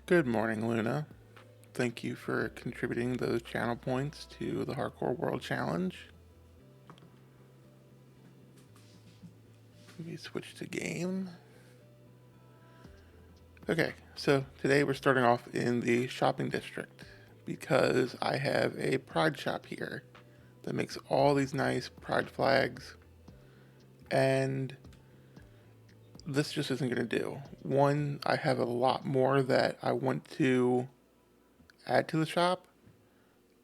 Good morning, Luna. Thank you for contributing those channel points to the Hardcore World Challenge. Let me switch to game. Okay, so today we're starting off in the shopping district because I have a pride shop here that makes all these nice pride flags, and this just isn't going to do. One, I have a lot more that I want to add to the shop,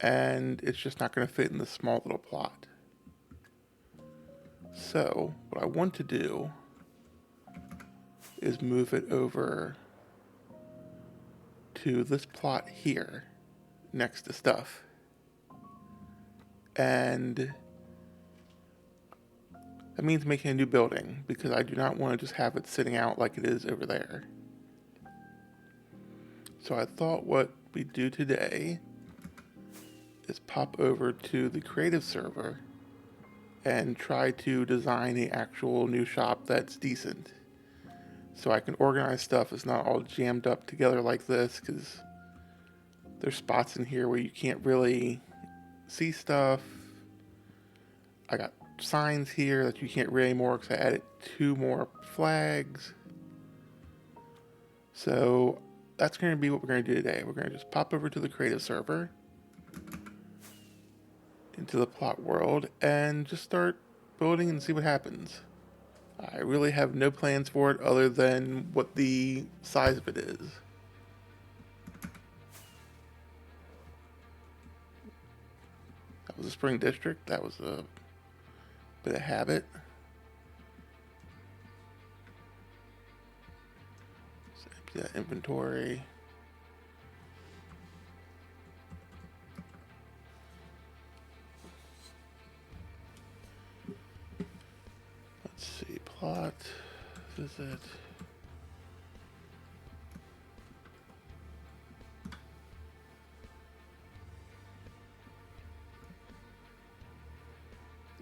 and it's just not going to fit in this small little plot. So what I want to do is move it over to this plot here next to stuff. And that means making a new building because I do not want to just have it sitting out like it is over there. So I thought what we'd do today is pop over to the creative server and try to design the actual new shop that's decent. So I can organize stuff. It's not all jammed up together like this because there's spots in here where you can't really see stuff. I got signs here that you can't read anymore because I added 2 more flags. So that's going to be what we're going to do today. We're going to just pop over to the creative server, into the plot world, and just start building and see what happens. I really have no plans for it other than what the size of it is. That was a spring district. That was a bit of habit. Let's empty that inventory. Let's see, plot, visit.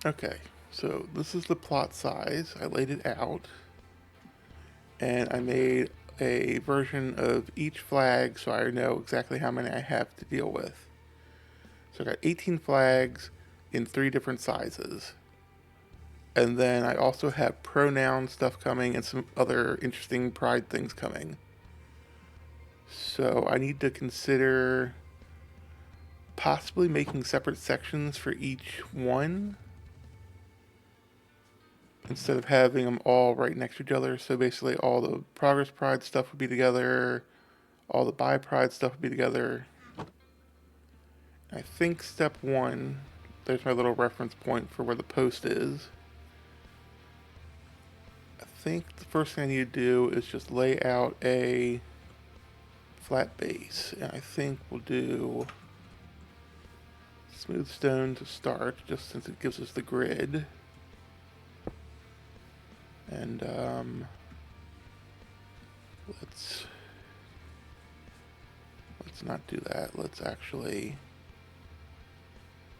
Okay, so this is the plot size. I laid it out, and I made a version of each flag so I know exactly how many I have to deal with. So I got 18 flags in 3 different sizes. And then I also have pronoun stuff coming and some other interesting pride things coming. So I need to consider possibly making separate sections for each one instead of having them all right next to each other. So basically all the progress pride stuff would be together, all the buy pride stuff would be together. I think step 1, there's my little reference point for where the post is. I think the first thing I need to do is just lay out a flat base, and I think we'll do smooth stone to start, just since it gives us the grid. And let's not do that. Let's actually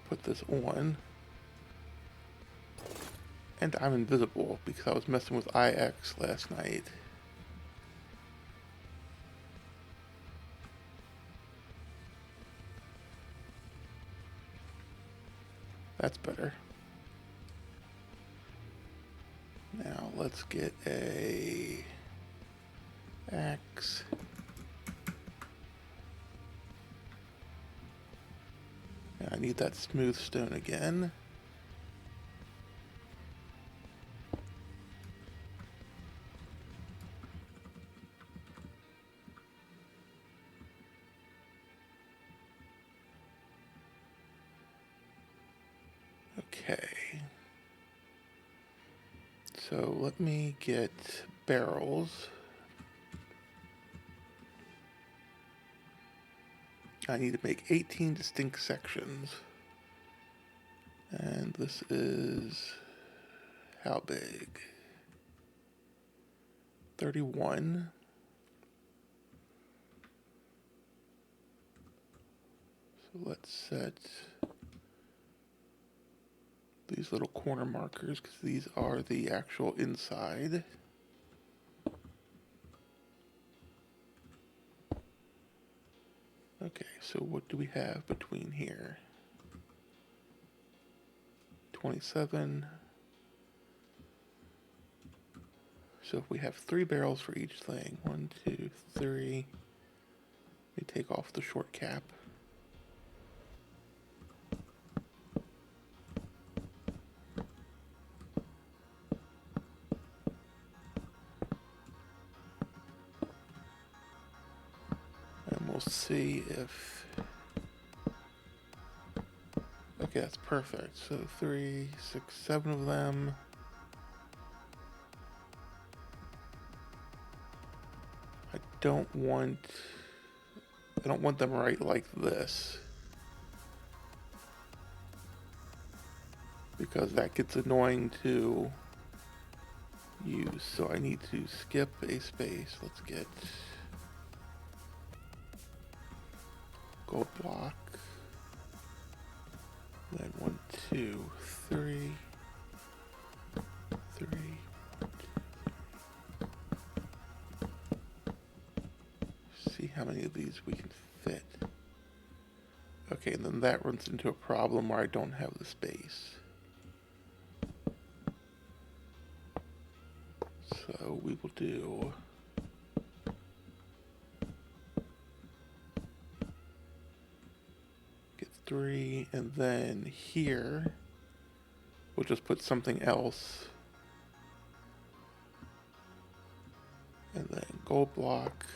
put this on. And I'm invisible because I was messing with IX last night. That's better. Now let's get a X. And I need that smooth stone again. Okay. So let me get barrels. I need to make 18 distinct sections. And this is how big? 31. So let's set these little corner markers because these are the actual inside. so what do we have between here? 27. So if we have 3 barrels for each thing, 1, 2, 3. We take off the short cap. And we'll see if... Okay, that's perfect. So 3, 6, 7 of them. I don't want them right like this, because that gets annoying to use. So I need to skip a space. Let's get gold block. Then 1, 2, 3, 3. 1, 2, 3. See how many of these we can fit. Okay, and then that runs into a problem where I don't have the space. So we will do get 3, and then here we'll just put something else, and then gold block.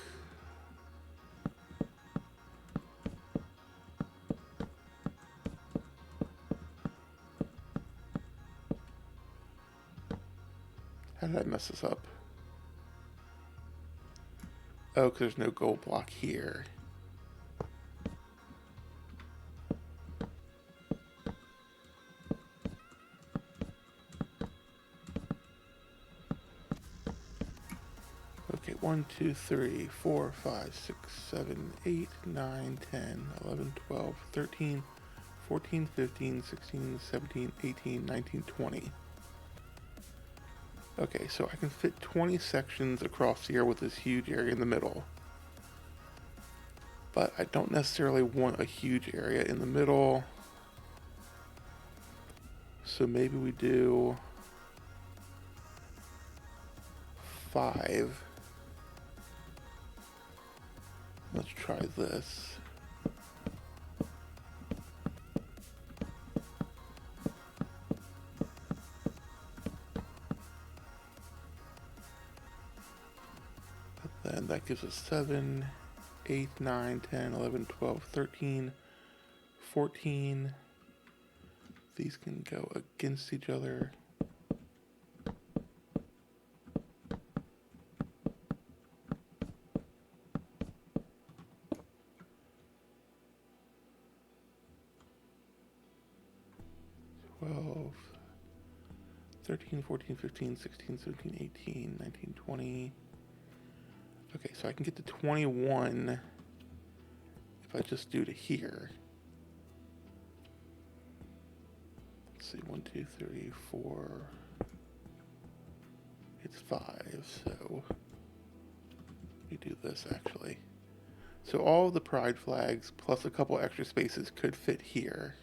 How did I mess this up? Oh, because there's no gold block here. Okay, 1, 2, 3, 4, 5, 6, 7, 8, 9, 10, 11, 12, 13, 14, 15, 16, 17, 18, 19, 20. Okay, so I can fit 20 sections across here with this huge area in the middle. But I don't necessarily want a huge area in the middle. So maybe we do 5. Let's try this. Then that gives us 7, 8, 9, 10, 11, 12, 13, 14. These can go against each other. Twelve, 13, 14, 15, 16, 17, 18, 19, 20. Okay, so I can get to 21 if I just do to here. Let's see, 1, 2, 3, 4. It's 5, so we do this actually. So all of the pride flags plus a couple extra spaces could fit here.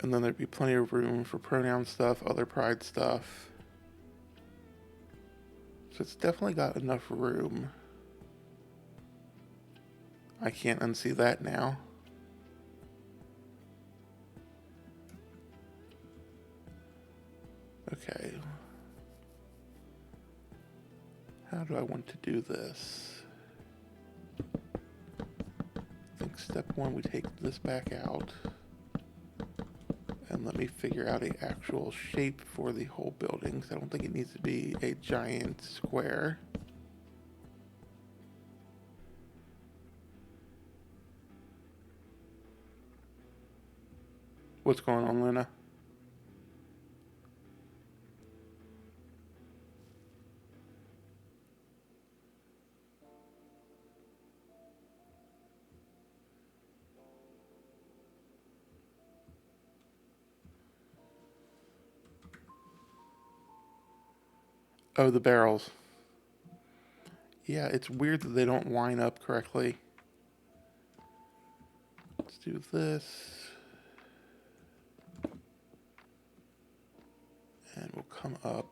And then there'd be plenty of room for pronoun stuff, other pride stuff. So it's definitely got enough room. I can't unsee that now. Okay. How do I want to do this? I think step 1, we take this back out. And let me figure out an actual shape for the whole building, because I don't think it needs to be a giant square. What's going on, Luna? Oh, the barrels. Yeah, it's weird that they don't line up correctly. Let's do this. And we'll come up.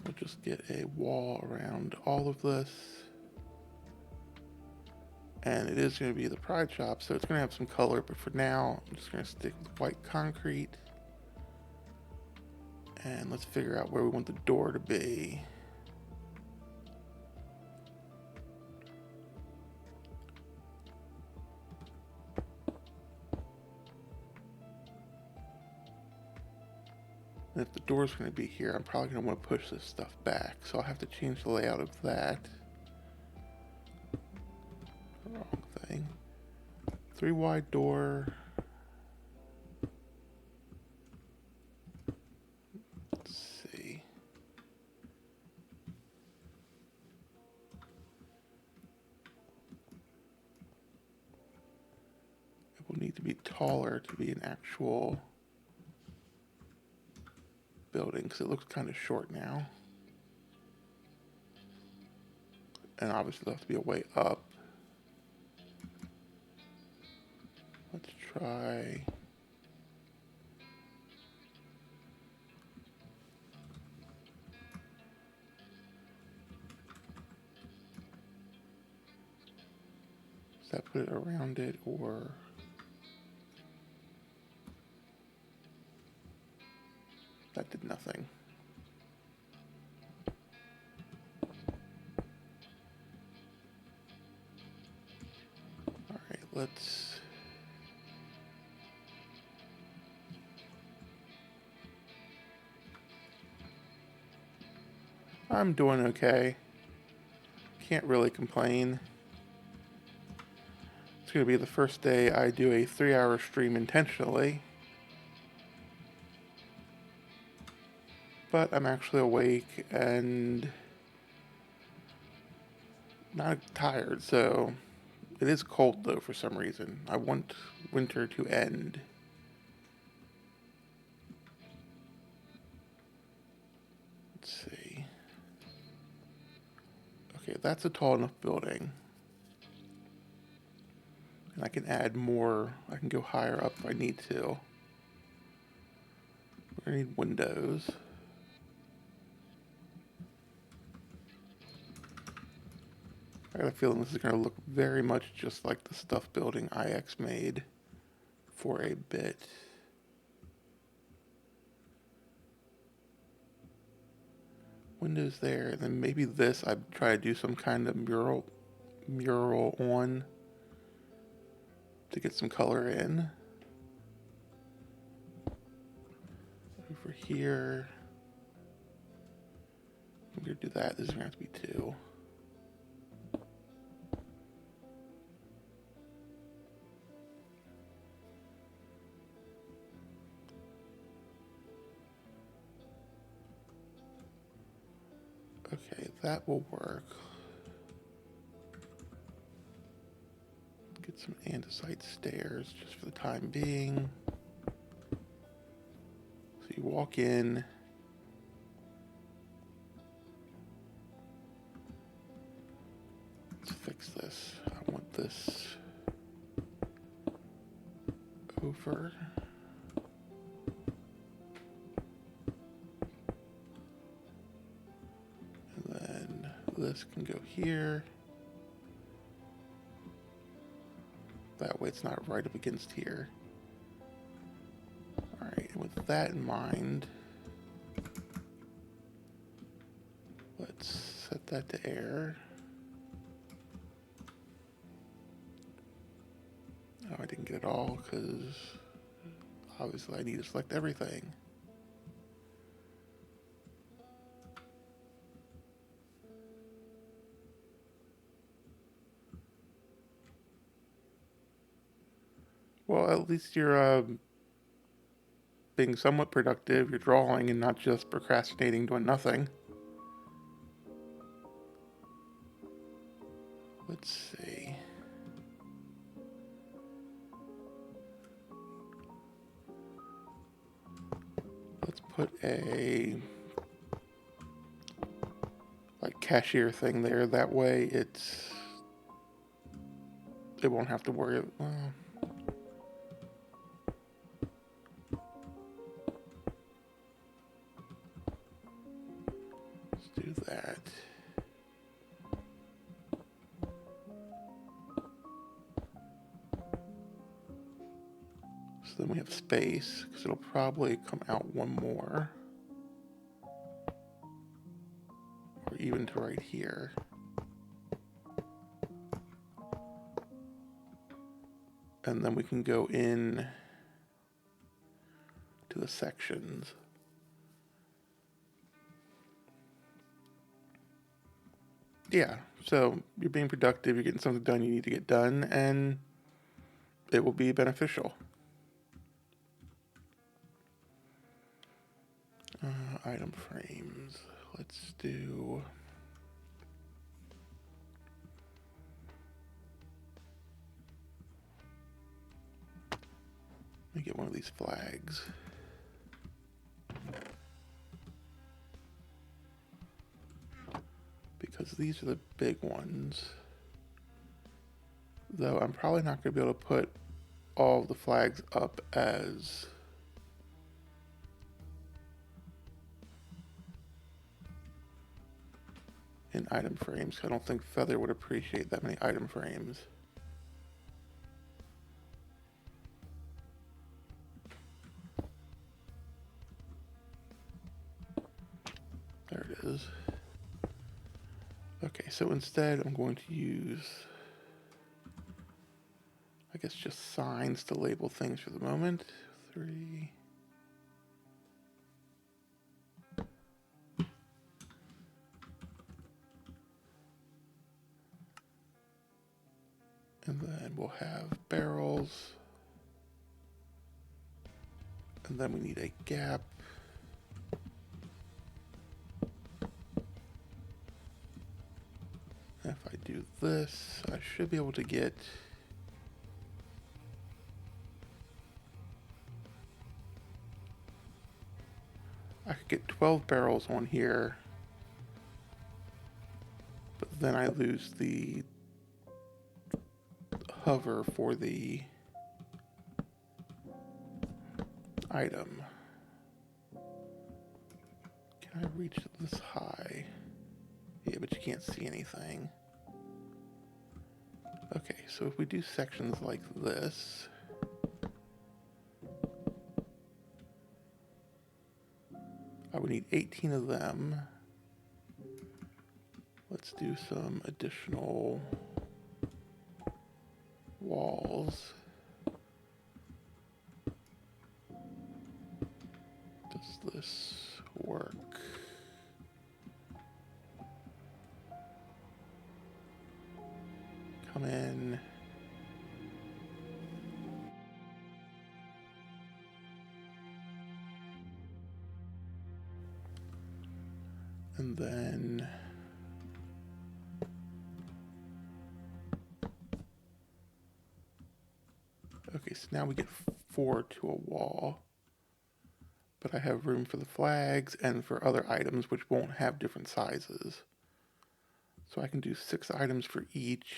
We'll just get a wall around all of this. And it is going to be the Pride Shop, so it's going to have some color, but for now, I'm just going to stick with white concrete. And let's figure out where we want the door to be. And if the door's going to be here, I'm probably going to want to push this stuff back, so I'll have to change the layout of that. Wrong thing. 3 wide door. Let's see. It will need to be taller to be an actual building because it looks kind of short now. And obviously there'll have to be a way up. Let's try. Does that put it around it or? That did nothing. All right, let's. I'm doing okay. Can't really complain. It's going to be the first day I do a 3-hour stream intentionally. But I'm actually awake and not tired, so it is cold though for some reason. I want winter to end. Let's see. Okay, that's a tall enough building. And I can add more. I can go higher up if I need to. We're gonna need windows. I got a feeling this is gonna look very much just like the stuff building IX made for a bit. Windows there, and then maybe this I'd try to do some kind of mural on to get some color in. Over here, I'm gonna do that. This is gonna have to be 2. Okay, that will work. Get some andesite stairs just for the time being. So you walk in. Let's fix this. I want this over. And then this can go here. That way it's not right up against here. Alright, and with that in mind, let's set that to air. Oh, I didn't get it all because obviously I need to select everything. Well, at least you're being somewhat productive. You're drawing and not just procrastinating doing nothing. let's see. Let's put a like cashier thing there. That way it won't have to worry. Well, let's do that. So then we have space, because it'll probably come out one more. Or even to right here. And then we can go in to the sections. Yeah, so you're being productive, you're getting something done you need to get done, and it will be beneficial. Item frames. Let's do... Let me get one of these flags. Because these are the big ones. Though I'm probably not going to be able to put all of the flags up as in item frames. I don't think Feather would appreciate that many item frames. There it is. Okay, so instead I'm going to use, I guess, just signs to label things for the moment. 3. And then we'll have barrels. And then we need a gap. If I do this, I should be able to get I could get 12 barrels on here, but then I lose the hover for the item. Can I reach this high? Yeah, but you can't see anything. Okay, so if we do sections like this, I would need 18 of them. Let's do some additional walls. Does this work? Come in. And then okay, so now we get 4 to a wall, but I have room for the flags and for other items which won't have different sizes. So I can do 6 items for each.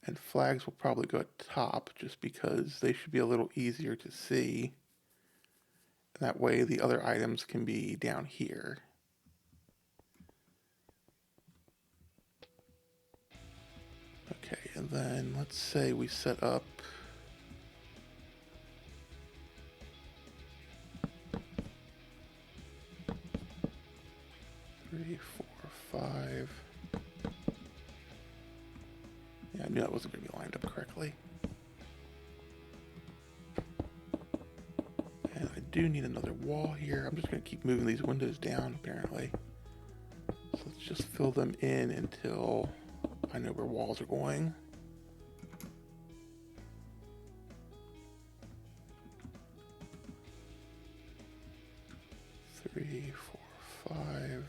And flags will probably go at top just because they should be a little easier to see. And that way the other items can be down here. Okay, and then let's say we set up three, 4, 5. Yeah, I knew that wasn't going to be lined up correctly. And I do need another wall here. I'm just going to keep moving these windows down, apparently. So let's just fill them in until I know where walls are going. Three, 4, 5.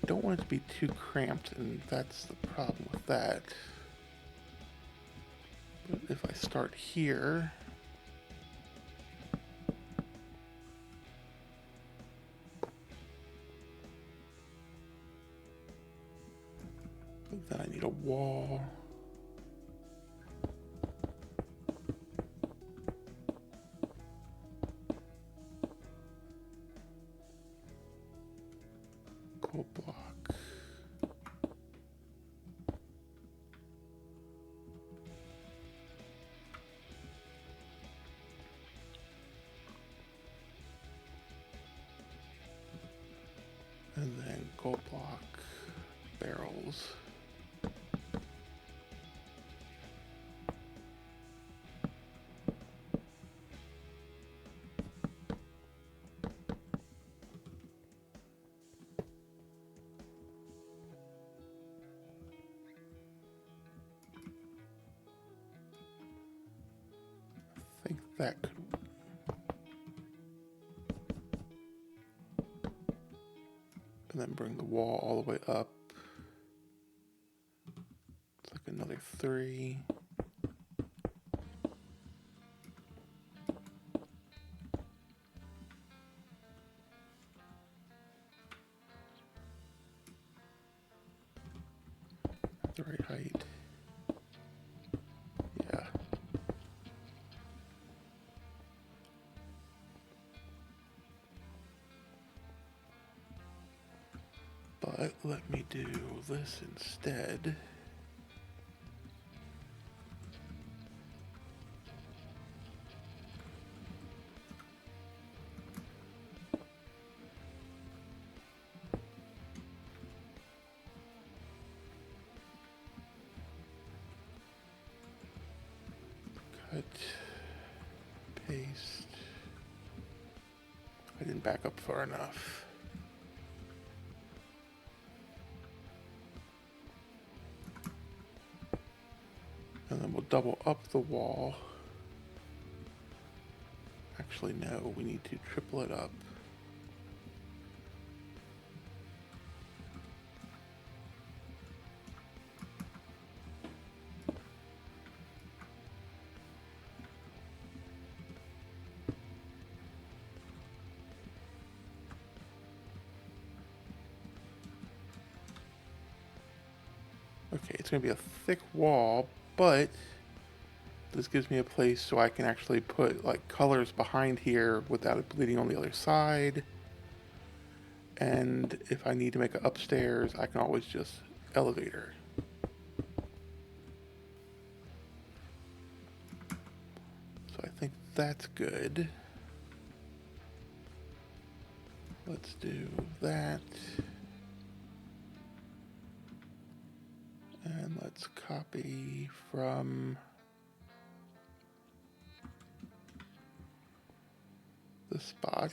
don't want it to be too cramped, and that's the problem with that. But if I start here, then I need a wall. Cool block. And then gold block barrels. I think that could. And then bring the wall all the way up. It's like another 3. The right height. Yeah. But let me do this instead. Cut, paste. I didn't back up far enough. And then we'll double up the wall. Actually, no, we need to triple it up. Okay, it's going to be a thick wall, but this gives me a place so I can actually put like colors behind here without it bleeding on the other side. And if I need to make it upstairs, I can always just elevator. So I think that's good. Let's do that. And let's copy from the spot.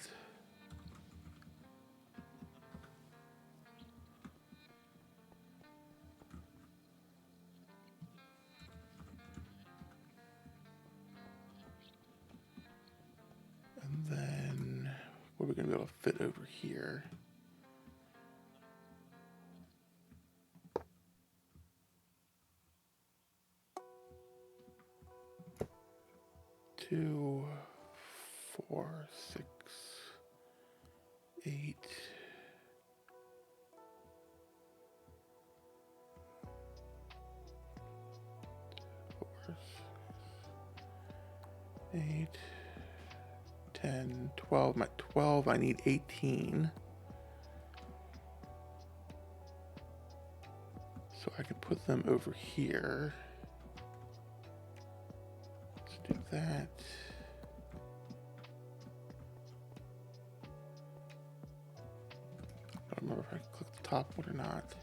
And then what are we going to be able to fit over here? Two, 4, 6, 8. Eight, 10, 12. I'm at 12. I need 18. So I can put them over here. Let's do that. I don't remember if I click the top one or not.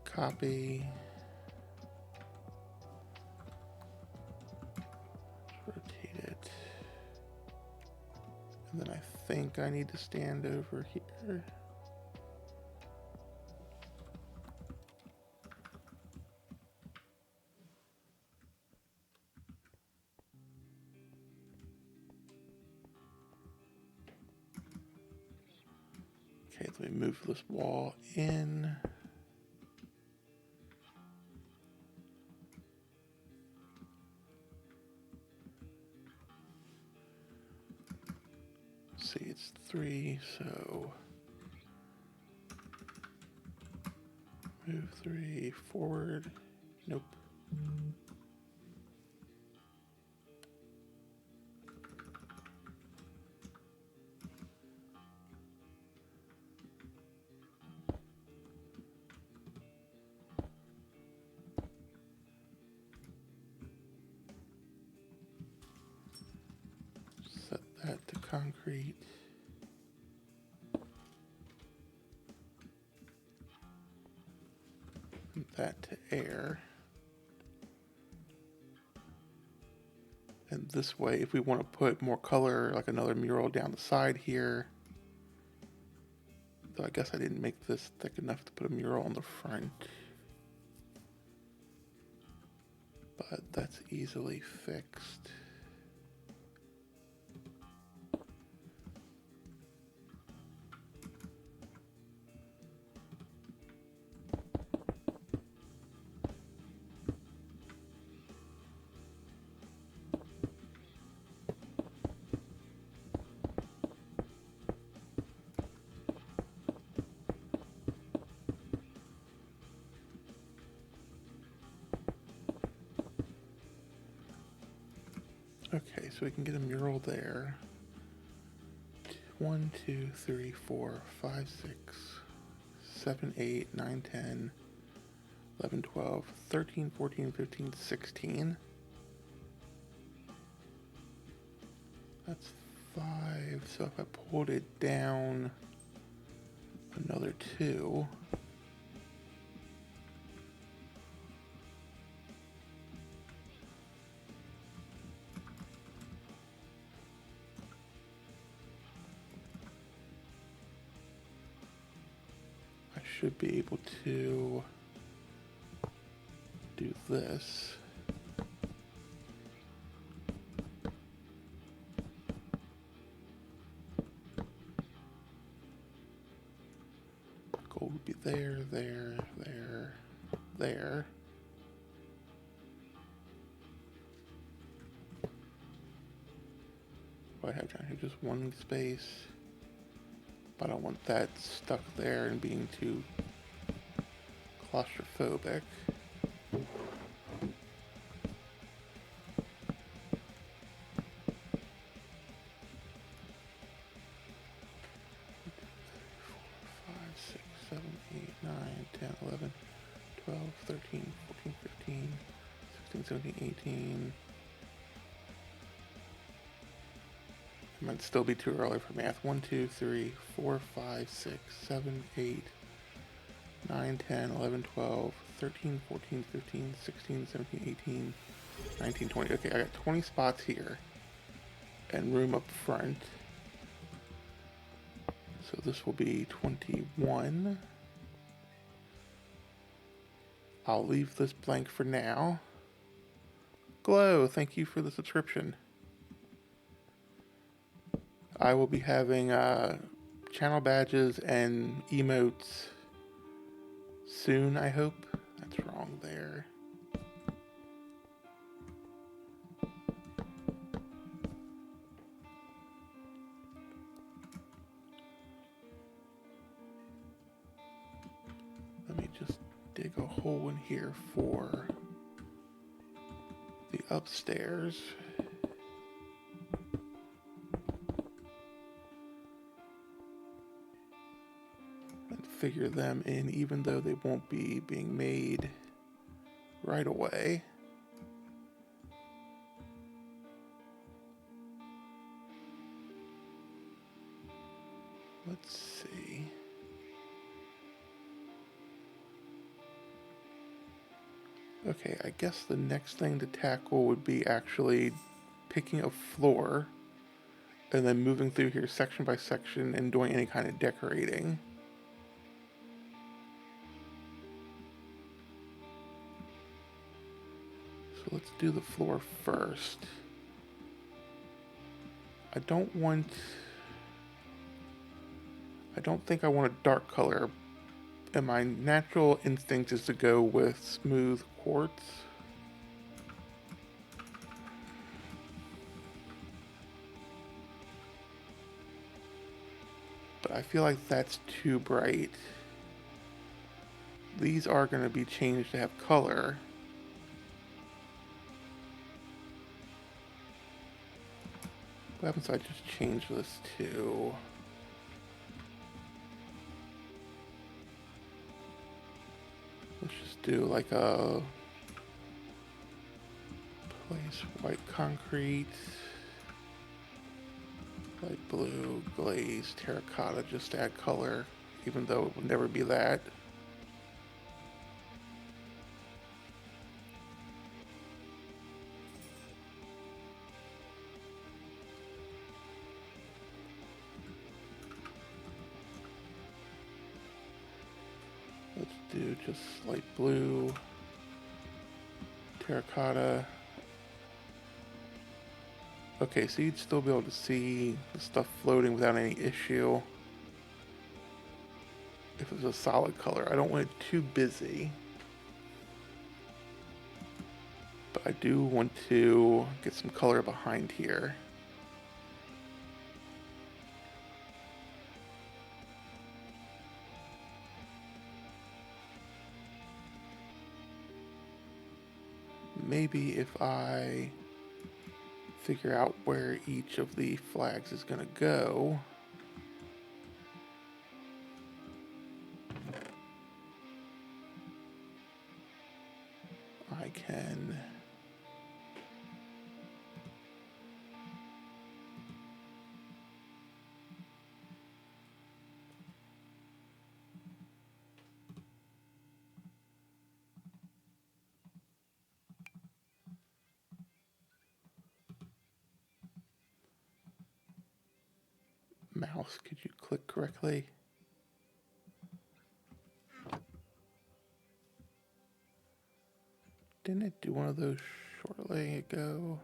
Copy. Rotate it. And then I think I need to stand over here. Okay, let me move this wall in. Let's see, it's 3, so move 3 forward. Nope. Set that to concrete. And that to air. And this way, if we want to put more color, like another mural down the side here, though I guess I didn't make this thick enough to put a mural on the front, but that's easily fixed. Okay, so we can get a mural there. 1, 2, 3, 4, 5, 6, 7, 8, 9, 10, 11, 12, 13, 14, 15, 16. That's 5. So if I pulled it down another 2, I should be able to do this. Gold would be there, there, there, there. What I have down here, just one space. But I don't want that stuck there and being too claustrophobic. It might still be too early for math. 1, 2, 3, 4, 5, 6, 7, 8, 9, 10, 11, 12, 13, 14, 15, 16, 17, 18, 19, 20. Okay, I got 20 spots here and room up front. So this will be 21. I'll leave this blank for now. Glow, thank you for the subscription. I will be having channel badges and emotes soon, I hope. That's wrong there. Let me just dig a hole in here for the upstairs. And figure them in, even though they won't be being made right away. Let's see. Okay, I guess the next thing to tackle would be actually picking a floor and then moving through here section by section and doing any kind of decorating. So let's do the floor first. I I don't think I want a dark color, and my natural instinct is to go with smooth quartz. But I feel like that's too bright. These are going to be changed to have color. What happens if I just change this to... Let's just do like a place white concrete, light blue, glazed, terracotta, just to add color, even though it would never be that. Let's do just light blue, terracotta. Okay, so you'd still be able to see the stuff floating without any issue if it was a solid color. I don't want it too busy, but I do want to get some color behind here. Maybe if I figure out where each of the flags is going to go, I can mouse, could you click correctly? Didn't it do one of those shortly ago?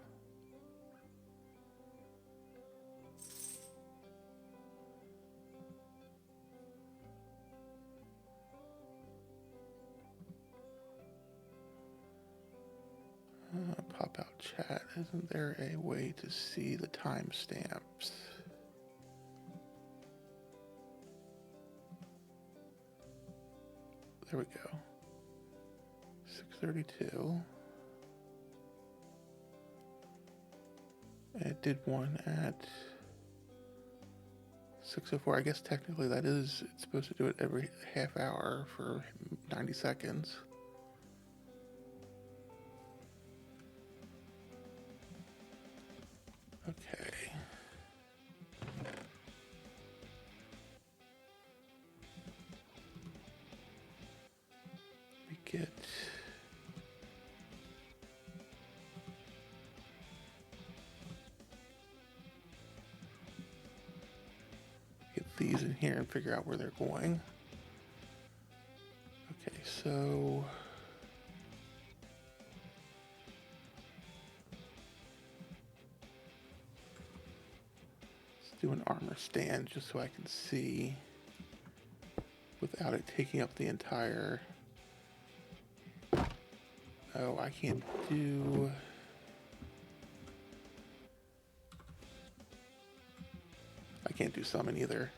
Pop out chat. Isn't there a way to see the timestamps? There we go. 6:32. It did one at 6:04. I guess technically that is, it's supposed to do it every half hour for 90 seconds. Okay. We get these in here and figure out where they're going. Okay, so let's do an armor stand just so I can see without it taking up the entire... Oh, I can't do... I can't do summon either.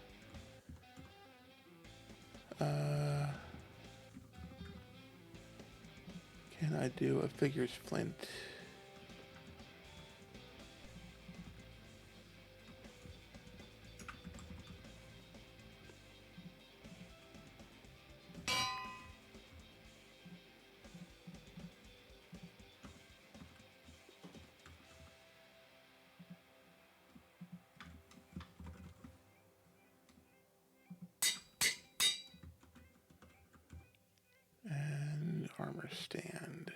Can I do a figures flint? And armor stand.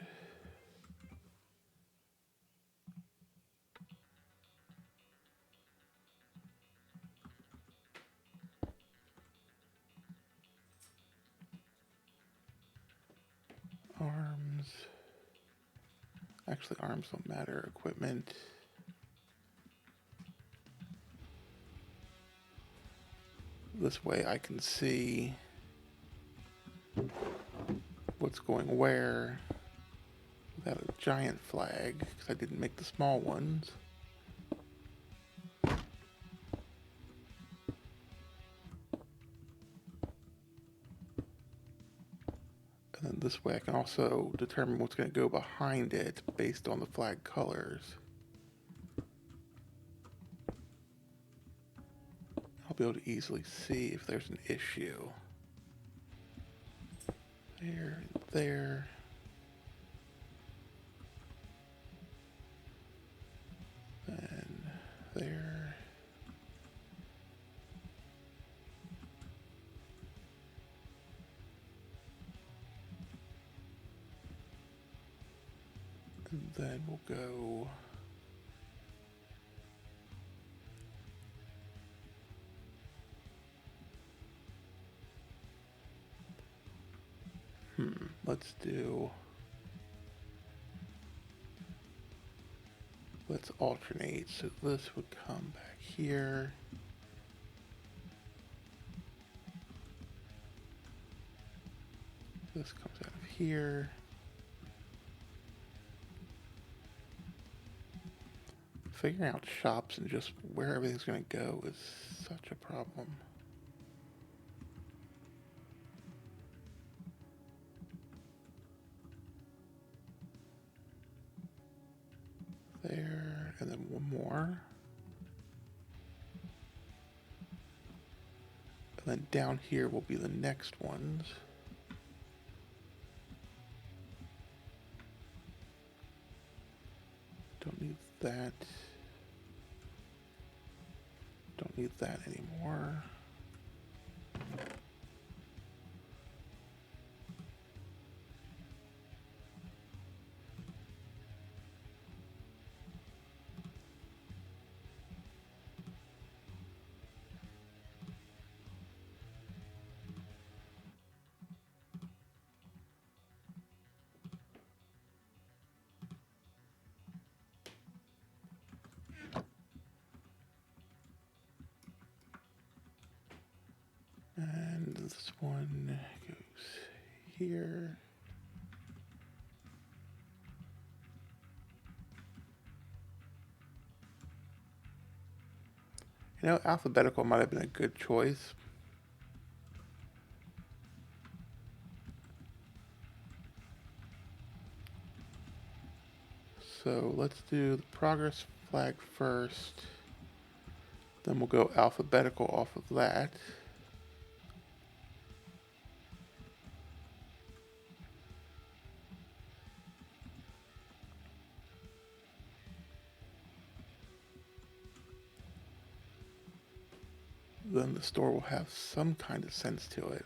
Arms. Actually, arms don't matter. Equipment. This way I can see what's going where without a giant flag, because I didn't make the small ones. And then this way I can also determine what's going to go behind it based on the flag colors. I'll be able to easily see if there's an issue. There, there. And there. And then we'll go let's alternate. So this would come back here. This comes out of here. Figuring out shops and just where everything's going to go is such a problem. There, and then one more. And then down here will be the next ones. Don't need that. Don't need that anymore. And this one goes here. You know, alphabetical might have been a good choice. So let's do the progress flag first. Then we'll go alphabetical off of that. Then the store will have some kind of sense to it.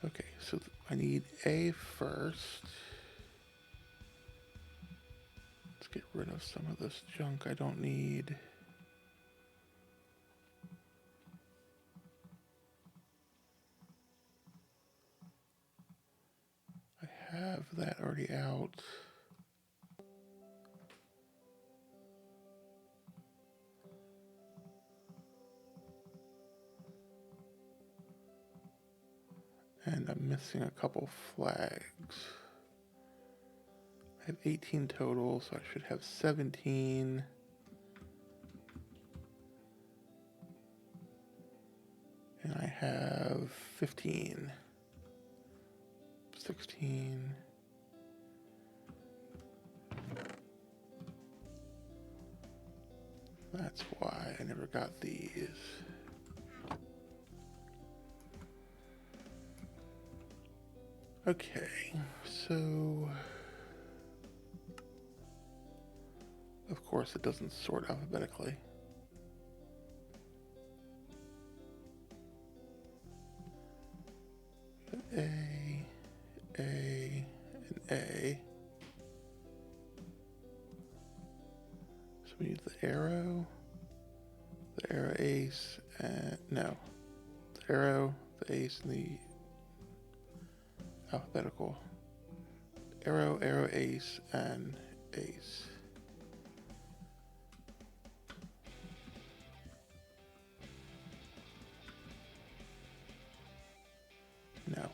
Okay, so I need A first. Let's get rid of some of this junk I don't need. I have that already out. And I'm missing a couple flags. I have 18 total, so I should have 17. And I have 15. 16. That's why I never got these. Okay, so of course it doesn't sort alphabetically. A, and A. So we need the arrow ace, and no, the arrow, the ace, and the alphabetical. Arrow, ace, and ace.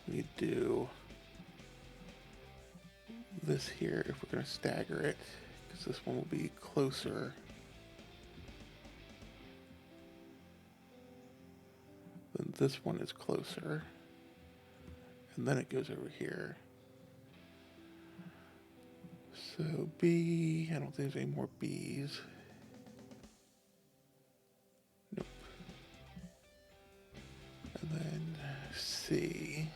we need to do this here if we're going to stagger it, because this one will be closer. Then this one is closer. And then it goes over here. So B, I don't think there's any more B's. Nope. And then C.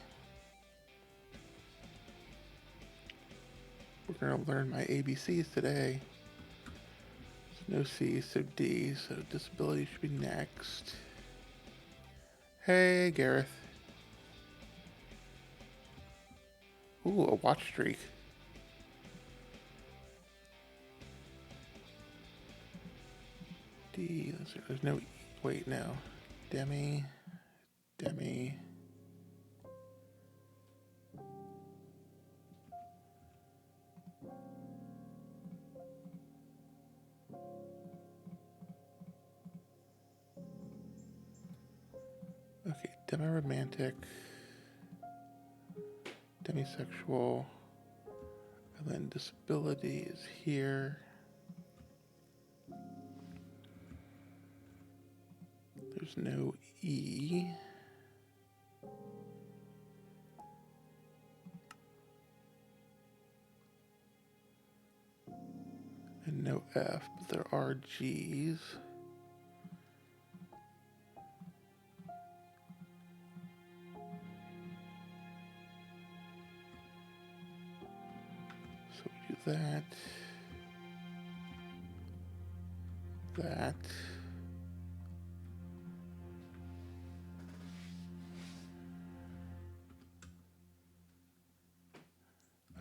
We're going to learn my ABCs today. So no C, so D, so disability should be next. Hey, Gareth. Ooh, a watch streak. D, there's no, wait, no. Demi. Okay, demi-romantic, demisexual, and then disability is here. There's no E. And no F, but there are G's. So we do that. That.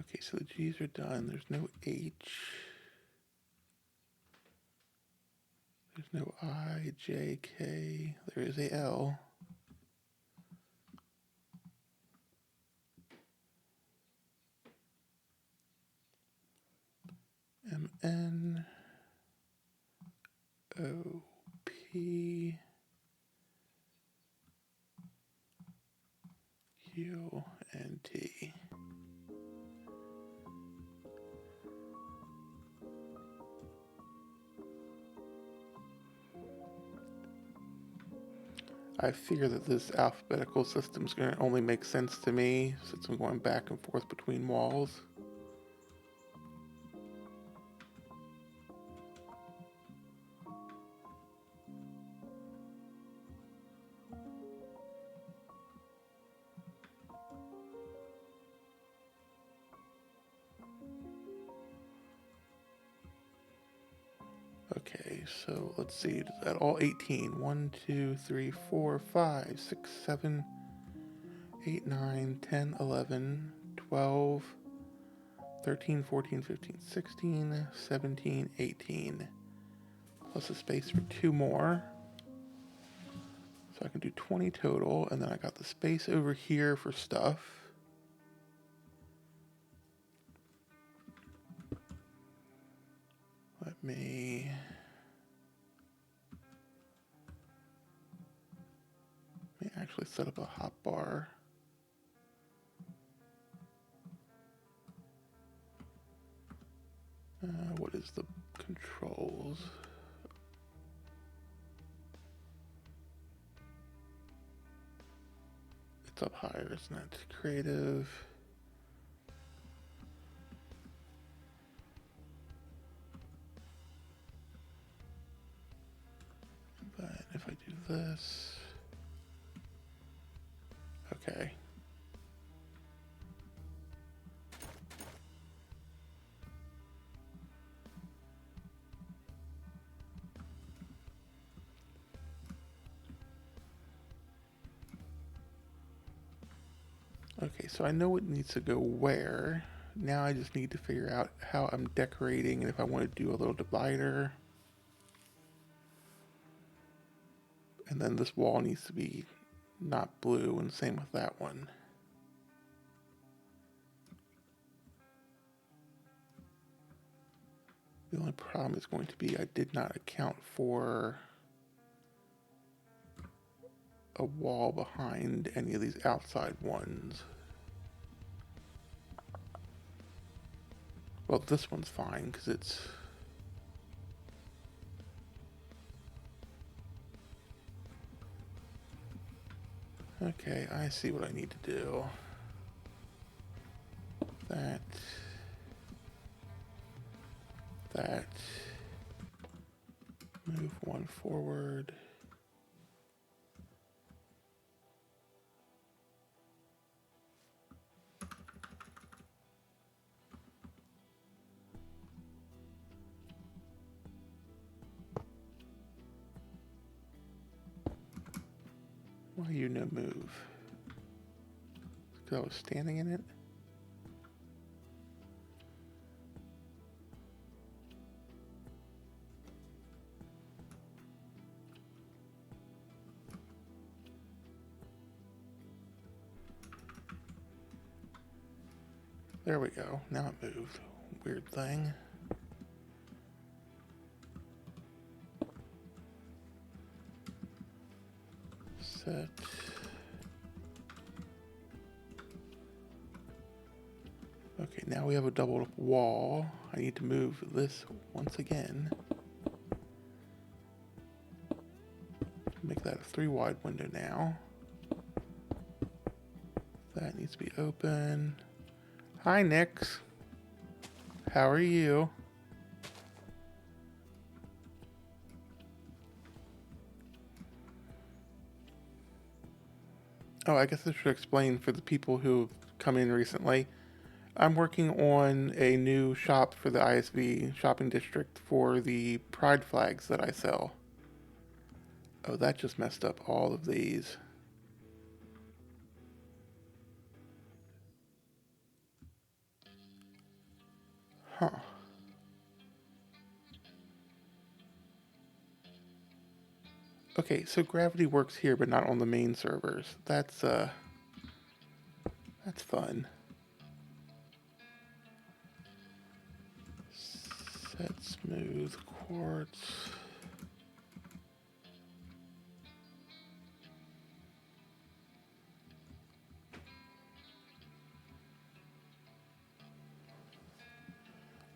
Okay, so the G's are done. There's no H. There's no I, J, K. There is a L. M, N, O, P, Q, and T. I figure that this alphabetical system is going to only make sense to me since I'm going back and forth between walls. Okay, so let's see, is that all 18? 1, 2, 3, 4, 5, 6, 7, 8, 9, 10, 11, 12, 13, 14, 15, 16, 17, 18. Plus a space for 2 more. So I can do 20 total, and then I got the space over here for stuff. Let me actually set up a hotbar. What is the controls? It's up higher, isn't it? Creative. But if I do this, okay. Okay, so I know it needs to go where. Now I just need to figure out how I'm decorating and if I want to do a little divider. And then this wall needs to be not blue, and same with that one. The only problem is going to be I did not account for a wall behind any of these outside ones. Well, this one's fine because it's... Okay, I see what I need to do. That. Move one forward. Why you no move? Because I was standing in it? There we go. Now it moved. Weird thing. Set. Okay, now we have a double wall. I need to move this once again. Make that a 3 wide window now. That needs to be open. Hi, Nix. How are you? Oh, I guess I should explain for the people who've come in recently. I'm working on a new shop for the iSV shopping district for the pride flags that I sell. Oh, that just messed up all of these. Huh. Okay, so gravity works here, but not on the main servers. That's fun. Set smooth quartz.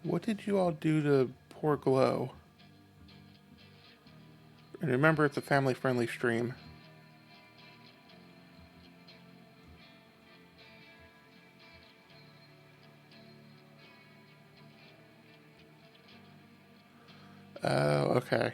What did you all do to poor Glow? And remember, it's a family-friendly stream. Oh, okay.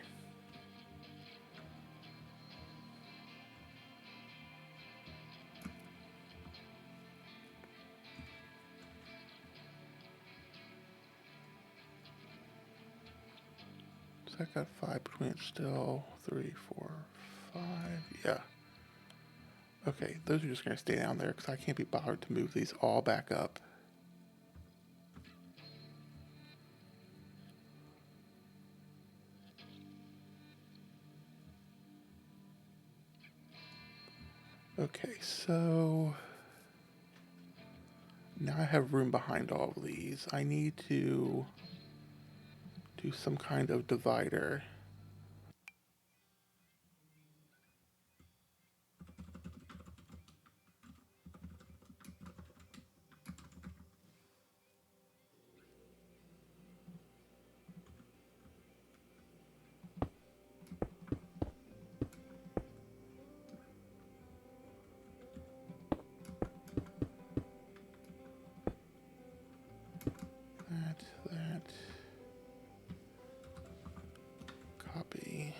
So I got 5 between it still. 3, 4, 5. Yeah. Okay, those are just going to stay down there because I can't be bothered to move these all back up. Okay, so now I have room behind all of these. I need to do some kind of divider. That. Copy.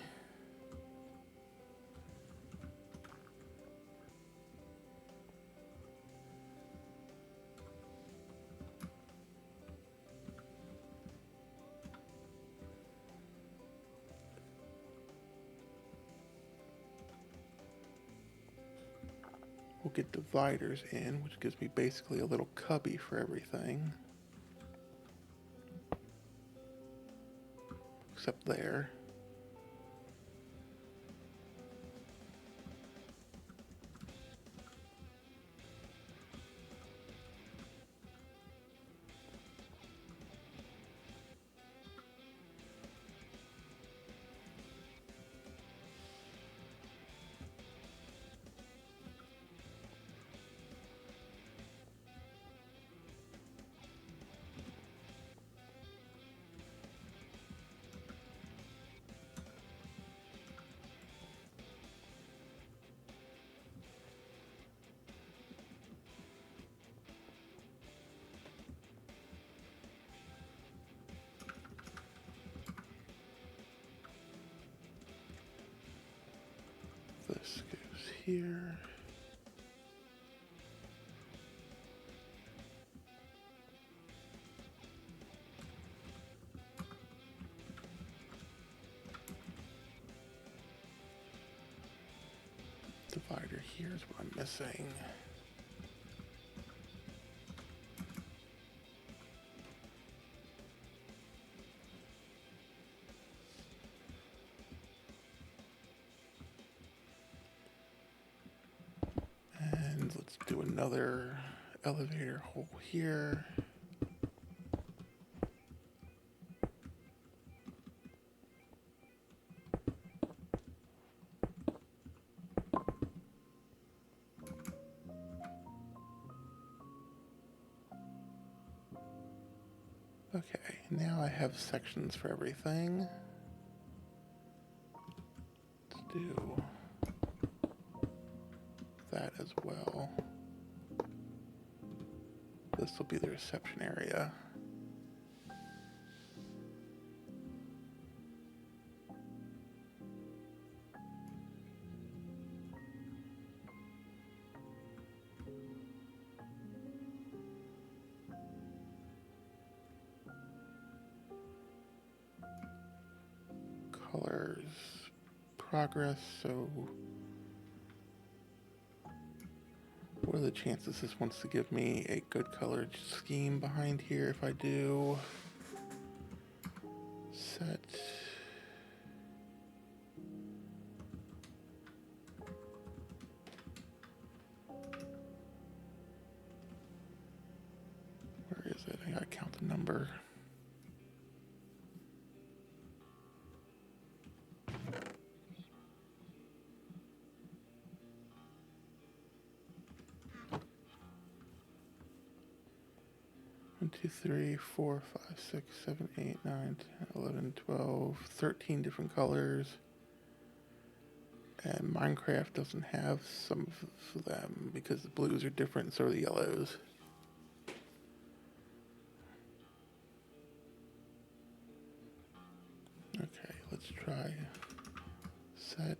We'll get dividers in, which gives me basically a little cubby for everything. Except there. This goes here. Divider here is what I'm missing. And let's do another elevator hole here. Okay, now I have sections for everything. Let's do that as well. This will be the reception area. Colors, progress, so what are the chances this wants to give me a good color scheme behind here if I do set where is it? I gotta count the number. One, two, three, 4, 5, 6, 7, 8, 9, 10, 11, 12, 13 different colors. And Minecraft doesn't have some of them because the blues are different, so are the yellows. Okay, let's try set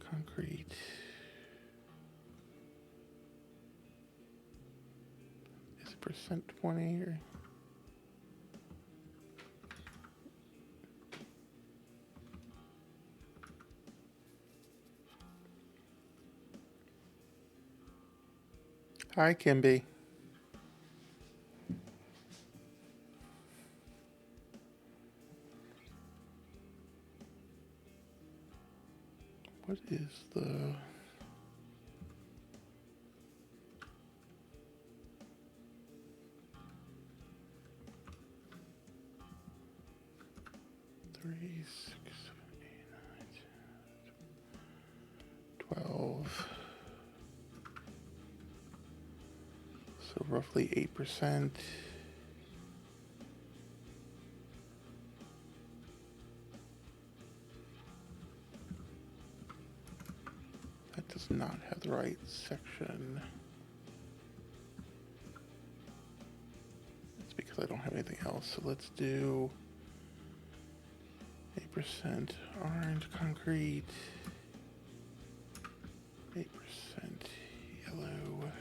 concrete. Is it percent 20 or? Hi, Kimby. What is the... Three, 6, 7, 8, 9, 12. So roughly 8%. That does not have the right section. It's because I don't have anything else. So let's do 8% orange concrete, 8% yellow,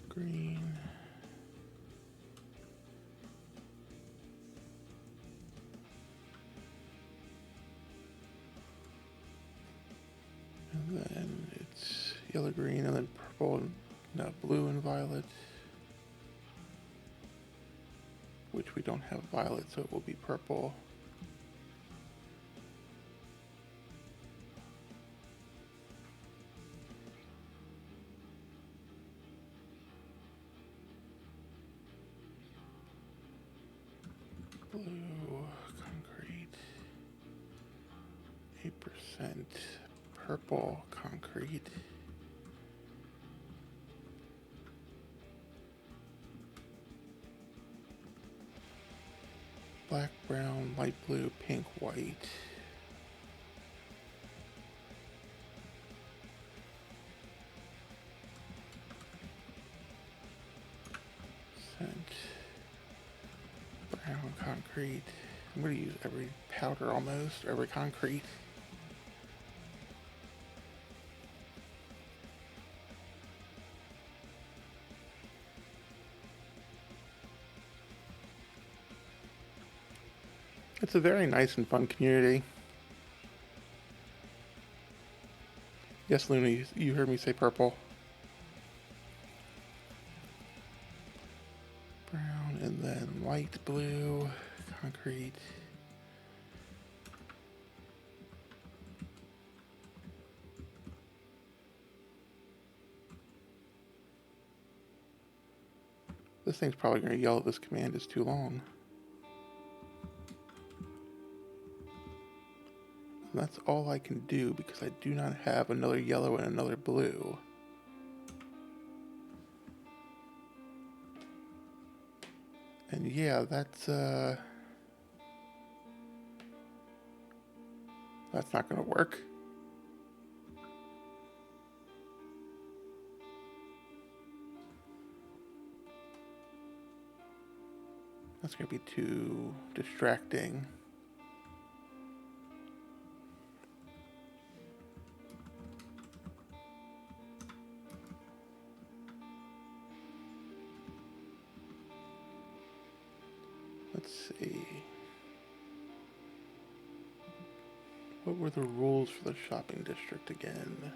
green, and then it's yellow, green, and then purple, no, blue and violet, which we don't have violet, so it will be purple. Blue concrete, 8% purple concrete, black, brown, light blue, pink, white. Scent, brown concrete. concrete. I'm going to use every powder almost, every concrete. It's a very nice and fun community. Yes, Luna, you heard me say purple. Brown and then light blue, concrete. This thing's probably going to yell at this command is too long. And that's all I can do because I do not have another yellow and another blue. And yeah, that's not going to work. That's going to be too distracting. Let's see. What were the rules for the shopping district again?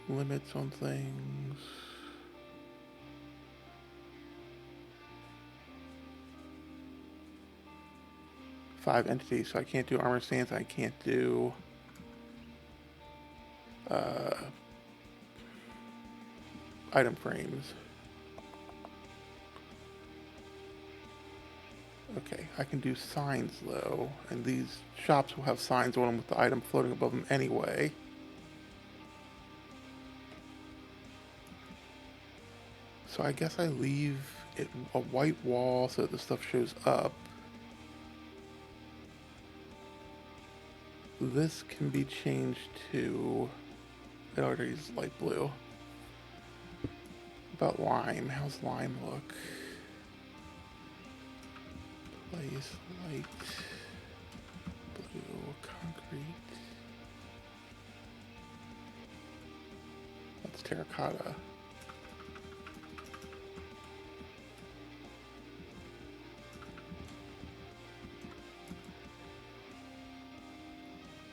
Limits on things. Five entities, so I can't do armor stands, I can't do item frames. Okay, I can do signs though, and these shops will have signs on them with the item floating above them anyway. So I guess I leave it a white wall so that the stuff shows up. This can be changed to, it already is light blue. About lime, how's lime look? Place light blue concrete. That's terracotta.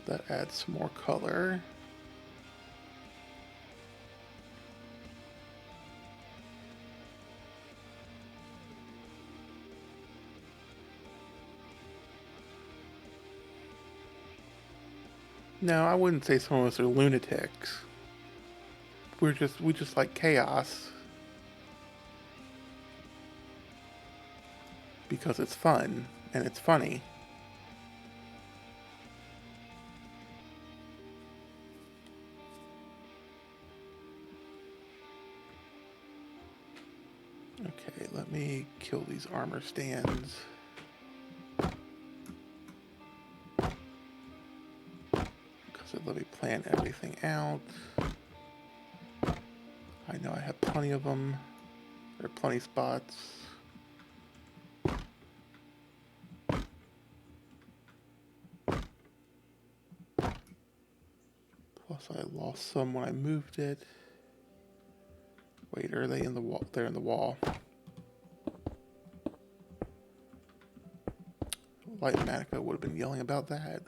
That adds some more color. No, I wouldn't say some of us are lunatics. We just like chaos. Because it's fun and it's funny. Okay, let me kill these armor stands. Let me plan everything out. I know I have plenty of them. There are plenty of spots. Plus I lost some when I moved it. Wait, are they in the wall? They're in the wall. Lightmatica would have been yelling about that.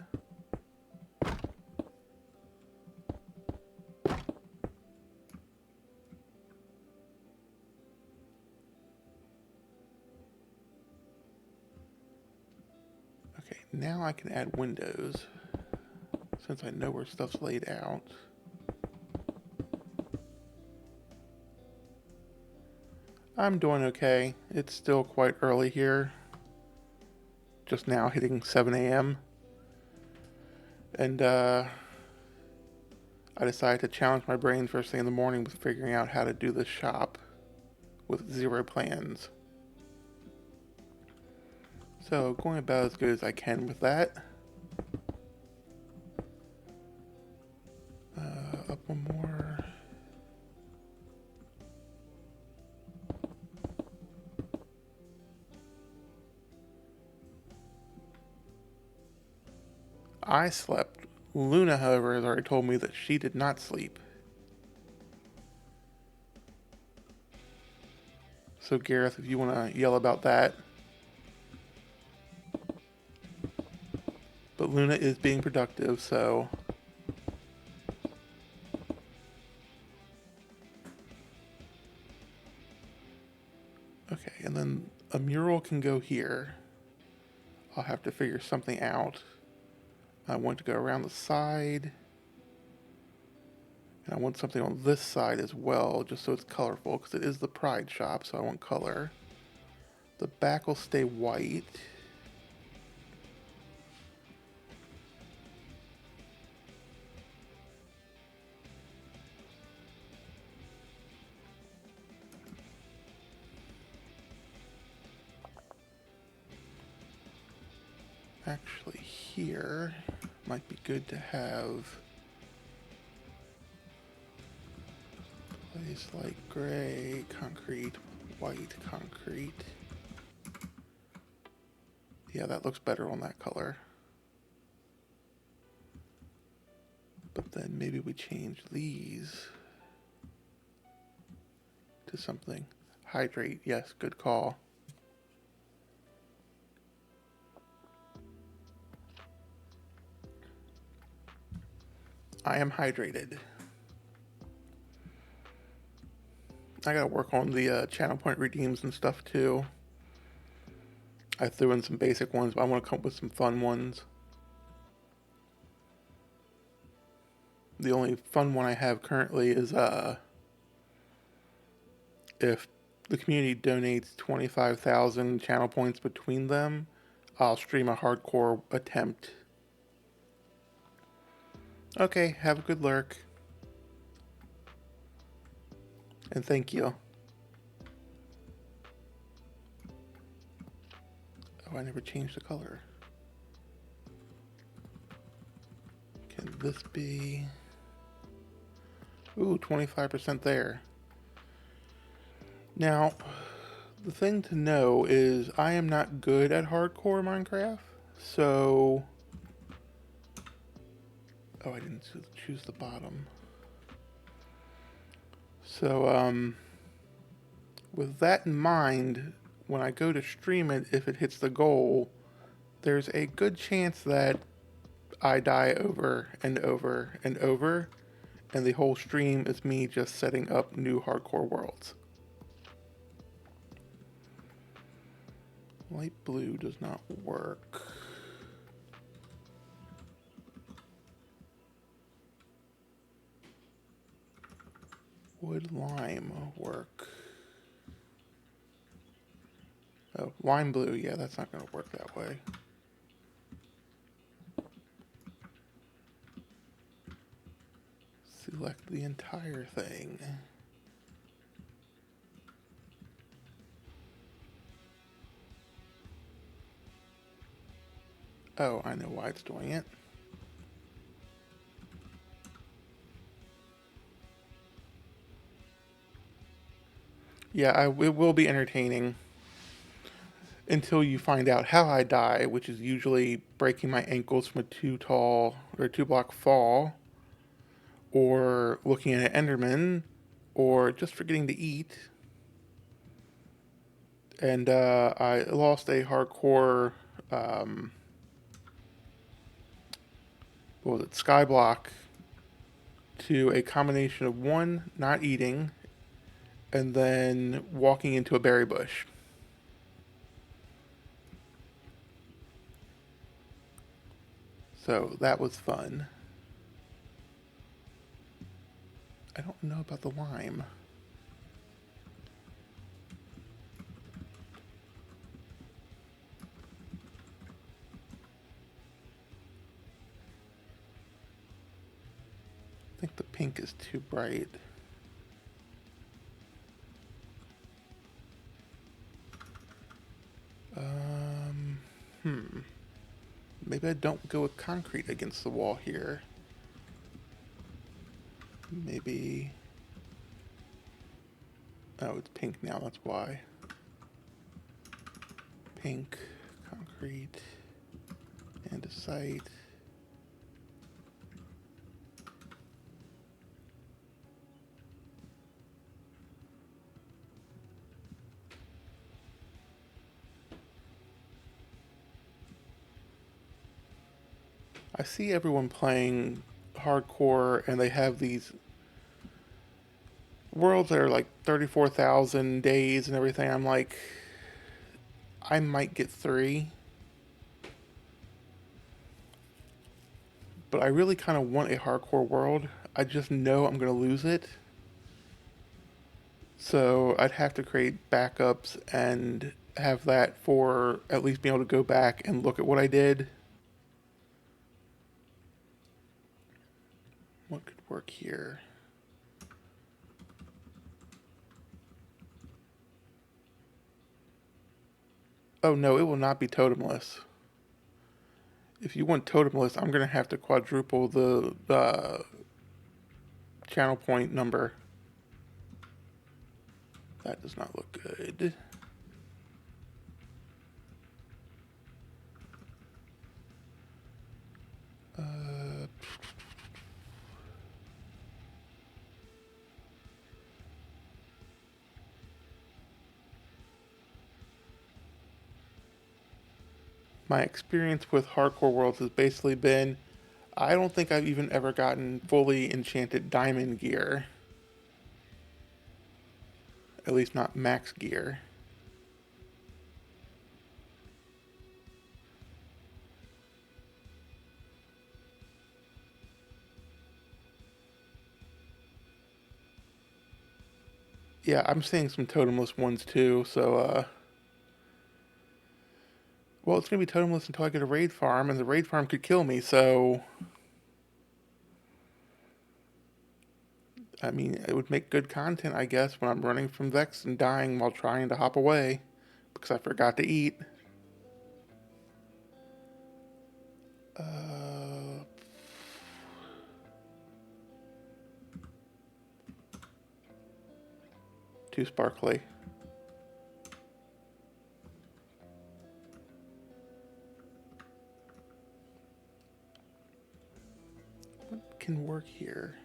Okay, now I can add windows since I know where stuff's laid out. I'm doing okay. It's still quite early here. Just now hitting 7 a.m. And I decided to challenge my brain first thing in the morning with figuring out how to do this shop with zero plans. So going about as good as I can with that. Up one more. I slept. Luna, however, has already told me that she did not sleep. So Gareth, if you want to yell about that. But Luna is being productive, so... Okay, and then a mural can go here. I'll have to figure something out. I want to go around the side. And I want something on this side as well, just so it's colorful, because it is the Pride shop, so I want color. The back will stay white. Actually, here might be good to have place like gray, concrete, white, concrete. Yeah, that looks better on that color. But then maybe we change these to something. Hydrate, yes, good call. I am hydrated. I gotta work on the channel point redeems and stuff too. I threw in some basic ones, but I want to come up with some fun ones. The only fun one I have currently is if the community donates 25,000 channel points between them, I'll stream a hardcore attempt. Okay, have a good lurk. And thank you. Oh, I never changed the color. Can this be... Ooh, 25% there. Now, the thing to know is I am not good at hardcore Minecraft, so... Oh, I didn't choose the bottom. So, with that in mind, when I go to stream it, if it hits the goal, there's a good chance that I die over and over and over, and the whole stream is me just setting up new hardcore worlds. Light blue does not work. Would lime work? Oh, lime blue, yeah, that's not going to work that way. Select the entire thing. Oh, I know why it's doing it. Yeah, it will be entertaining until you find out how I die, which is usually breaking my ankles from a two block fall, or looking at an Enderman, or just forgetting to eat. And I lost a hardcore, what was it, skyblock to a combination of one, not eating, and then walking into a berry bush. So that was fun. I don't know about the lime. I think the pink is too bright. maybe I don't go with concrete against the wall here. Maybe... Oh, it's pink now, that's why. Pink, concrete, andesite. I see everyone playing hardcore and they have these worlds that are like 34,000 days and everything. I'm like, I might get 3. But I really kind of want a hardcore world. I just know I'm going to lose it. So I'd have to create backups and have that for at least being able to go back and look at what I did. What could work here? Oh no, it will not be totemless. If you want totemless, I'm going to have to quadruple the channel point number. That does not look good. My experience with hardcore worlds has basically been, I don't think I've even ever gotten fully enchanted diamond gear. At least not max gear. Yeah, I'm seeing some totemless ones too, so, well, it's gonna be totemless until I get a raid farm, and the raid farm could kill me, so... I mean, it would make good content, I guess, when I'm running from Vex and dying while trying to hop away, because I forgot to eat. Too sparkly. What can work here?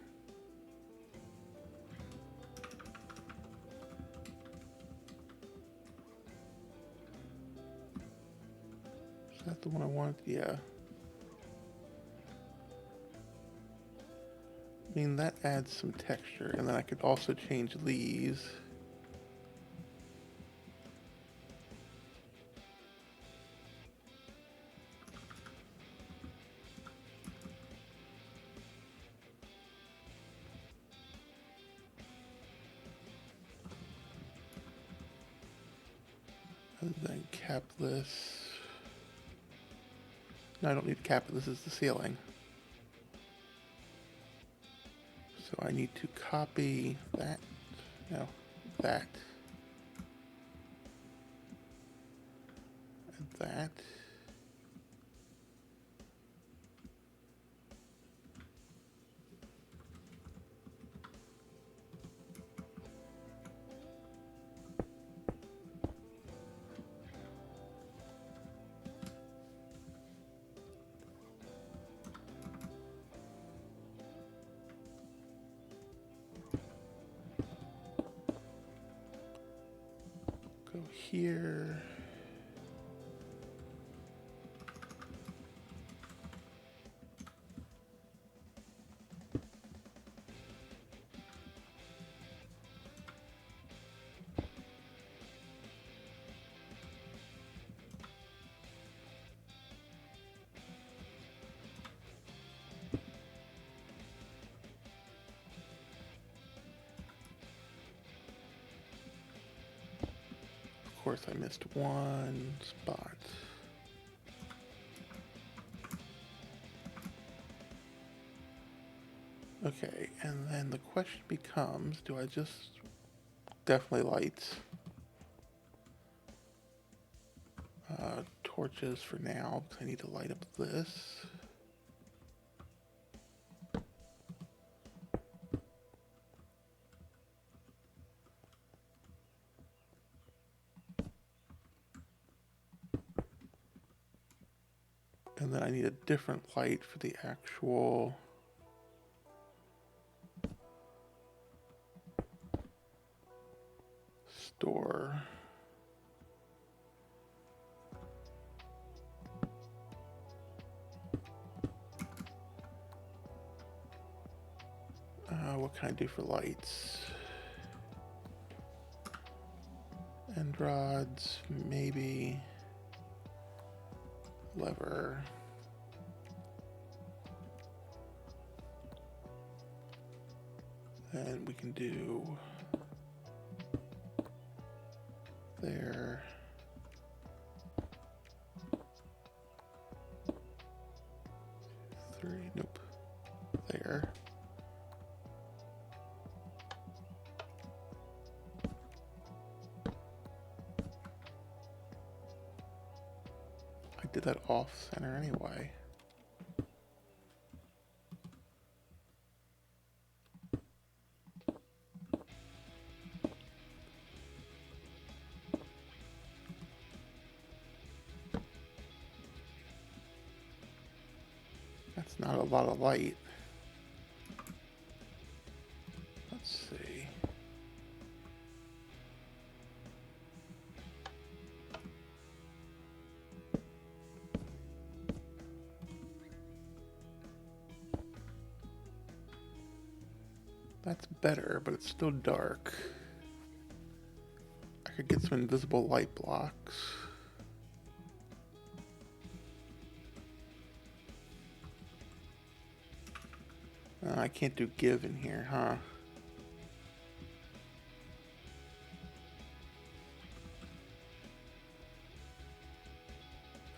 Is that the one I want? Yeah. I mean, that adds some texture, and then I could also change these. And then cap this. No, I don't need to cap it. This is the ceiling. So I need to copy that. No, that. And that. Go here. Of course, I missed one spot. Okay, and then the question becomes, do I just... Definitely lights. torches for now because I need to light up this. And then I need a different light for the actual store. What can I do for lights? End rods, maybe. Lever. And we can do there. Three, nope. There. I did that off center anyway. That's not a lot of light. Let's see. That's better, but it's still dark. I could get some invisible light blocks. I can't do give in here, huh?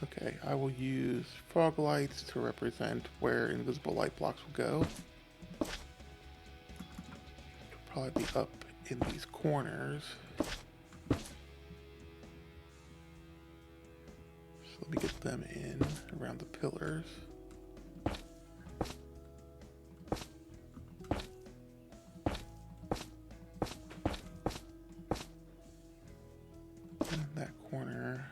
Okay, I will use fog lights to represent where invisible light blocks will go. It'll probably be up in these corners. So let me get them in around the pillars. And that corner.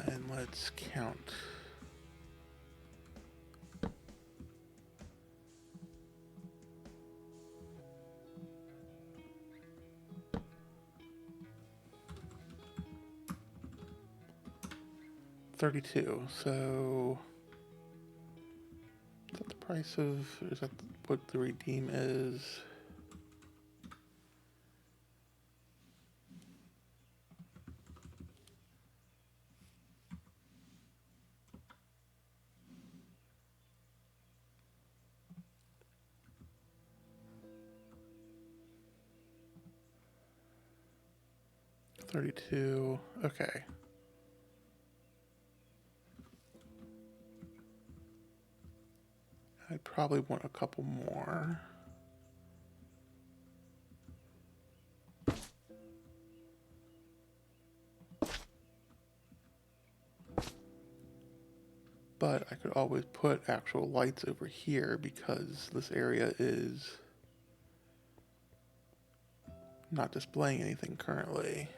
And let's count. $32. So is that the price of? Is that what the redeem is? $32. Okay. I'd probably want a couple more. But I could always put actual lights over here because this area is not displaying anything currently.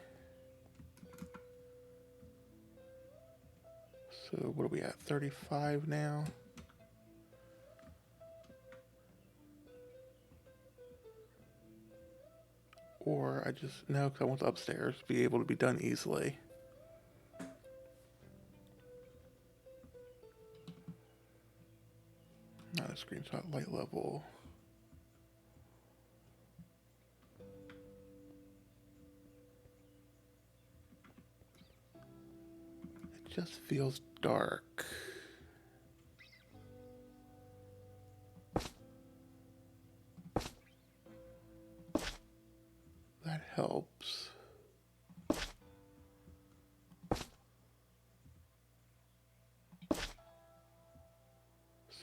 So what are we at? 35 now? Or I just, no, because I want the upstairs to be able to be done easily. Not a screenshot light level. It just feels dark.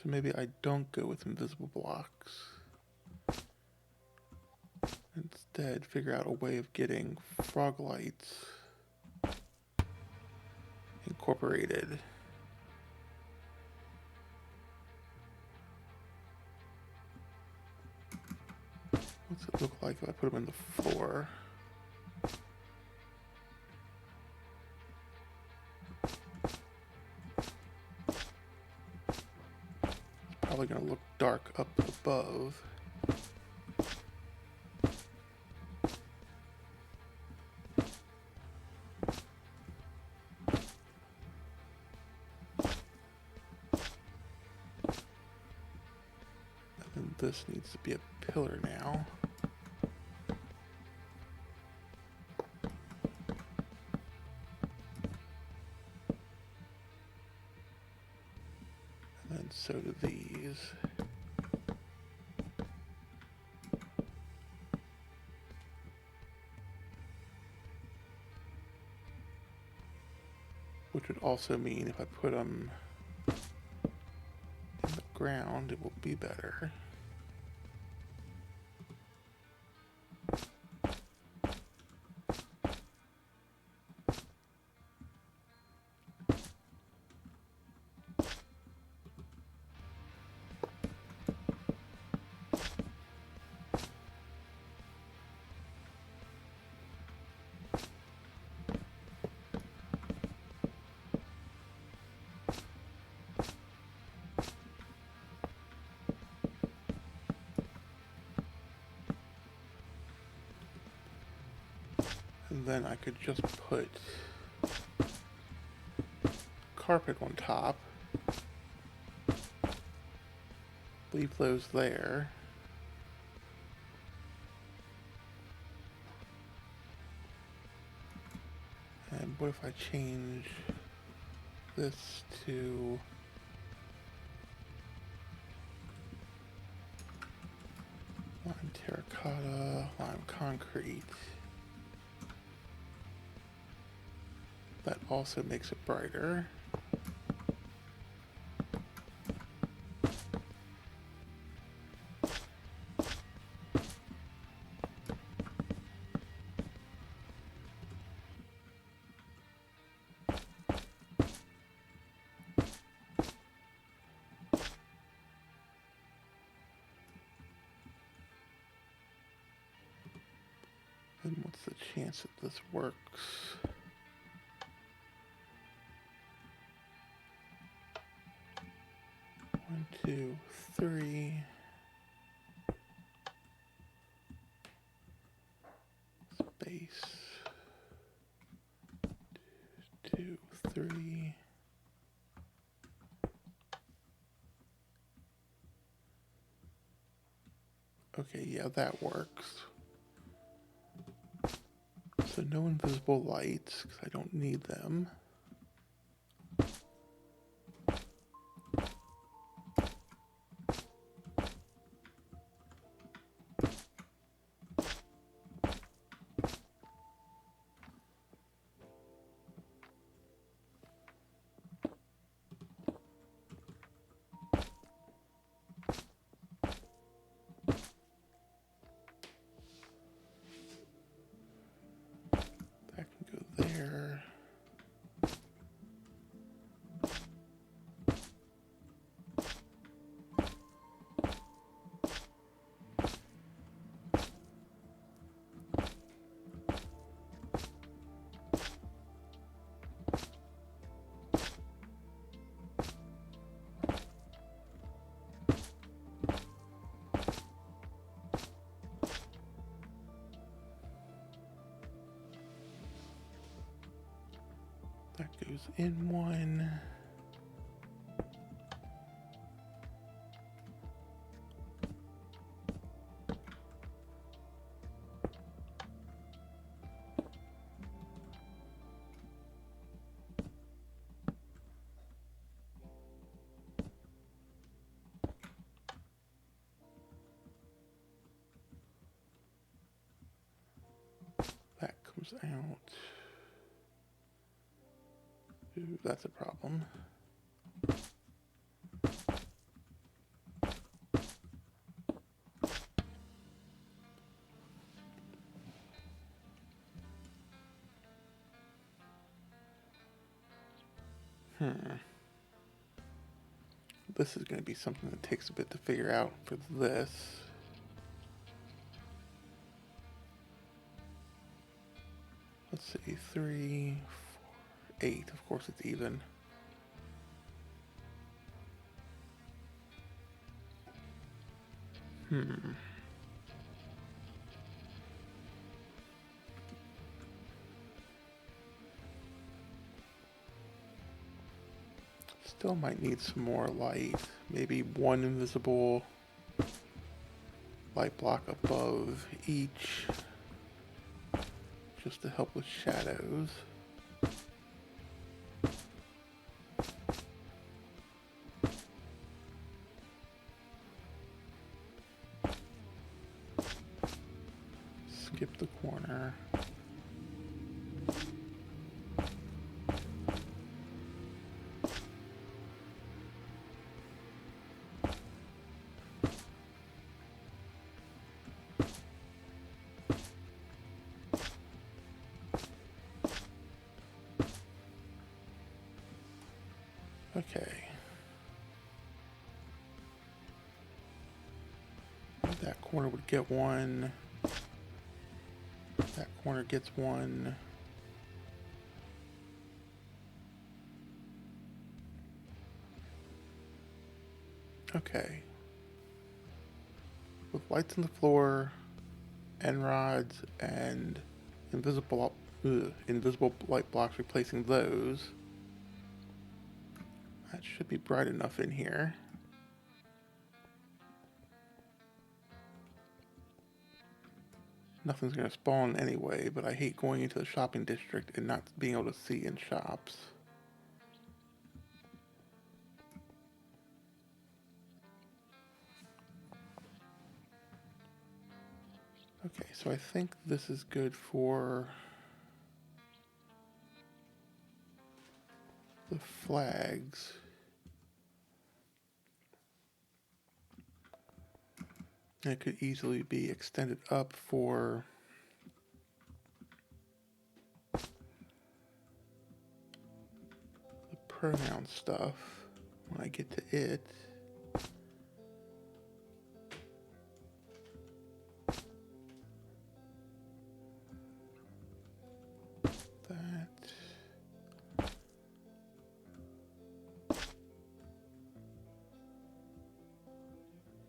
So maybe I don't go with invisible blocks. Instead, figure out a way of getting frog lights incorporated. What's it look like if I put them in the floor? It's probably going to look dark up above. And this needs to be a pillar now. And so do these. Which would also mean if I put them in the ground, it will be better. And then I could just put carpet on top, leave those there. And what if I change this to lime terracotta, lime concrete? That also makes it brighter. And what's the chance that this works? One, two, three. Space. Two, three. Okay, yeah, that works. So no invisible lights, because I don't need them. That can go there. That goes in one. That comes out. Ooh, that's a problem. This is going to be something that takes a bit to figure out for this. Let's see, 3, 4, 8. Of course it's even. Still might need some more light. Maybe one invisible light block above each, just to help with shadows. Skip the corner. Okay. That corner would get one. That corner gets one. Okay. With lights on the floor, end rods, and invisible light blocks replacing those, that should be bright enough in here. Nothing's going to spawn anyway, but I hate going into the shopping district and not being able to see in shops. Okay, so I think this is good for the flags. And it could easily be extended up for the pronoun stuff when I get to it.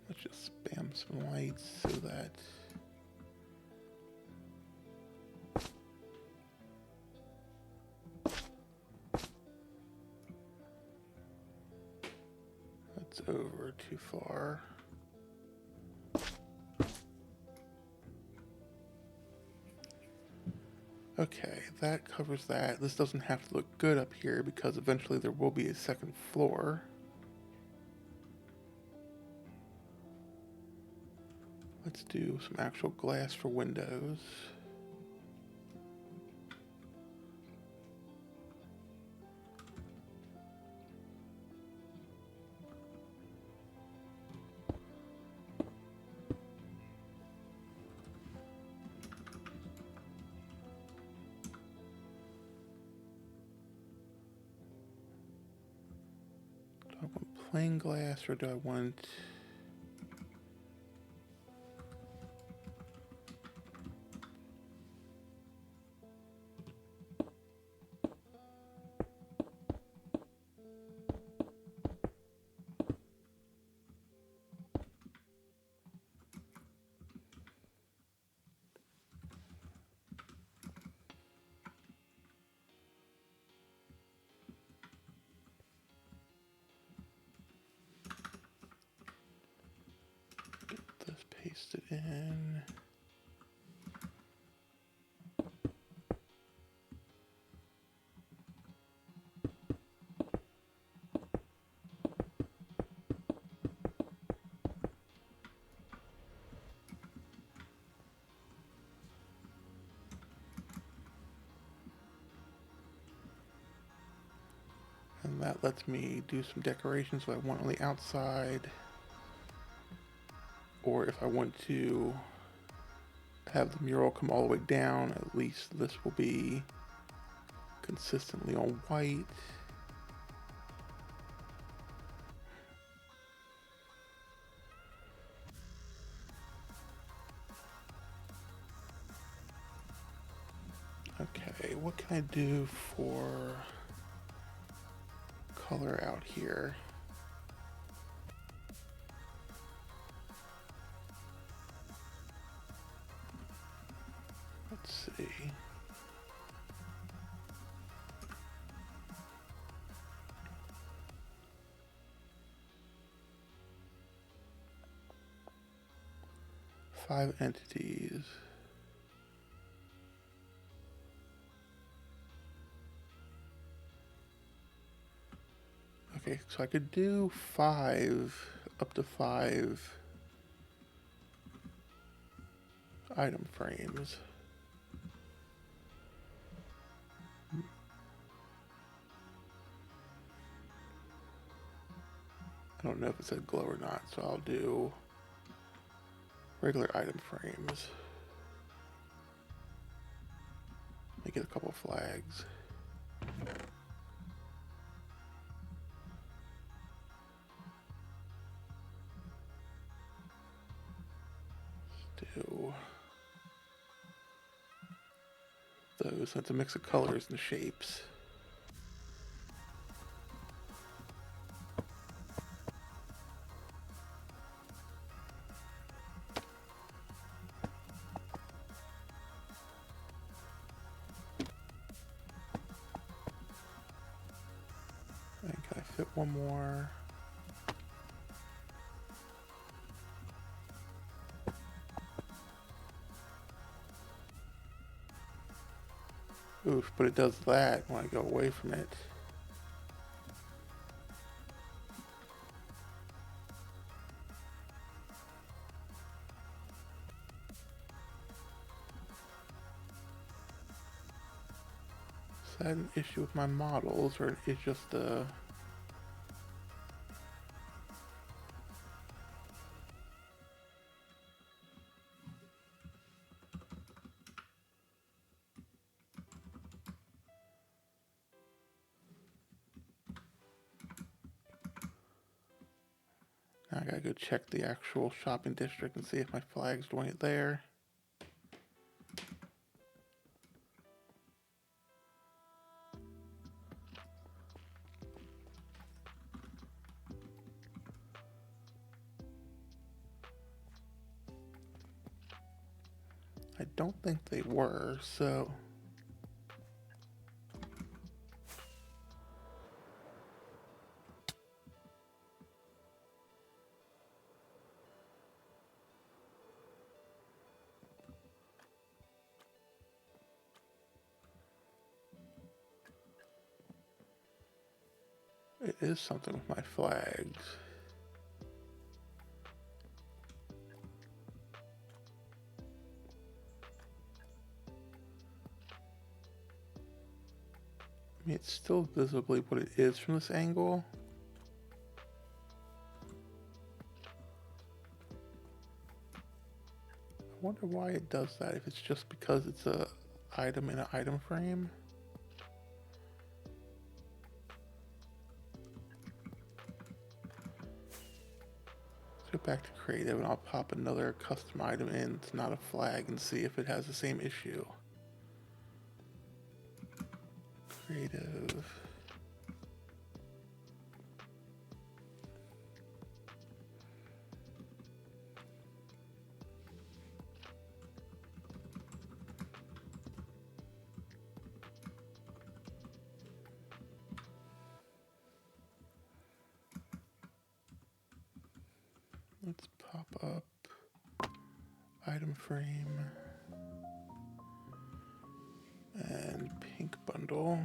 Let's just spam some lights so that that's over too far. Okay, that covers that. This doesn't have to look good up here because eventually there will be a second floor. Let's do some actual glass for windows. Do I want plain glass or do I want... This pasted in. And that lets me do some decorations if I want on the outside, or if I want to have the mural come all the way down, at least this will be consistently on white. I do for color out here? Let's see. Five entities. Okay, so I could do up to five item frames. I don't know if it said glow or not, so I'll do regular item frames. Make it a couple flags. Let's do those, so it's a mix of colors and shapes. And can I fit one more? Oof, but it does that when I go away from it. Is that an issue with my models, or is just the... Now I gotta go check the actual shopping district and see if my flag's doing it there. I don't think they were, so... It is something with my flags. I mean, it's still visibly what it is from this angle. I wonder why it does that, if it's just because it's a item in an item frame. Let's go back to creative and I'll pop another custom item in. It's not a flag and see if it has the same issue. Creative. Let's pop up item frame and pink bundle.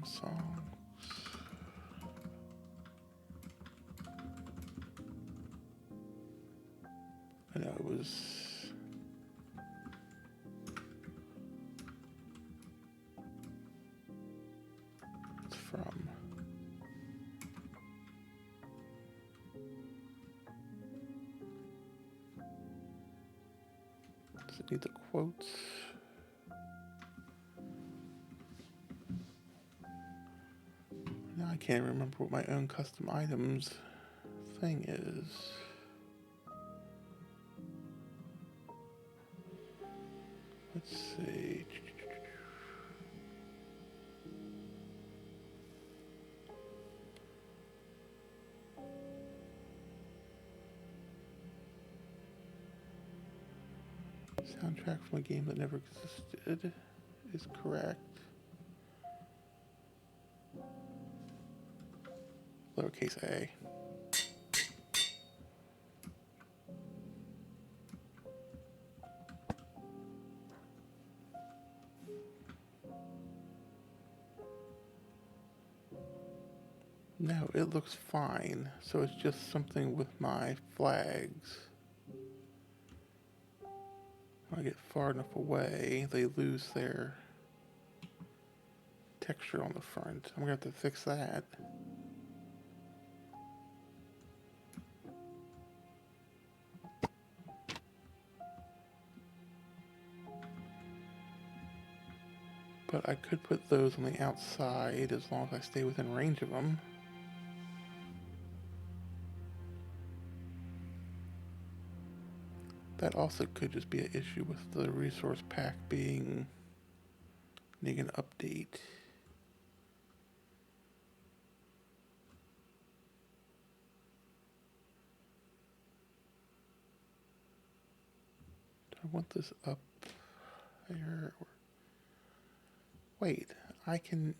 Songs. I know it was. It's from. Does it need the quotes? Now I can't remember what my own custom items thing is. Let's see. Soundtrack from a game that never existed is correct. Lowercase a. No, it looks fine. So it's just something with my flags. When I get far enough away, they lose their texture on the front. I'm gonna have to fix that. But I could put those on the outside as long as I stay within range of them. That also could just be an issue with the resource pack being needing an update. Do I want this up there? Wait, I can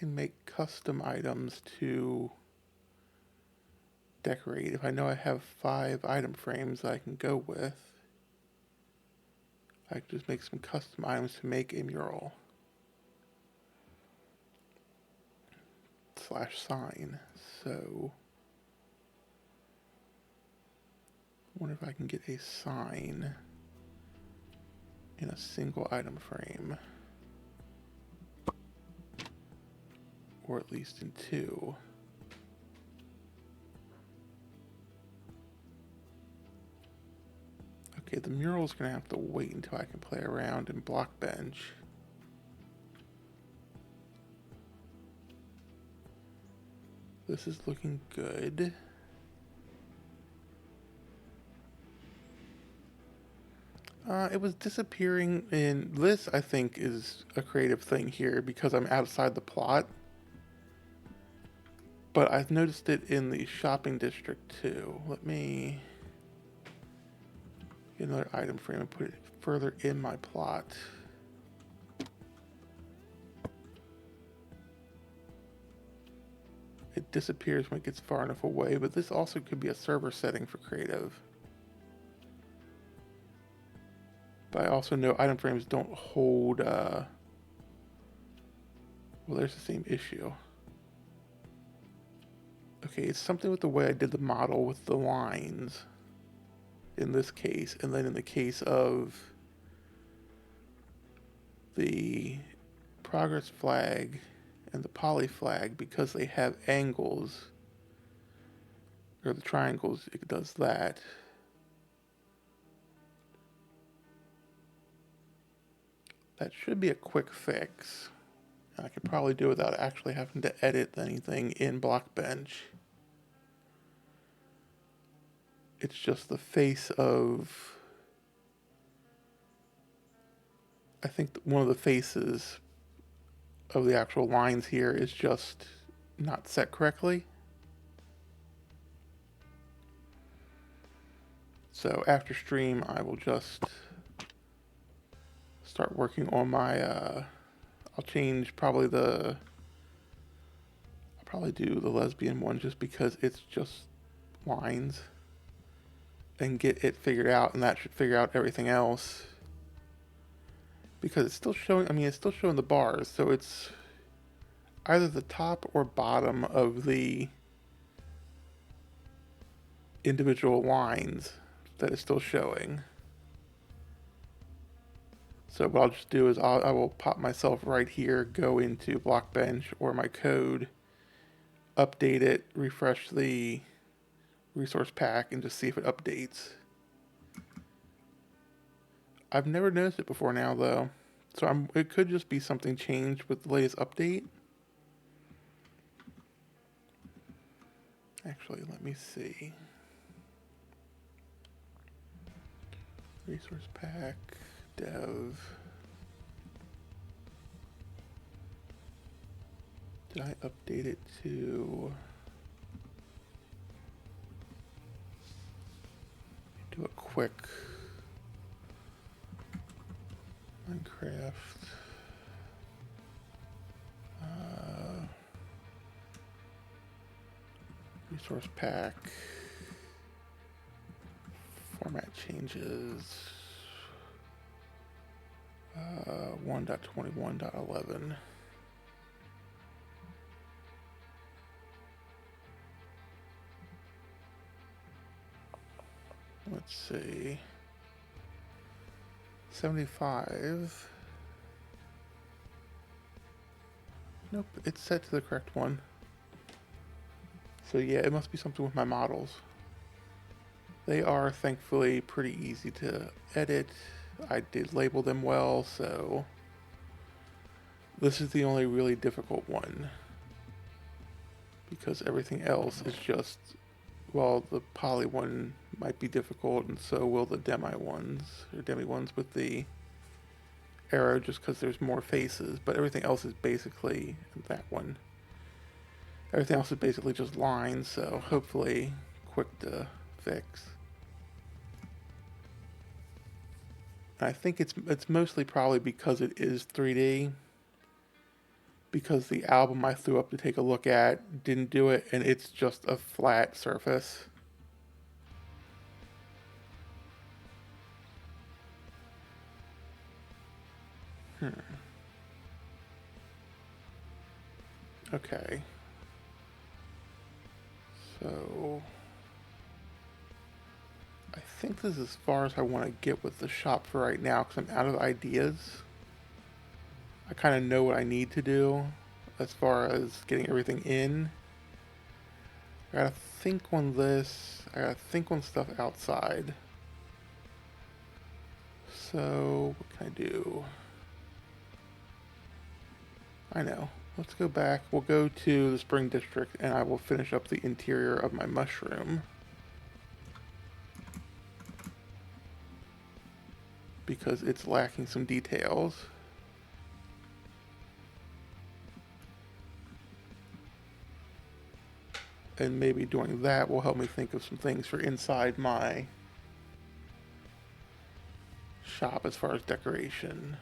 make custom items to decorate. If I know I have 5 item frames I can go with, I can just make some custom items to make a mural. /sign. So, I wonder if I can get a sign in a single item frame. Or at least in 2. Okay, the mural's gonna have to wait until I can play around in Blockbench. This is looking good. It was disappearing in this, I think, is a creative thing here because I'm outside the plot. But I've noticed it in the shopping district too. Let me get another item frame and put it further in my plot. It disappears when it gets far enough away, but this also could be a server setting for creative. But I also know item frames don't hold, well, there's the same issue. Okay, it's something with the way I did the model with the lines in this case, and then in the case of the progress flag and the poly flag, because they have angles, or the triangles, it does that. That should be a quick fix. I could probably do it without actually having to edit anything in Blockbench. It's just the face of, I think one of the faces of the actual lines here is just not set correctly. So after stream, I will just start working on my, I'll change probably I'll probably do the lesbian one just because it's just lines, and get it figured out, and that should figure out everything else. Because it's still showing, I mean, it's still showing the bars, so it's either the top or bottom of the individual lines that is still showing. So what I'll just do is I will pop myself right here, go into Blockbench or my code, update it, refresh the resource pack, and just see if it updates. I've never noticed it before now though, so it could just be something changed with the latest update. Actually, let me see. Resource pack, dev. Did I update it to do a quick Minecraft? Resource pack. Format changes. 1.21.11. Let's see. 75. Nope, it's set to the correct one. So yeah, it must be something with my models. They are thankfully pretty easy to edit. I did label them well, so this is the only really difficult one. Because everything else is just, well, the poly one might be difficult, and so will the demi ones with the arrow, just because there's more faces, but everything else is basically, that one, everything else is basically just lines, so hopefully quick to fix. I think it's mostly probably because it is 3D, because the album I threw up to take a look at didn't do it, and it's just a flat surface. Okay. So I think this is as far as I want to get with the shop for right now, because I'm out of ideas. I kind of know what I need to do as far as getting everything in. I gotta think on this. I gotta think on stuff outside. So what can I do? I know. Let's go back. We'll go to the Spring District, and I will finish up the interior of my mushroom. Because it's lacking some details. And maybe doing that will help me think of some things for inside my shop as far as decoration.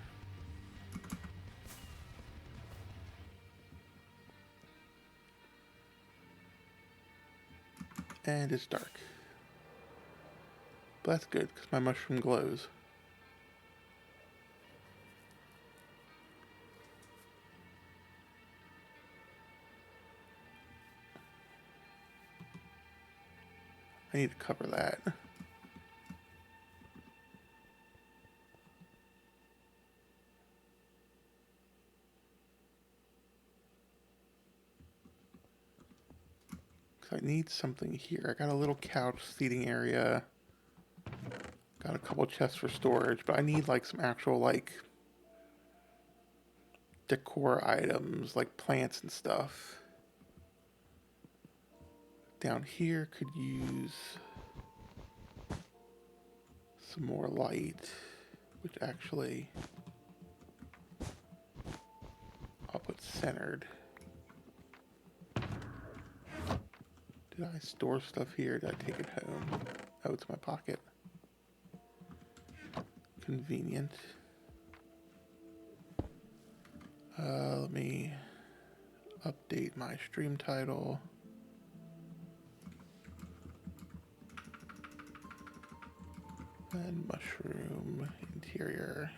And it's dark. But that's good, because my mushroom glows. I need to cover that. Because I need something here. I got a little couch seating area. Got a couple chests for storage, but I need like some actual like decor items, like plants and stuff. Down here could use some more light, which actually I'll put centered. Did I store stuff here? Did I take it home? Oh, it's my pocket. Convenient. Let me update my stream title. And mushroom interior.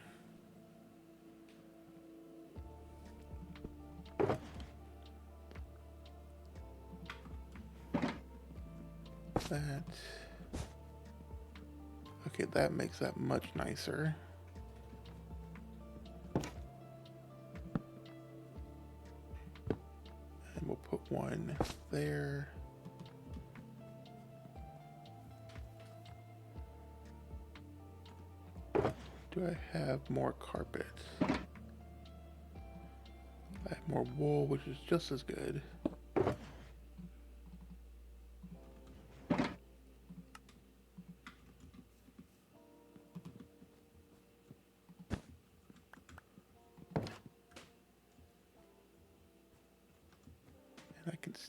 That. Okay, that makes that much nicer. And we'll put one there. Do I have more carpet? I have more wool, which is just as good.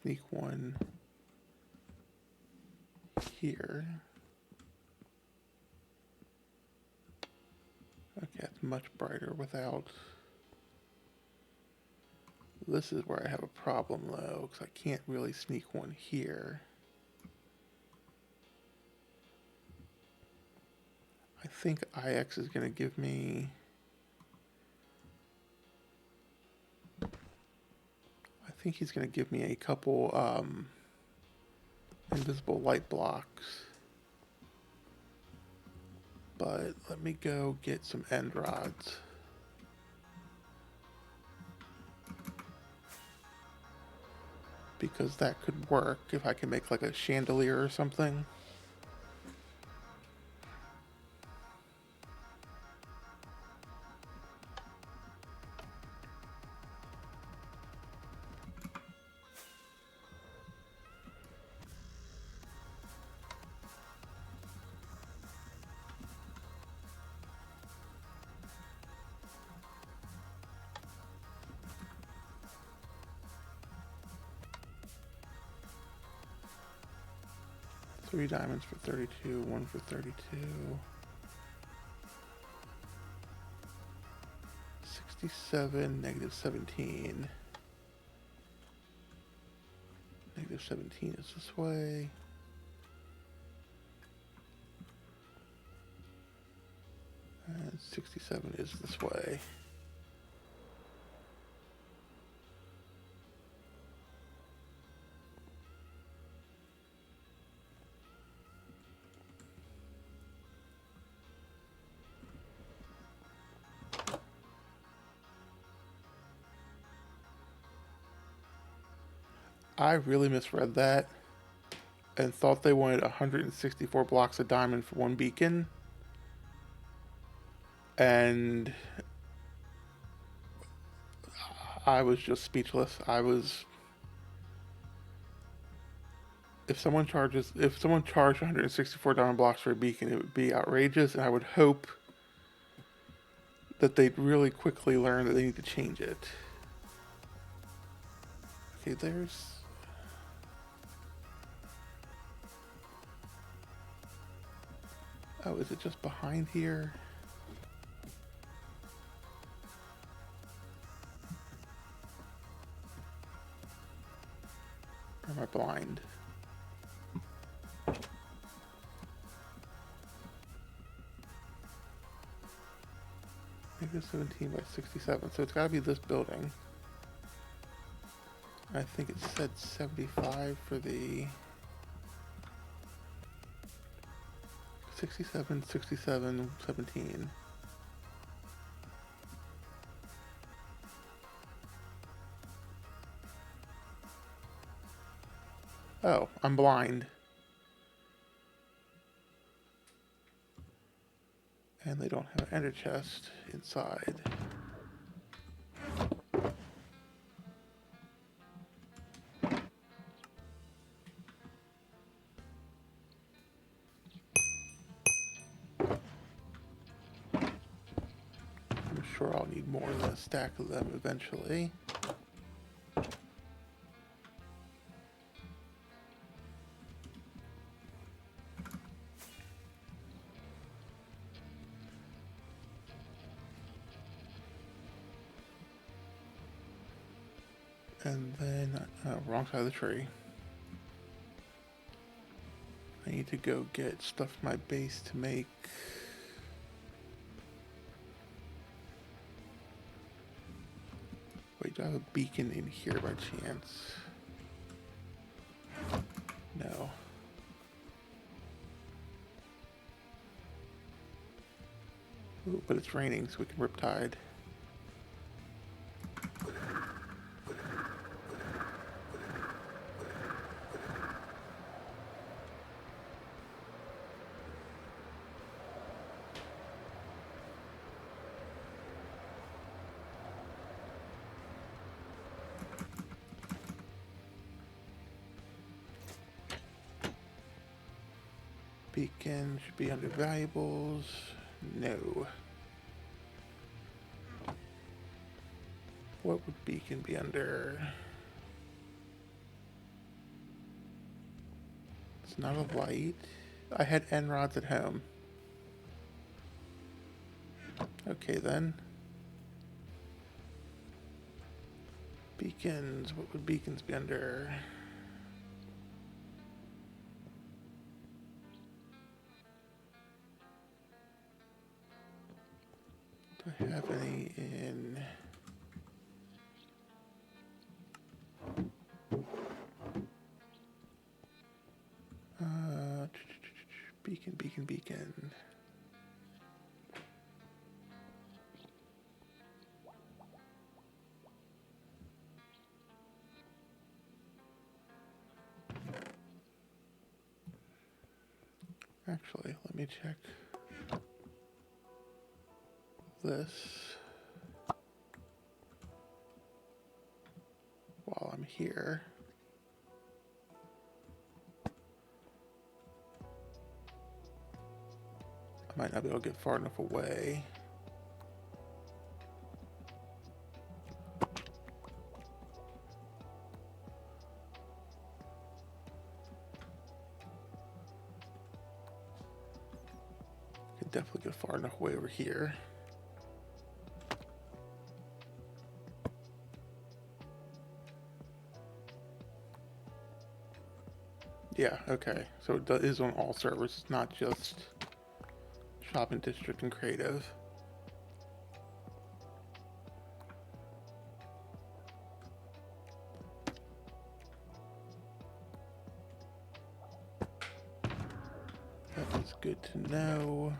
sneak one here. Okay, it's much brighter without. This is where I have a problem though, because I can't really sneak one here. I think IX is going to give me. I think he's going to give me a couple invisible light blocks. But let me go get some end rods. Because that could work if I can make like a chandelier or something. Three diamonds for 32, one for 32. 67, negative 17. Negative 17 is this way. And 67 is this way. I really misread that and thought they wanted 164 blocks of diamond for one beacon. And I was just speechless. If someone charged 164 diamond blocks for a beacon, it would be outrageous, and I would hope that they'd really quickly learn that they need to change it. Okay, there's. Oh, is it just behind here? Or am I blind? Negative 17 by 67, so it's gotta be this building. I think it said 75 for the 67, 67, 17. Oh, I'm blind. And they don't have an ender chest inside. I'm sure I'll need more than a stack of them eventually. And then, wrong side of the tree. I need to go get stuff from my base to make. Wait, do I have a beacon in here by chance? No. Ooh, but it's raining, so we can riptide. Beacon should be under valuables. No. What would beacon be under? It's not a light. I had end rods at home. Okay then. Beacons. What would beacons be under? Do I have any in? Beacon. Actually, let me check this while I'm here. I might not be able to get far enough away. Could definitely get far enough away over here. Yeah, okay. So it is on all servers. It's not just Shopping District and Creative. That is good to know.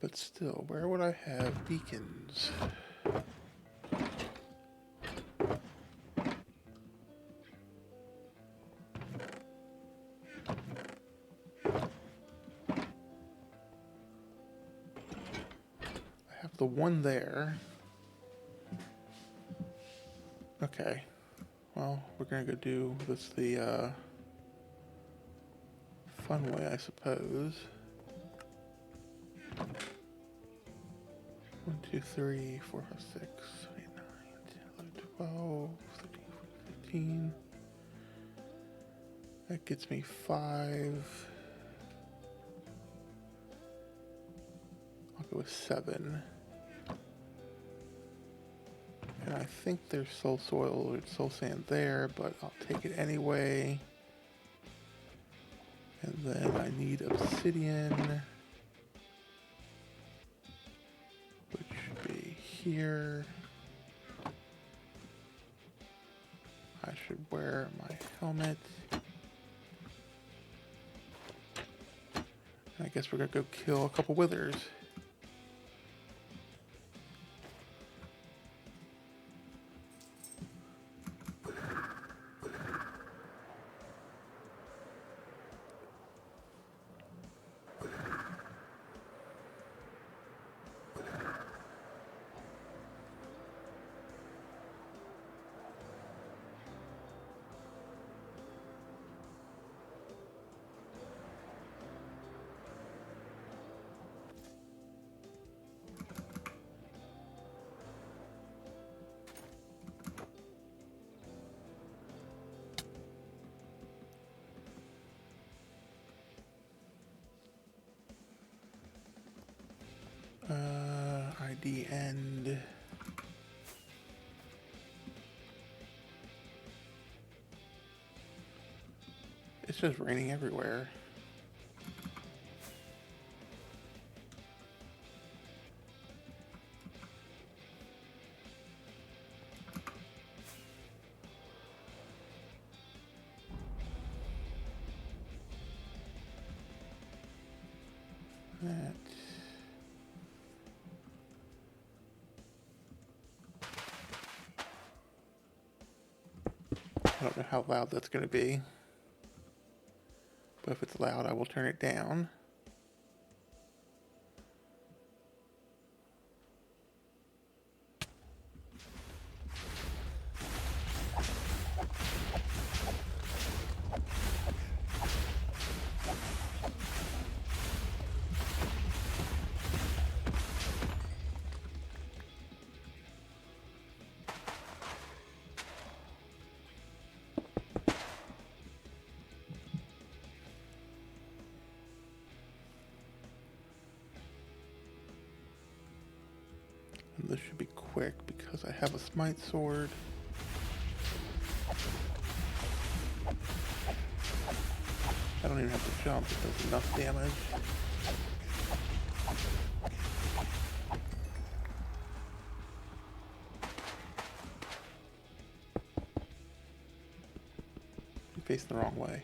But still, where would I have beacons? The one there. Okay. Well, we're gonna go do this the fun way, I suppose. 1, 2, 3, 4, 5, 6, 8, 9, 10, 11, 12, 13, 14, 15. That gets me 5. I'll go with 7. And I think there's soul soil or soul sand there, but I'll take it anyway. And then I need obsidian, which should be here. I should wear my helmet. And I guess we're gonna go kill a couple withers. ID end. It's just raining everywhere. That. I don't know how loud that's going to be, but if it's loud, I will turn it down. This should be quick because I have a smite sword. I don't even have to jump, it does enough damage. I'm facing the wrong way.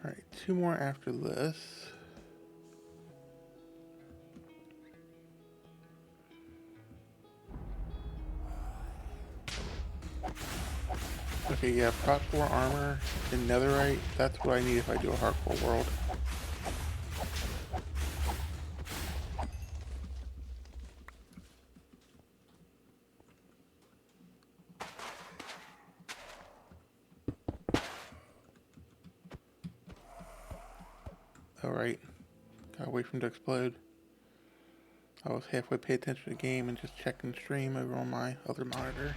Alright, 2 more after this. Okay, yeah, Prot 4 armor and netherite, that's what I need if I do a hardcore world. Alright, gotta wait for him to explode. I was halfway paying attention to the game and just checking stream over on my other monitor.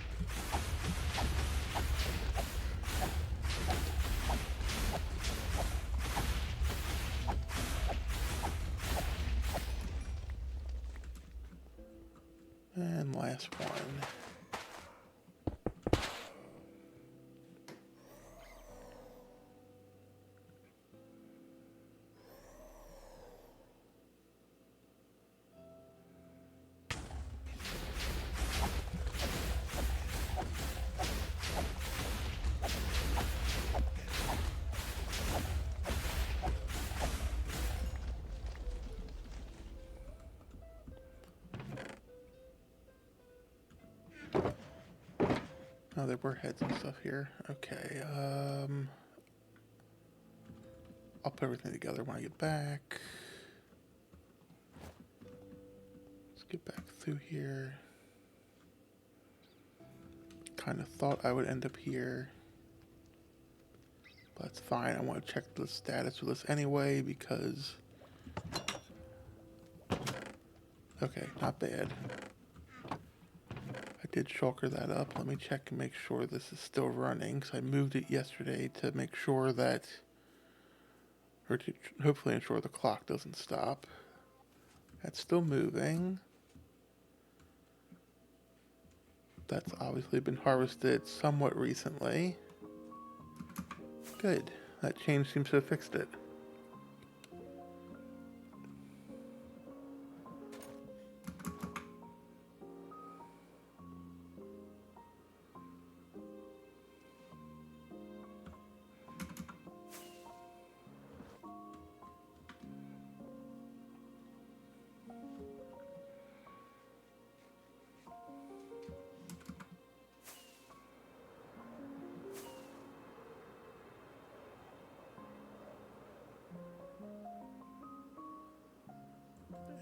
And last one. Oh, there were heads and stuff here. Okay, I'll put everything together when I get back. Let's get back through here. Kind of thought I would end up here. But that's fine. I want to check the status of this anyway because... Okay, not bad. I did shulker that up. Let me check and make sure this is still running because I moved it yesterday to make sure that... Or to hopefully ensure the clock doesn't stop. That's still moving. That's obviously been harvested somewhat recently. Good. That change seems to have fixed it.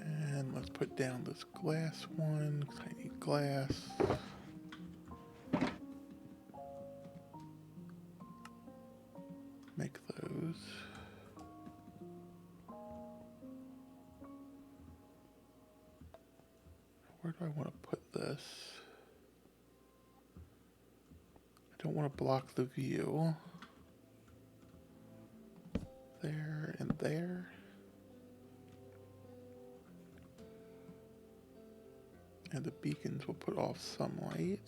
And let's put down this glass one, because I need glass. Make those. Where do I want to put this? I don't want to block the view. There and there. And the beacons will put off some light.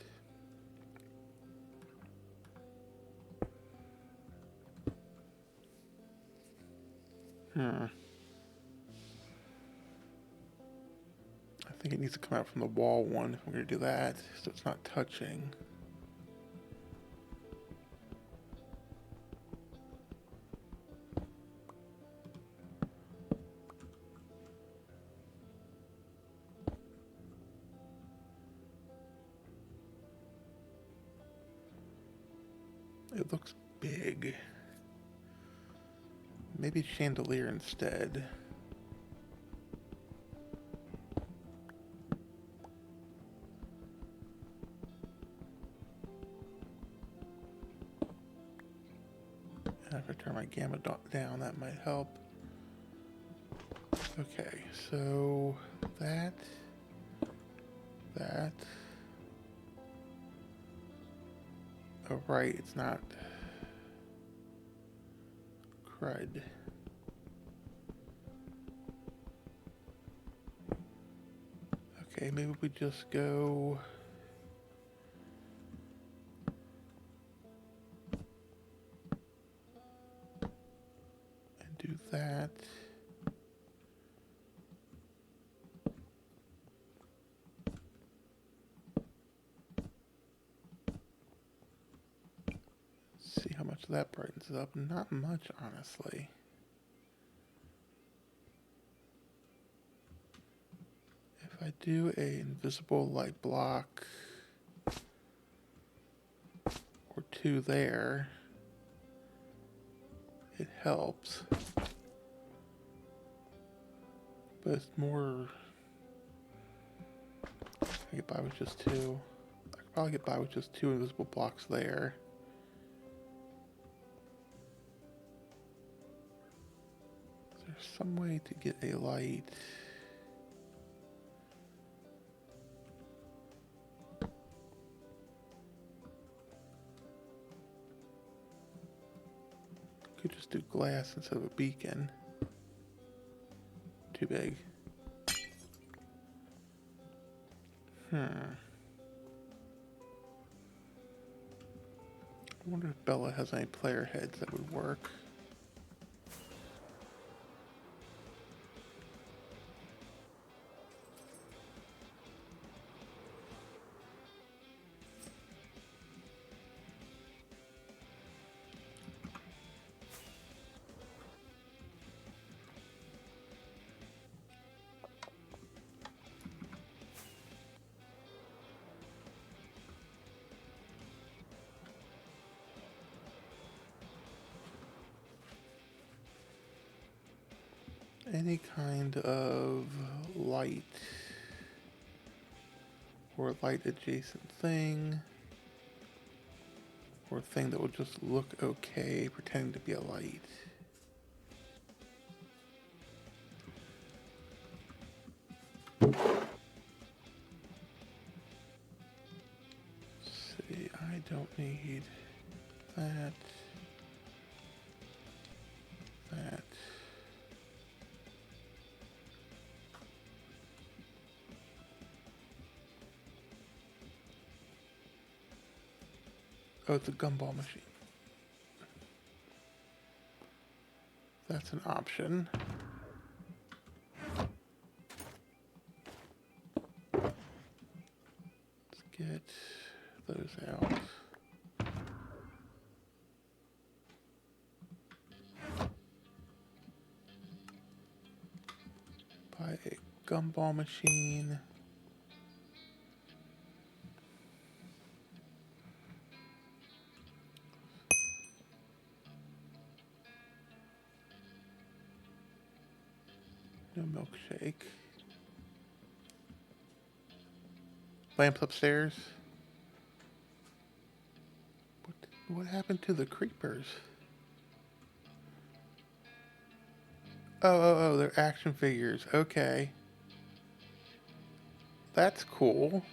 think it needs to come out from the wall one if I'm going to do that, so it's not touching. It looks big. Maybe chandelier instead. And if I turn my gamma down, that might help. Okay, so that. Oh, right, it's not crud. Okay, maybe we just go and do that. See how much that brightens it up. Not much, honestly. If I do a invisible light block or two there, it helps. But it's more, I can get by with just two. I could probably get by with just two invisible blocks there. Is there some way to get a light? Could just do glass instead of a beacon. Too big. I wonder if Bella has any player heads that would work. Any kind of light or light adjacent thing or thing that will just look okay pretending to be a light. See, I don't need that. Oh, it's a gumball machine. That's an option. Let's get those out. Buy a gumball machine. No milkshake. Lamps upstairs. What happened to the creepers? Oh, they're action figures. Okay. That's cool.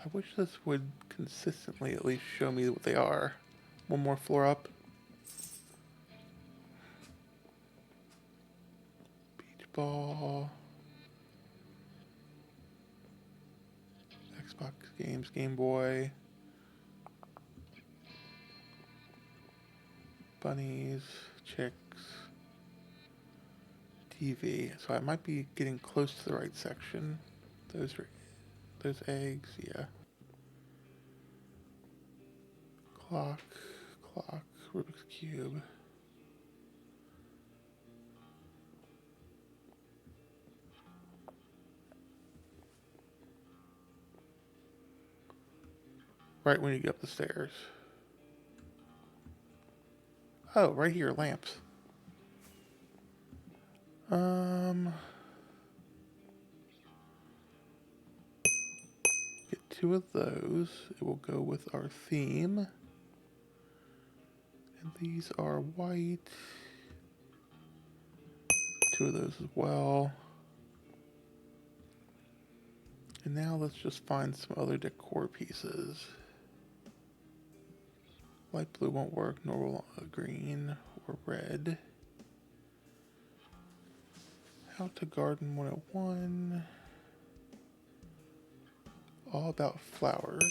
I wish this would consistently at least show me what they are. One more floor up. Beach ball. Xbox games, Game Boy. Bunnies, chicks. TV. So I might be getting close to the right section. Those eggs, yeah. Clock, Rubik's Cube. Right when you get up the stairs. Oh, right here, lamps. Get 2 of those. It will go with our theme. And these are white. 2 of those as well. And now let's just find some other decor pieces. Light blue won't work, nor will green or red. How to Garden 101. All about flowers.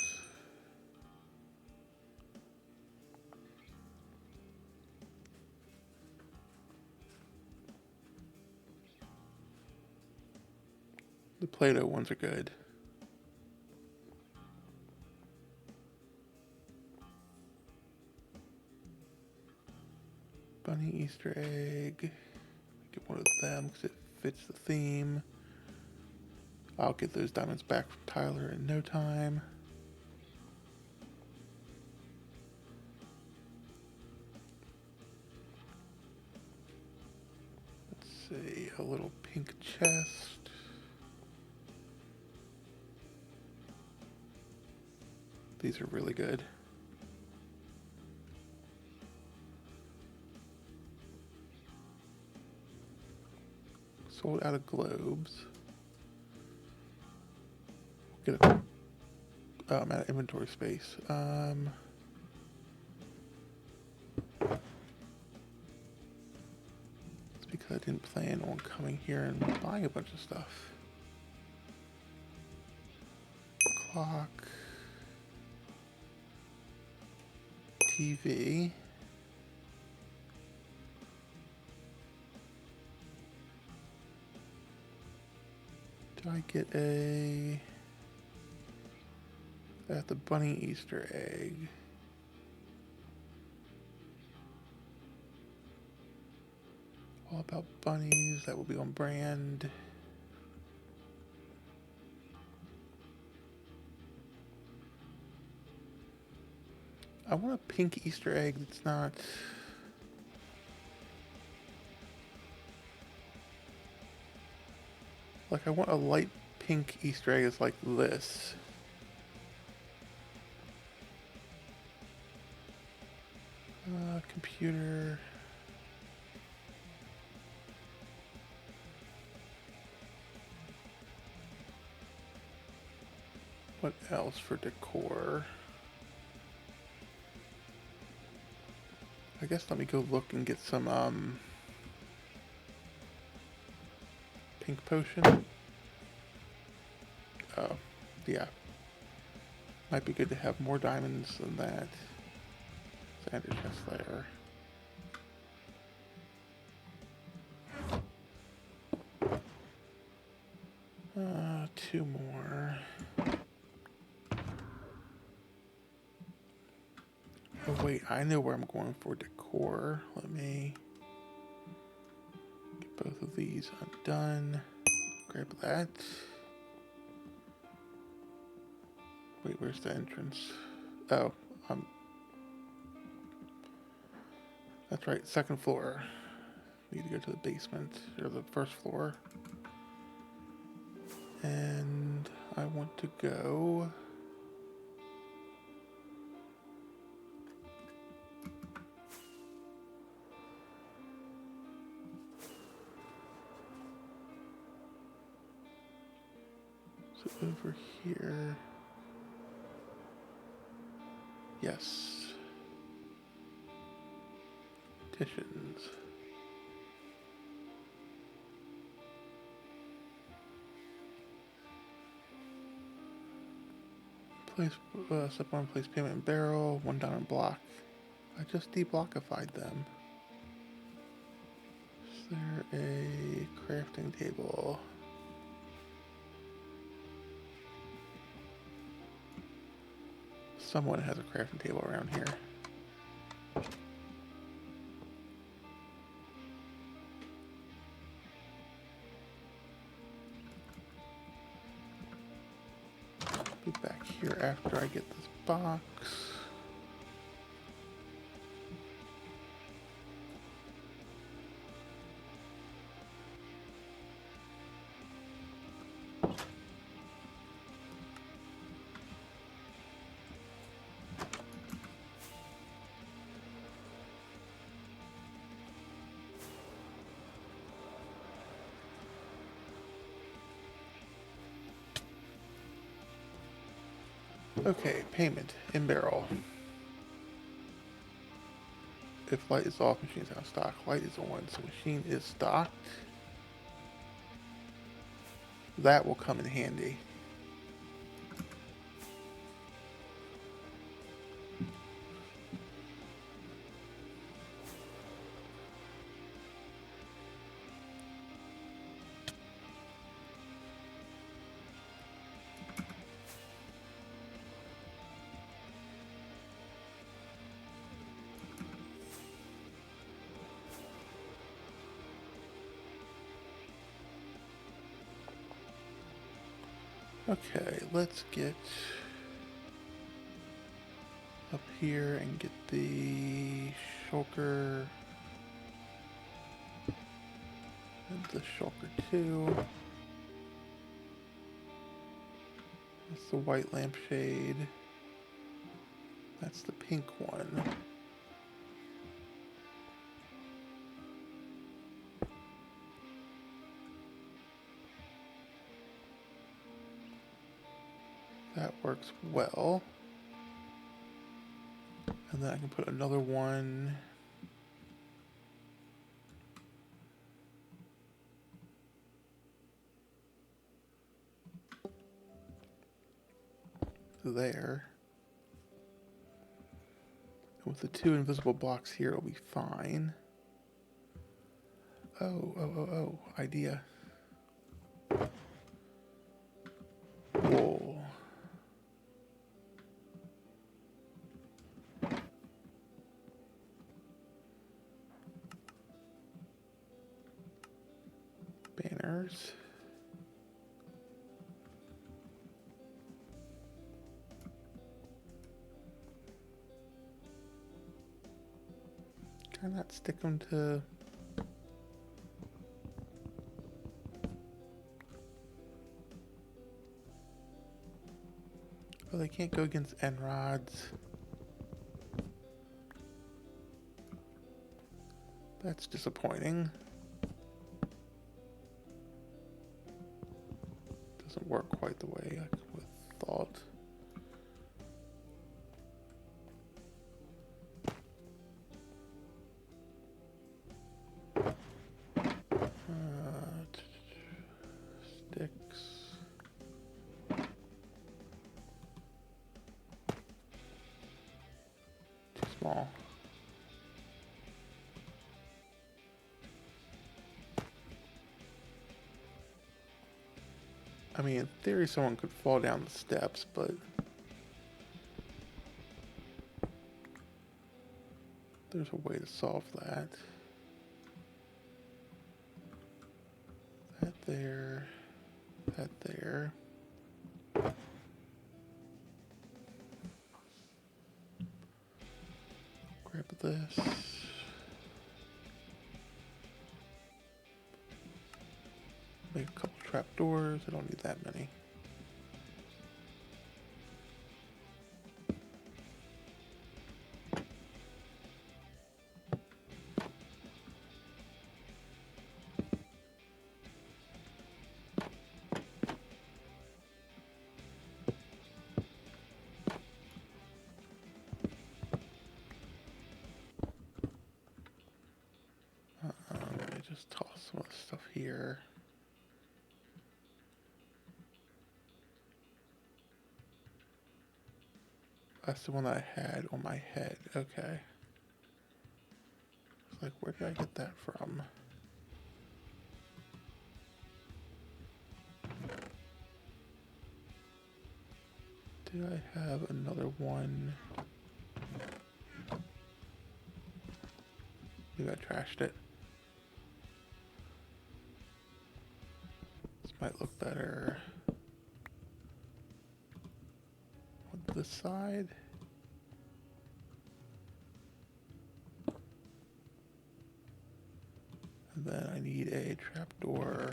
The Play-Doh ones are good. Bunny Easter egg. Get one of them because it fits the theme. I'll get those diamonds back from Tyler in no time. Let's see, a little pink chest. These are really good. Sold out of globes. Get a, I'm out of inventory space. It's because I didn't plan on coming here and buying a bunch of stuff. Clock. TV. Do I get the bunny Easter egg? All about bunnies, that will be on brand. I want a pink Easter egg that's not... Like, I want a light pink Easter egg that's like this. Computer. What else for decor? I guess let me go look and get some pink potion. Oh, yeah. Might be good to have more diamonds than that. Sander chest there. Two more. Oh wait, I know where I'm going for decor. Let me get both of these undone. Grab that. Wait, where's the entrance? Oh, that's right, second floor. Need to go to the basement, or the first floor. And I want to go... So over here... Yes. Petitions. Place, step one, place payment in barrel, one down in block. I just deblockify them. Is there a crafting table? Someone has a crafting table around here. Be back here after I get this box. Okay, payment in barrel. If light is off, machine's out of stock. Light is on, so machine is stocked. That will come in handy. Okay, let's get up here and get the shulker and the shulker 2. That's the white lampshade. That's the pink one. That works well. And then I can put another one there. And with the 2 invisible blocks here, it'll be fine. Oh, idea. Wool. Banners. Can I not stick them to... Oh, they can't go against N-rods. That's disappointing. Doesn't work quite the way I would have thought. Sticks. Too small. I mean, in theory, someone could fall down the steps, but there's a way to solve that. That there. That there. Grab this. Make a couple trapdoors. I don't need that many. here. That's the one that I had on my head. Okay. It's like, where did I get that from? Did I have another one? Maybe I trashed it. This might look better on this side. And then I need a trapdoor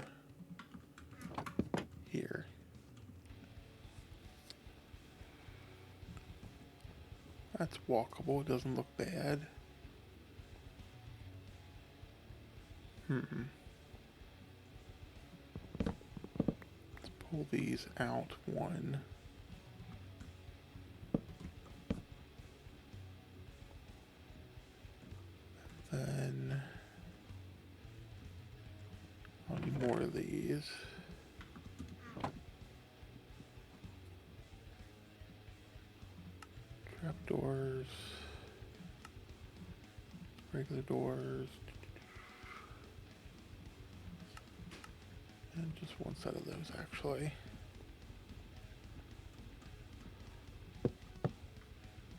here. That's walkable, it doesn't look bad. Let's pull these out one. Then I'll need more of these. Trapdoors. Regular doors. And just one set of those actually.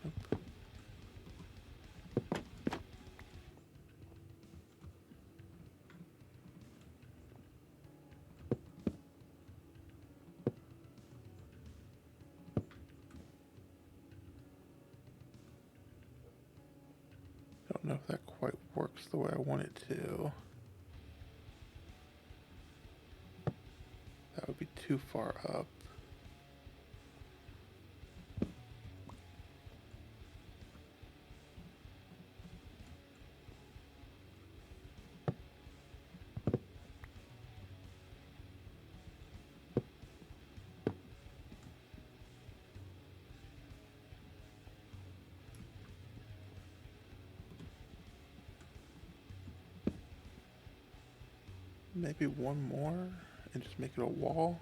Nope. Don't know if that quite works the way I want it to. That would be too far up. Maybe one more and just make it a wall.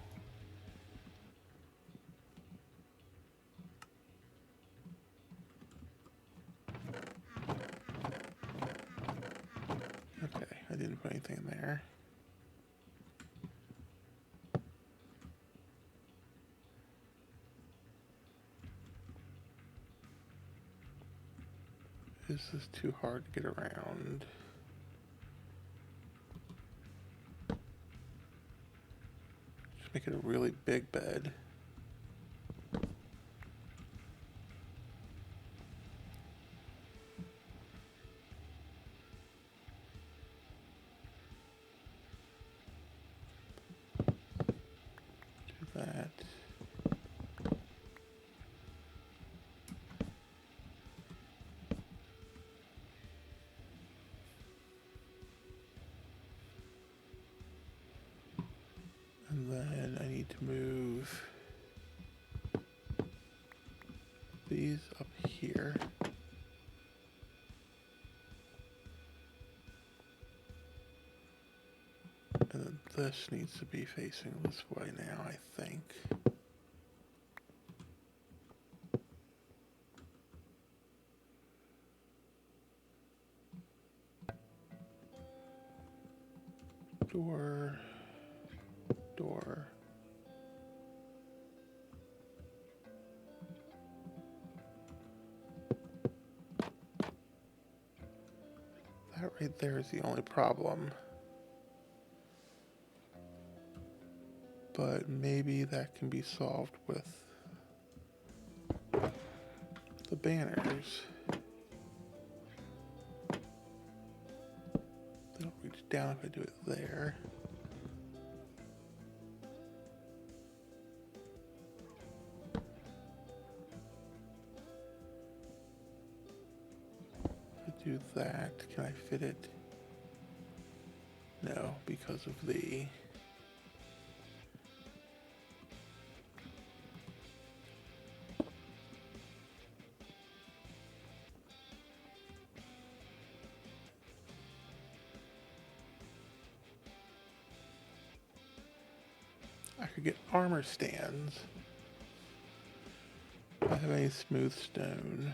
Okay, I didn't put anything in there. This is too hard to get around. Just make it a really big bed. Do that. And then I need to move these up here. And then this needs to be facing this way now, I think. Door, door. That right there is the only problem. But maybe that can be solved with the banners. They don't reach down if I do it there. If I do that, can I fit it? No, because of the I could get armor stands. Do I have any smooth stone?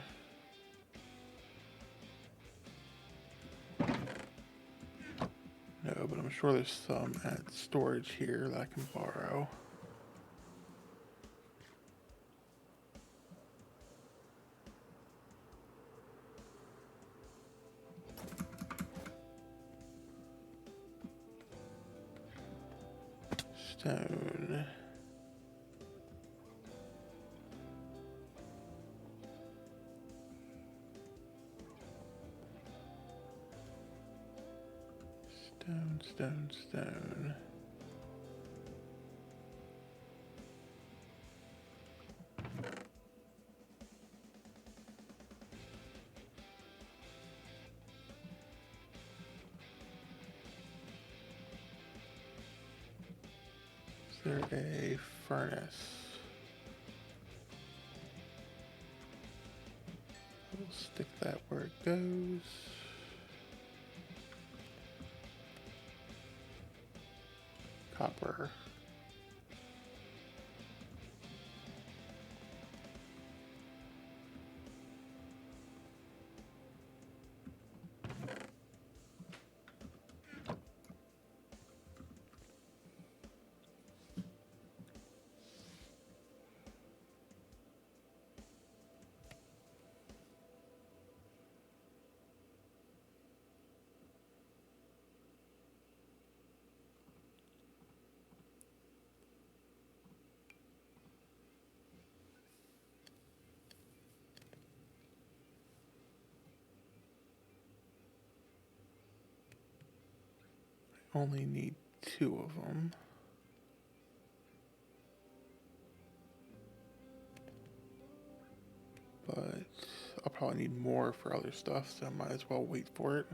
No, but I'm sure there's some at storage here that I can borrow. Stone. Stone. Is there a furnace? We'll stick that where it goes. Copper. Only need 2 of them. But I'll probably need more for other stuff, so I might as well wait for it.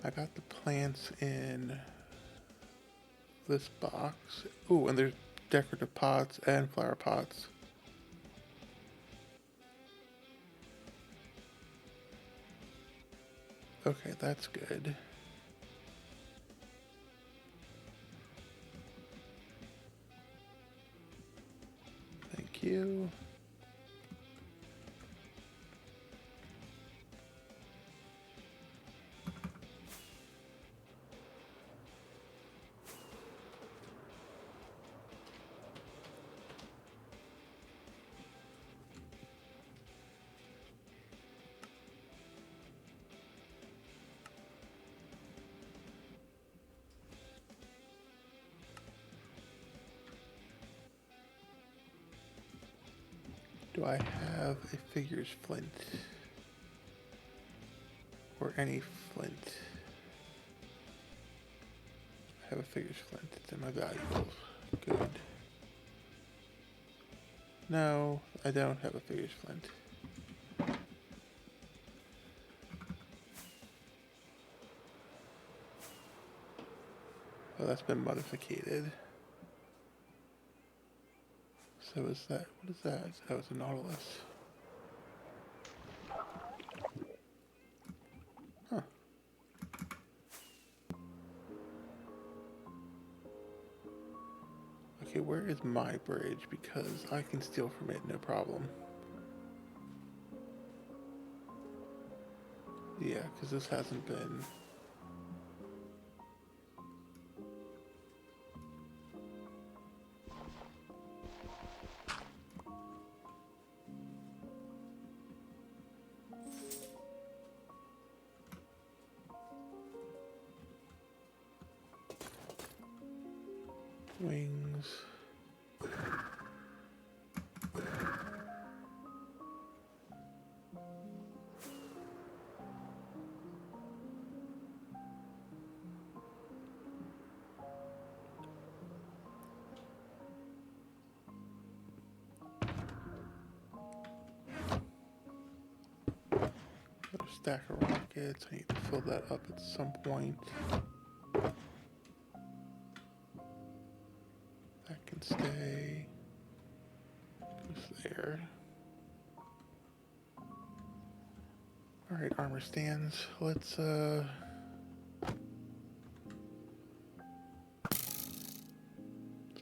I got the plants in this box. Ooh, and there's decorative pots and flower pots. Okay, that's good. Thank you. Do I have a figures flint? Or any flint? I have a figures flint. It's in my valuables. Good. No, I don't have a figures flint. Oh, that's been modified. So is that, what is that? Oh, it's a Nautilus. Huh. Okay, where is my bridge? Because I can steal from it, no problem. Yeah, because this hasn't been... Wings. stack of rockets. I need to fill that up at some point. That can stay. Goes there. Alright, armor stands. Let's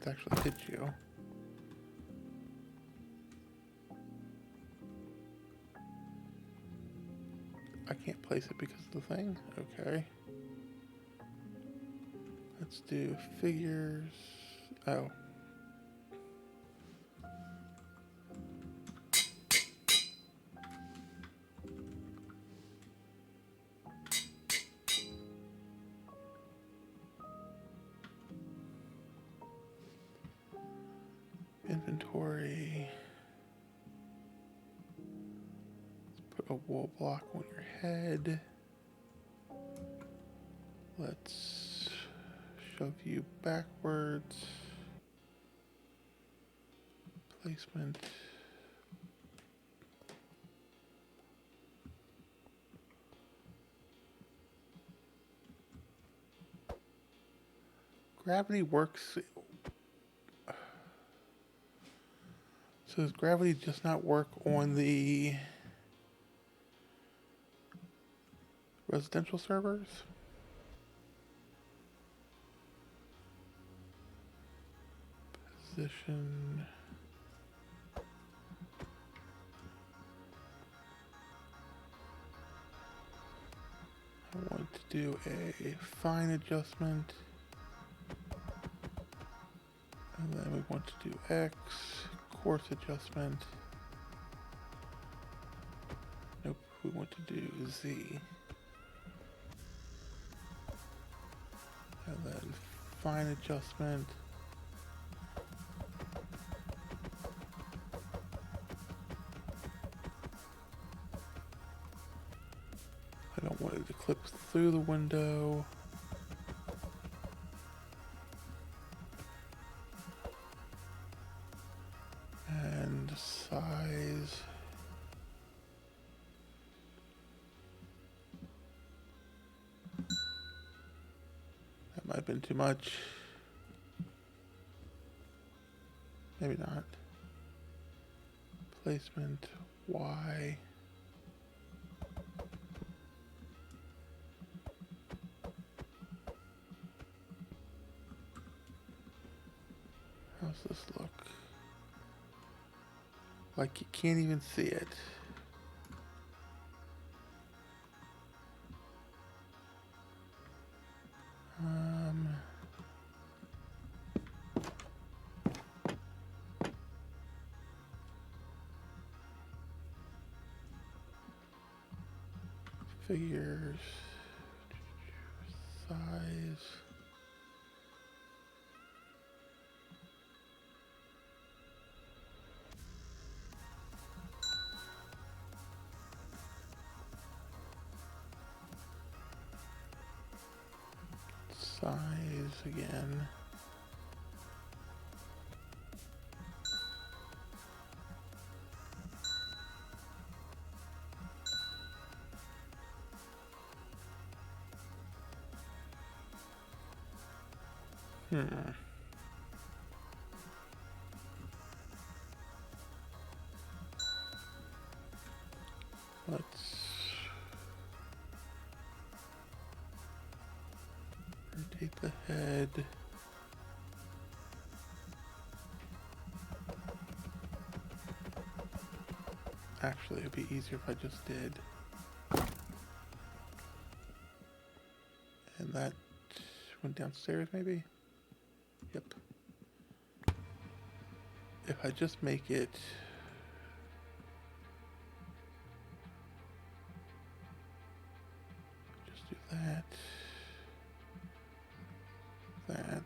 actually hit you. I can't place it because of the thing. Okay. Let's do figures. Oh. Inventory. Let's put a wool block on your head. Let's shove you backwards. Placement. Gravity works. So does gravity just not work on the residential servers? Position. I want to do a fine adjustment. And then we want to do X, coarse adjustment. Nope, we want to do Z. And then fine adjustment. I don't want it to clip through the window. And size. That might have been too much. Maybe not. Placement Y. How's this look? Like you can't even see it. Figures, size. Size again. Let's rotate the head. Actually, it'd be easier if I just did. And that went downstairs, maybe? Yep. If I just make it just do that. That.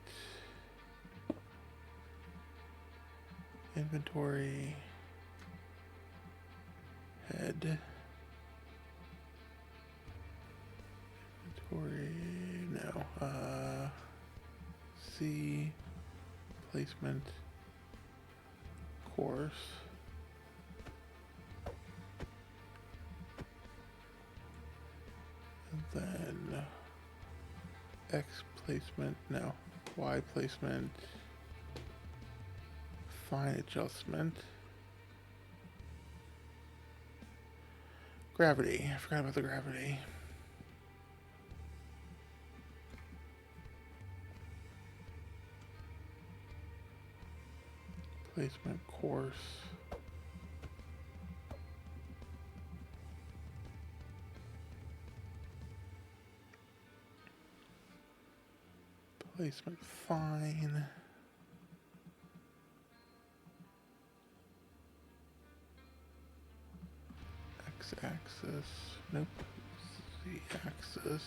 Inventory. Head. Inventory. No. C. Placement. Course. Then X placement, no, Y placement, fine adjustment. Gravity, I forgot about the gravity. Placement course. Placement fine. X-axis, nope, Z-axis.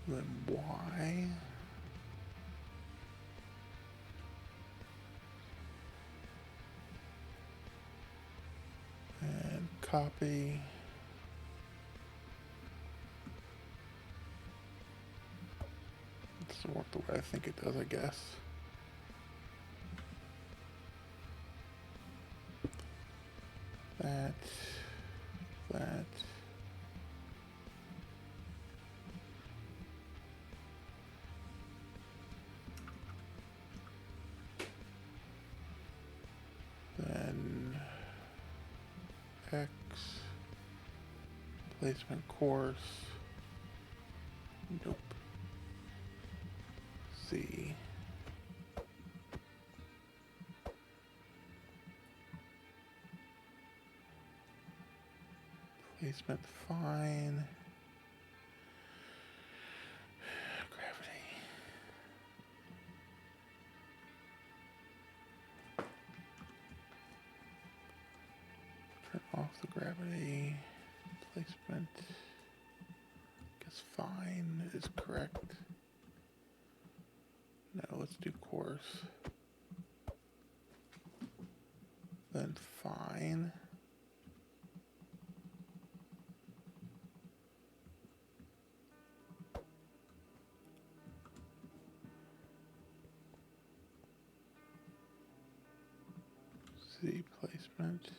Then Y. And copy. It doesn't work the way I think it does, I guess. That. Then X, placement course, nope, Z, placement fine, gravity, turn off the gravity, placement, guess fine is correct. No, let's do course. Then fine. Z placement.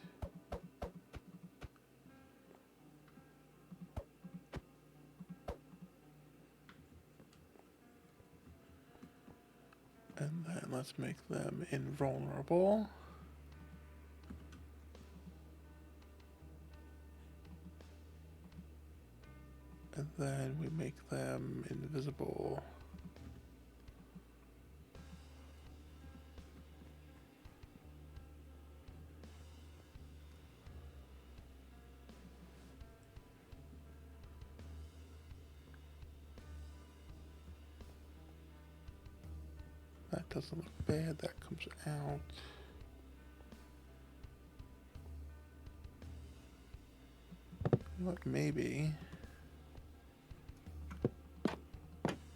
And then let's make them invulnerable. And then we make them invisible. That doesn't look bad, that comes out. You know what, maybe.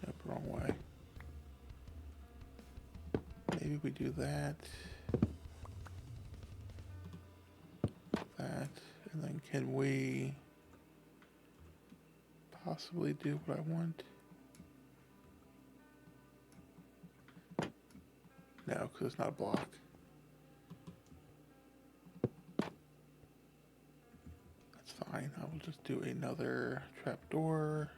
Nope, wrong way. Maybe we do that. That, and then can we possibly do what I want? No, because it's not a block. That's fine. I will just do another trapdoor.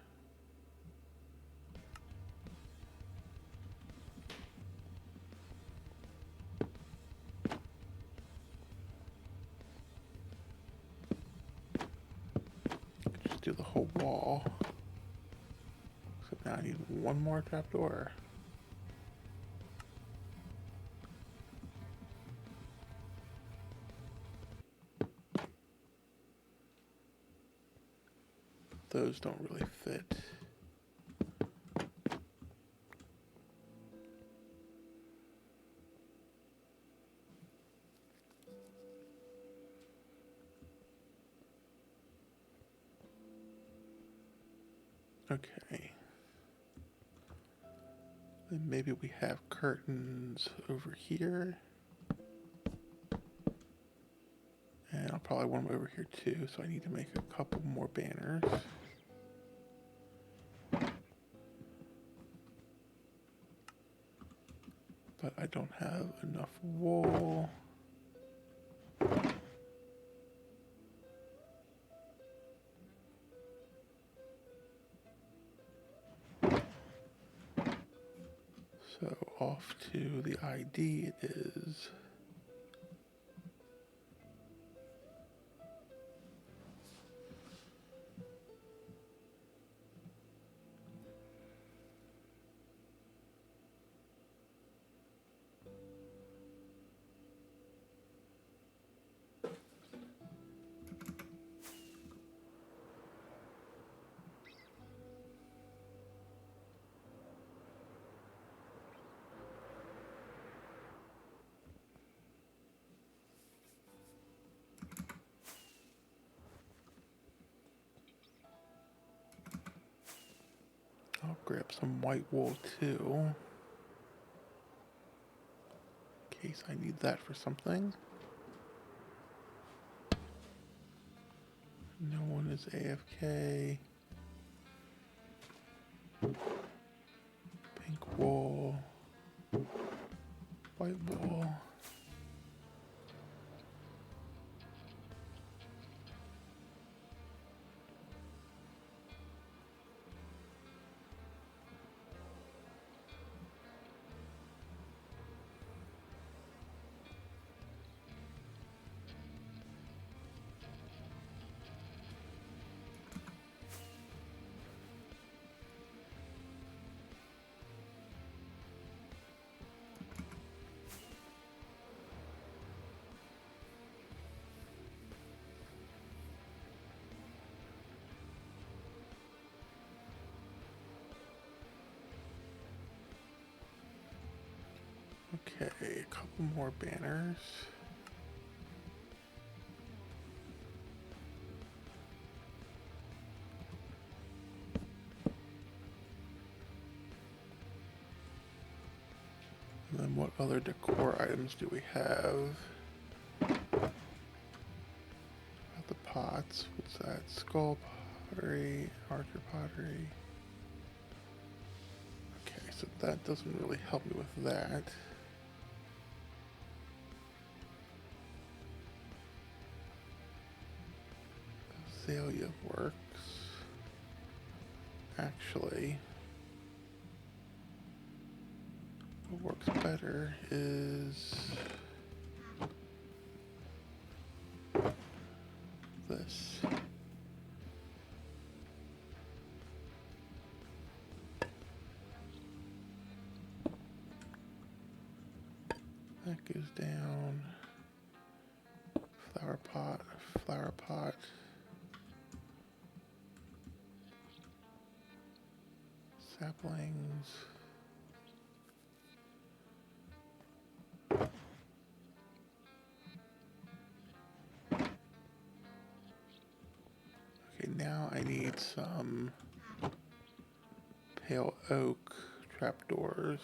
Just do the whole wall. So now I need one more trapdoor. Those don't really fit. Okay. Then maybe we have curtains over here. And I'll probably want them over here too, so I need to make a couple more banners. but I don't have enough wool. So off to the ID it is. I'll grab some white wool too, in case I need that for something. No one is AFK. Pink wool, white wool. Okay, a couple more banners. And then what other decor items do we have? Got the pots. What's that? Skull pottery, archer pottery. Okay, so that doesn't really help me with that. Azalea works. Actually, what works better is this. That goes down. Flower pot, flower pot. Saplings. Okay, now I need some pale oak trapdoors.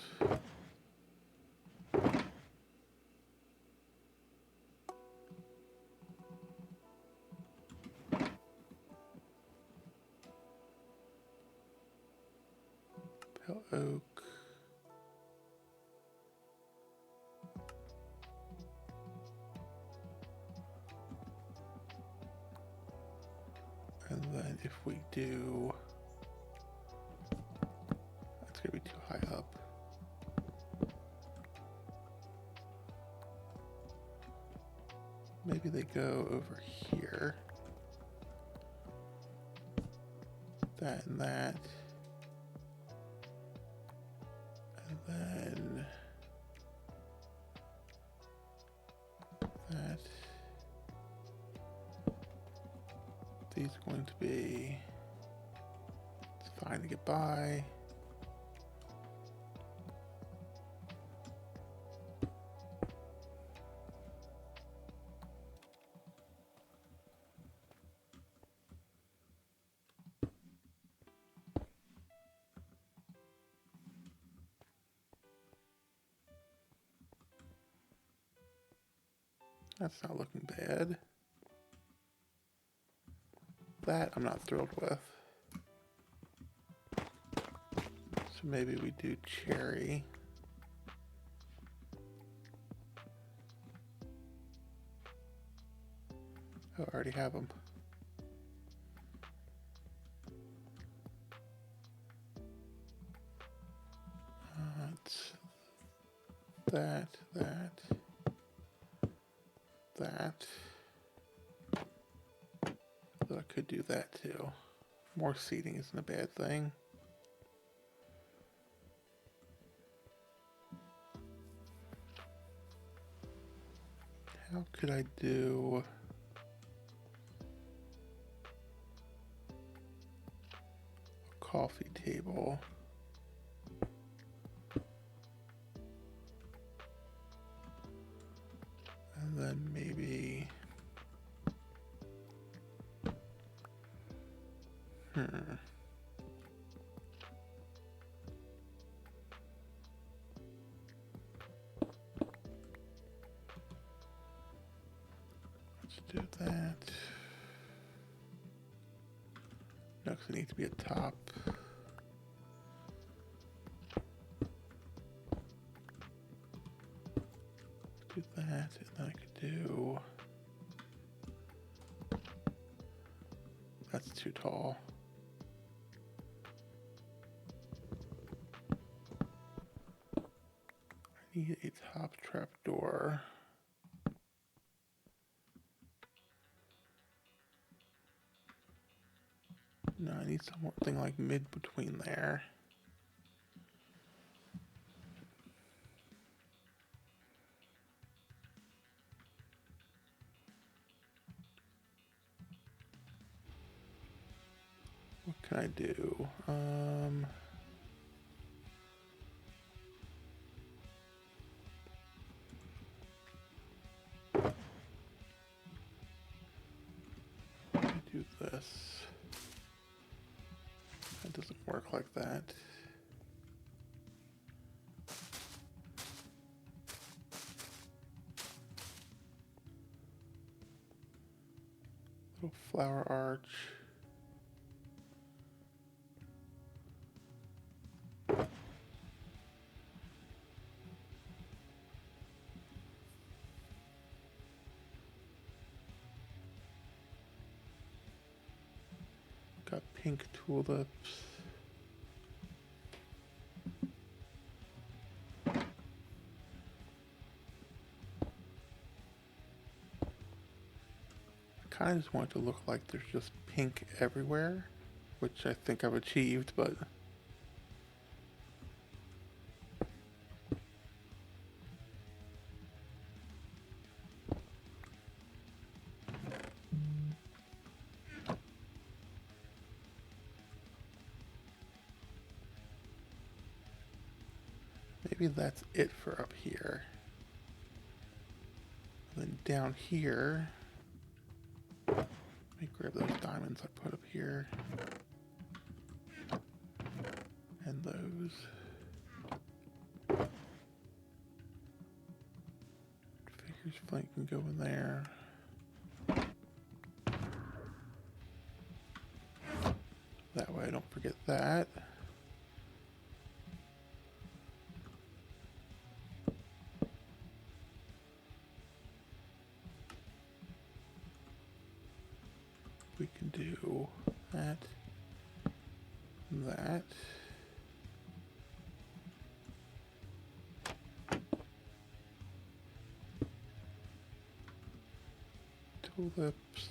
Pale oak. And then if we do, that's gonna be too high up. Maybe they go over here. That and that. And then that. These are going to be, it's fine to get by. That's not looking bad. That I'm not thrilled with. So maybe we do cherry. Oh, I already have them. It's that. So I could do that too. More seating isn't a bad thing. How could I do a coffee table? And then maybe, let's do that. No, 'cause it needs to be a top. Do that, and then I could do. That's too tall. I need a top trapdoor. No, I need something like mid between there. What can I do? Do this. That doesn't work like that. Little flower arch. Got pink tulips. I kind of just want it to look like there's just pink everywhere, which I think I've achieved, but maybe that's it for up here. And then down here, let me grab those diamonds I put up here. And those. Figures flank can go in there. That way I don't forget that. We can do that, that. Tulips.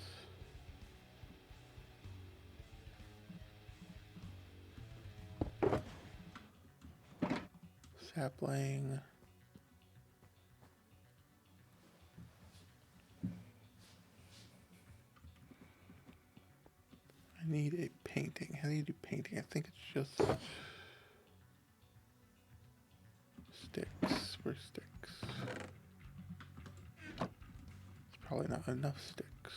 Sapling. I need a painting. How do you do painting? I think it's just sticks. Where's sticks? It's probably not enough sticks.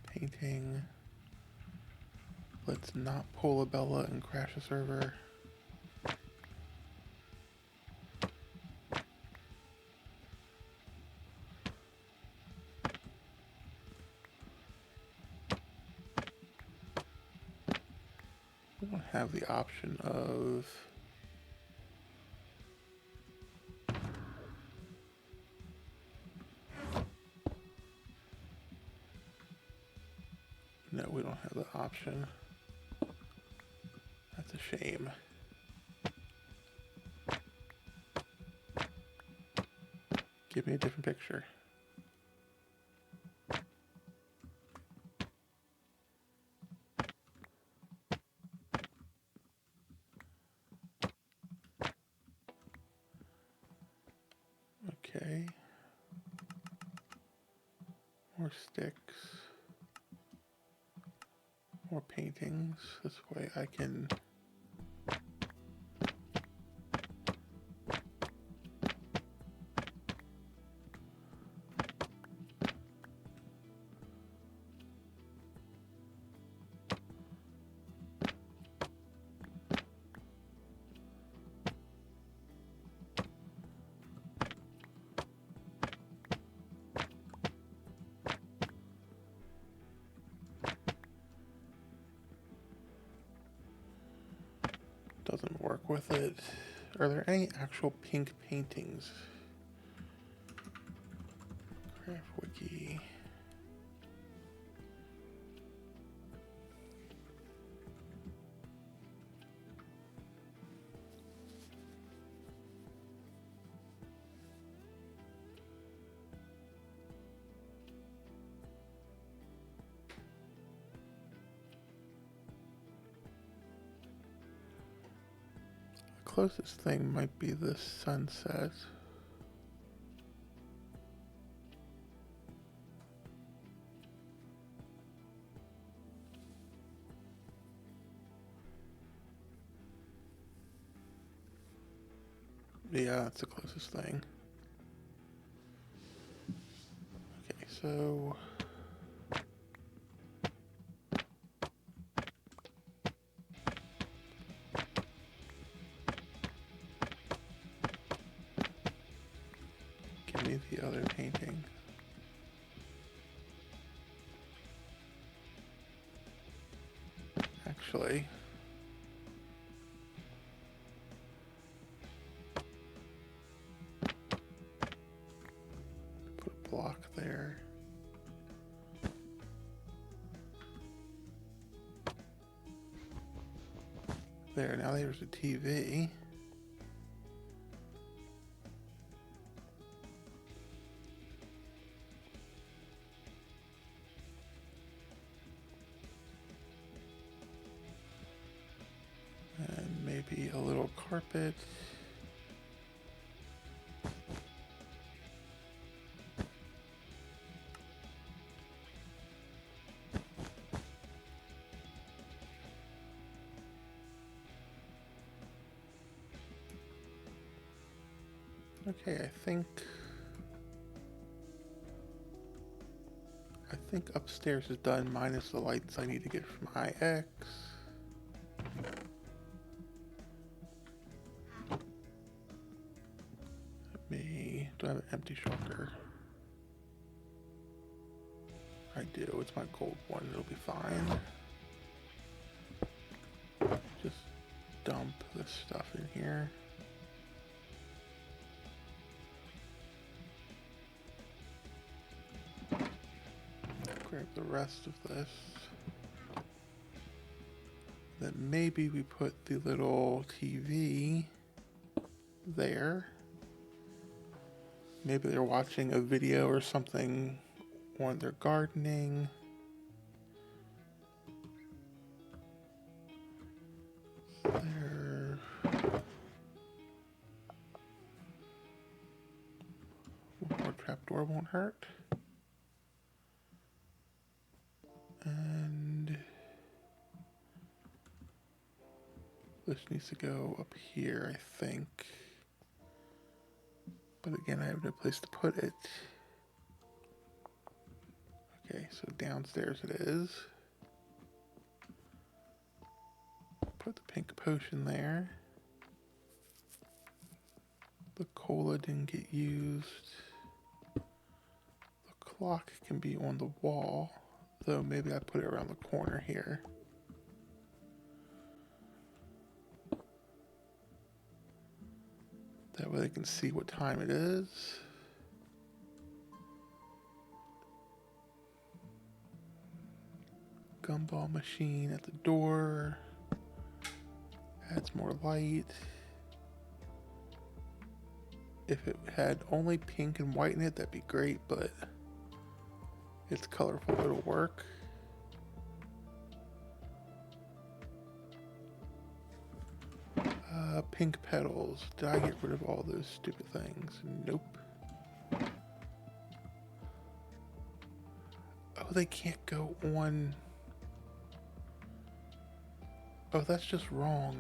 Painting. Let's not pull a Bella and crash a server. We don't have the option of we don't have the option. That's a shame. Give me a different picture. Okay. More sticks. More paintings. This way I can doesn't work with it. Are there any actual pink paintings? Craft Wiki. Closest thing might be the sunset. Yeah, that's the closest thing. Okay, so give me the other painting. Actually, put a block there. There, now there's a TV. And maybe a little carpet. Okay, I think upstairs is done, minus the lights I need to get from IX. Do I have an empty shulker? I do, it's my gold one, it'll be fine. Just dump this stuff in here. Grab the rest of this. Then maybe we put the little TV there. Maybe they're watching a video or something when they're gardening. There. One more trapdoor won't hurt. And this needs to go up here, I think. But again, I have no place to put it. Okay, so downstairs it is. Put the pink potion there. The cola didn't get used. The clock can be on the wall, though maybe I put it around the corner here. That way they can see what time it is. gumball machine at the door. Adds more light. If it had only pink and white in it, that'd be great, but it's colorful, it'll work. Pink petals. Did I get rid of all those stupid things? Nope. Oh, they can't go on. Oh, that's just wrong.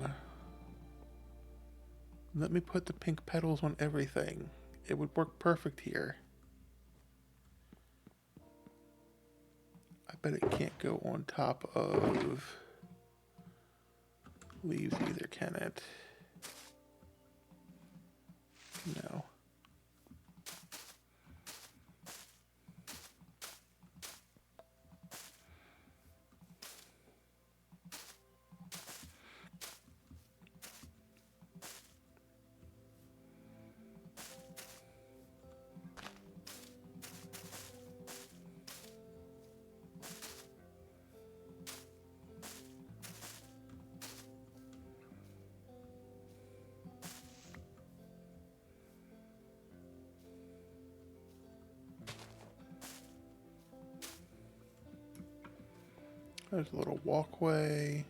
Let me put the pink petals on everything. It would work perfect here. I bet it can't go on top of leaves either, can it? No. There's a little walkway.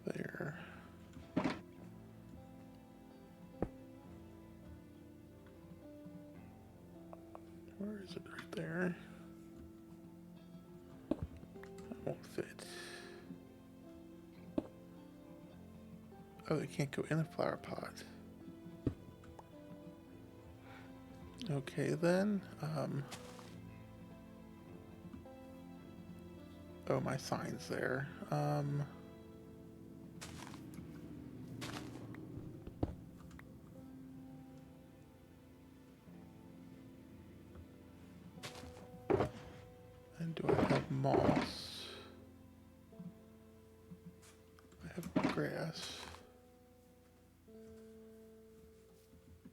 There. Where is it? Right there. That won't fit. Oh, they can't go in a flower pot. Okay then. Oh, my sign's there. And do I have moss? I have grass.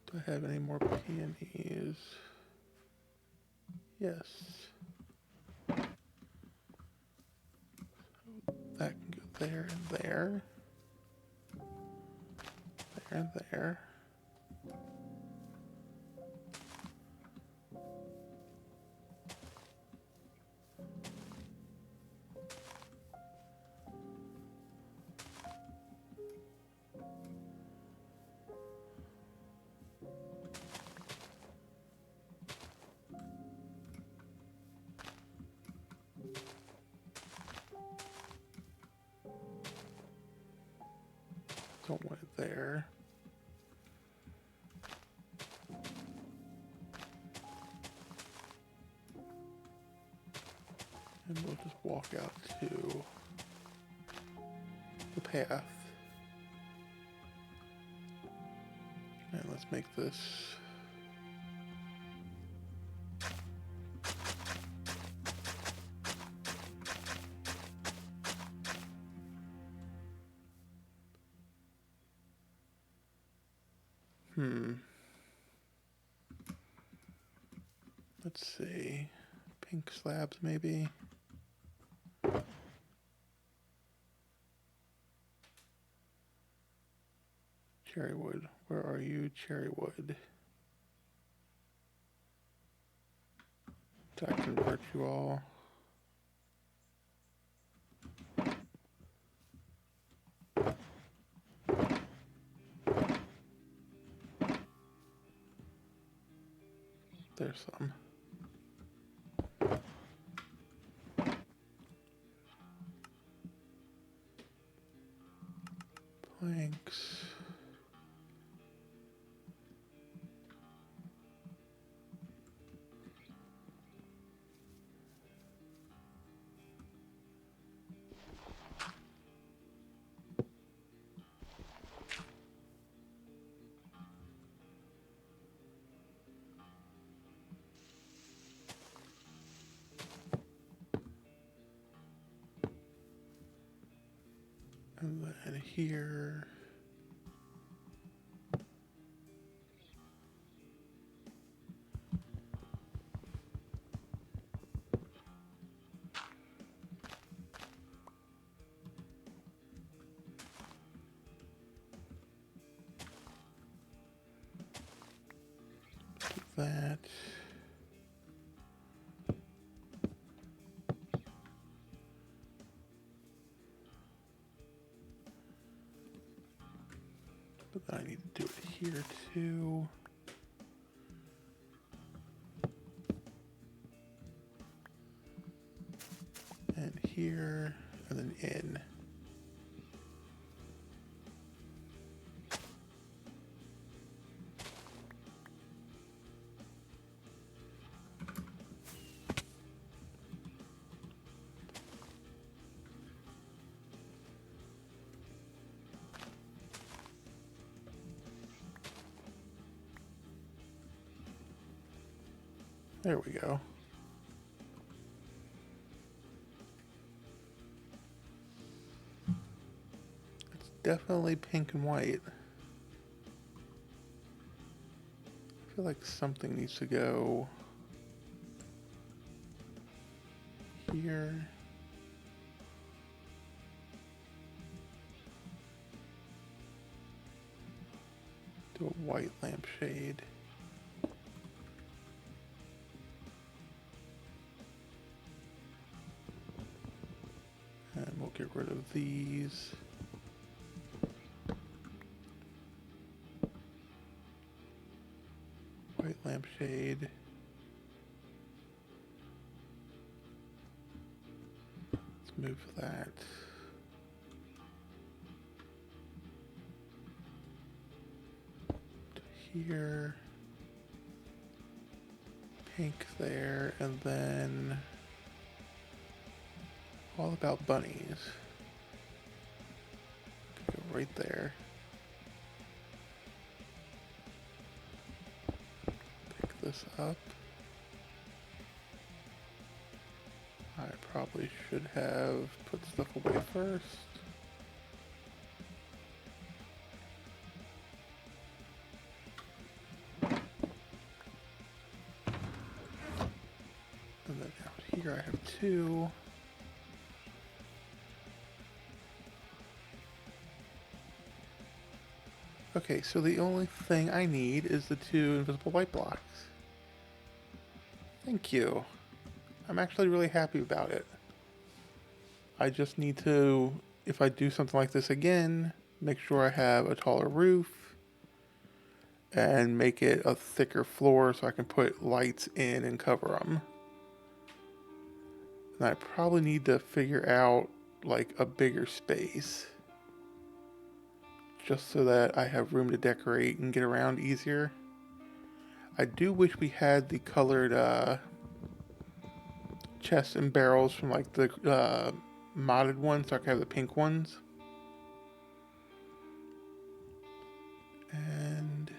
Do I have any more peonies? Yes. That can go there and there. There and there. Don't want it there. And we'll just walk out to the path. And let's make this let's see. Pink slabs maybe. Cherry wood. Where are you, cherry wood? Did I convert you all? There's some. Planks. here. That. But then I need to do it here too. And here, and then in. There we go. It's definitely pink and white. I feel like something needs to go here. Do a white lampshade. And we'll get rid of these. White lampshade. Let's move that. To here. Pink there, and then all about bunnies. Go right there. Pick this up. I probably should have put stuff away first. And then out here I have two. Okay, so the only thing I need is the two invisible light blocks. Thank you. I'm actually really happy about it. I just need to, if I do something like this again, make sure I have a taller roof and make it a thicker floor so I can put lights in and cover them. And I probably need to figure out like a bigger space just so that I have room to decorate and get around easier. I do wish we had the colored chests and barrels from like the modded ones so I can have the pink ones. And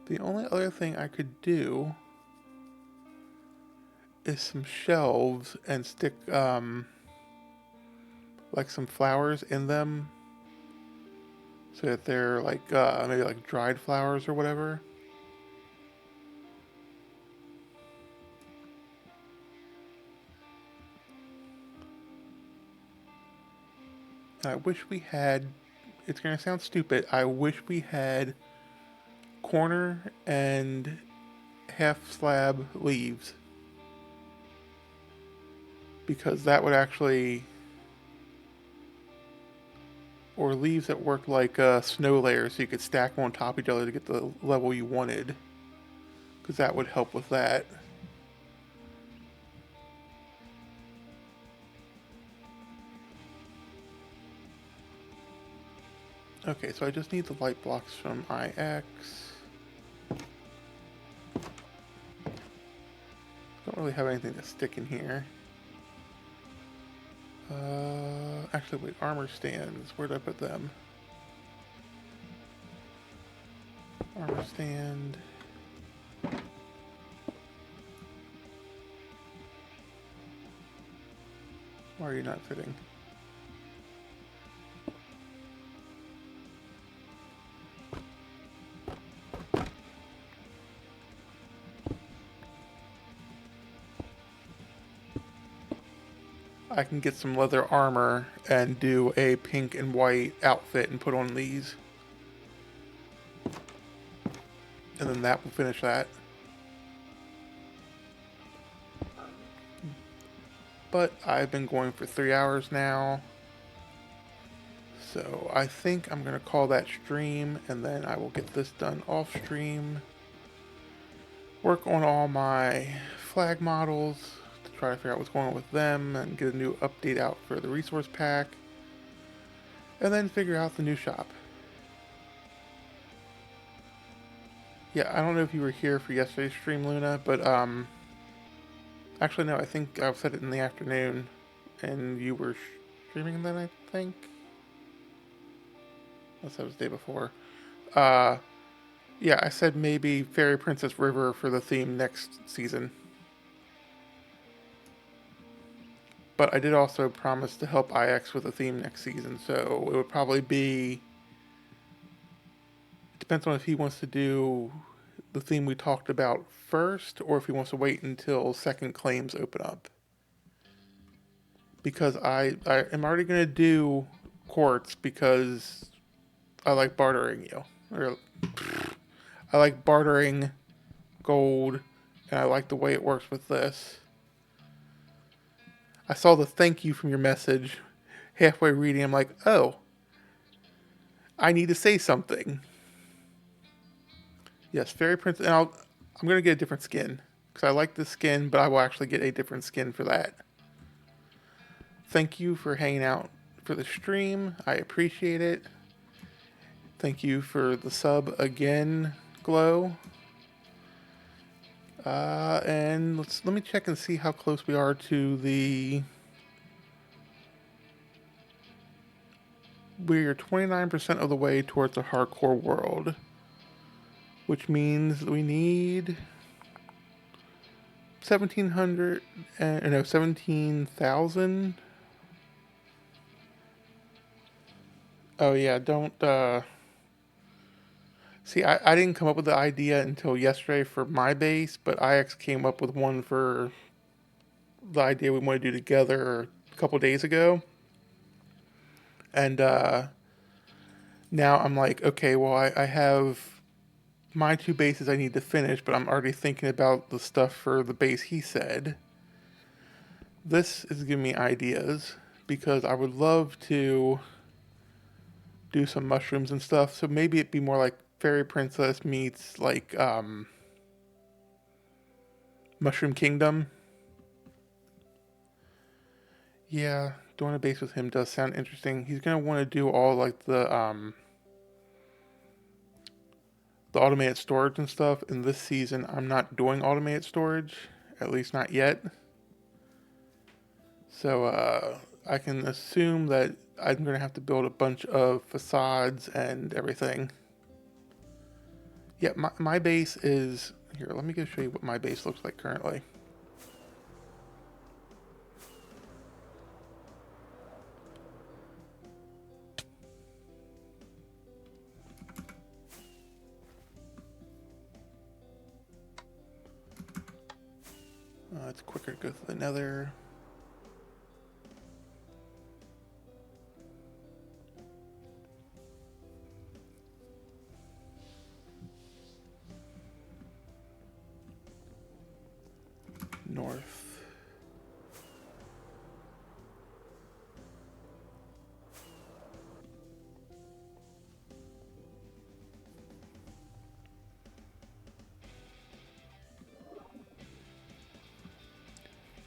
the only other thing I could do is some shelves and stick like some flowers in them so that they're like maybe like dried flowers or whatever. And I wish we had, it's gonna sound stupid, I wish we had corner and half slab leaves, because that would actually, or leaves that worked like snow layers so you could stack them on top of each other to get the level you wanted, because that would help with that. Okay, so I just need the light blocks from IX. Don't really have anything to stick in here. Actually, wait, armor stands. Where did I put them? Armor stand. Why are are you not fitting? I can get some leather armor and do a pink and white outfit and put on these. And then that will finish that. But I've been going for 3 hours now. So I think I'm going to call that stream, and then I will get this done off stream. Work on all my flag models to try to figure out what's going on with them and get a new update out for the resource pack. And then figure out the new shop. Yeah, I don't know if you were here for yesterday's stream, Luna, but actually no, I think I said it in the afternoon, and you were streaming then, I think? Unless that was the day before. Yeah, I said maybe Fairy Princess River for the theme next season. But I did also promise to help IX with the theme next season, so it would probably be... It depends on if he wants to do the theme we talked about first, or if he wants to wait until second claims open up. Because I am already going to do quartz because I like bartering you. Or, I like bartering gold, and I like the way it works with this. I saw the thank you from your message halfway reading. I'm like, oh, I need to say something. Yes, Fairy Princess, and I'm going to get a different skin. Because I like this skin, but I will actually get a different skin for that. Thank you for hanging out for the stream. I appreciate it. Thank you for the sub again, Glow. And let me check and see how close we are to the... We're 29% of the way towards the hardcore world. Which means we need 1,700, no, 17,000. Oh yeah, don't, see, I didn't come up with the idea until yesterday for my base, but IX came up with one for the idea we want to do together a couple days ago. And, now I'm like, okay, well, I have my 2 bases I need to finish, but I'm already thinking about the stuff for the base he said. This is giving me ideas, because I would love to do some mushrooms and stuff, so maybe it'd be more like Fairy Princess meets, like, Mushroom Kingdom. Yeah, doing a base with him does sound interesting. He's gonna want to do all, like, the automated storage and stuff. In this season, I'm not doing automated storage, at least not yet. So, I can assume that I'm going to have to build a bunch of facades and everything. Yeah, my base is... Here, let me go show you what my base looks like currently. It's quicker to go through the nether. North.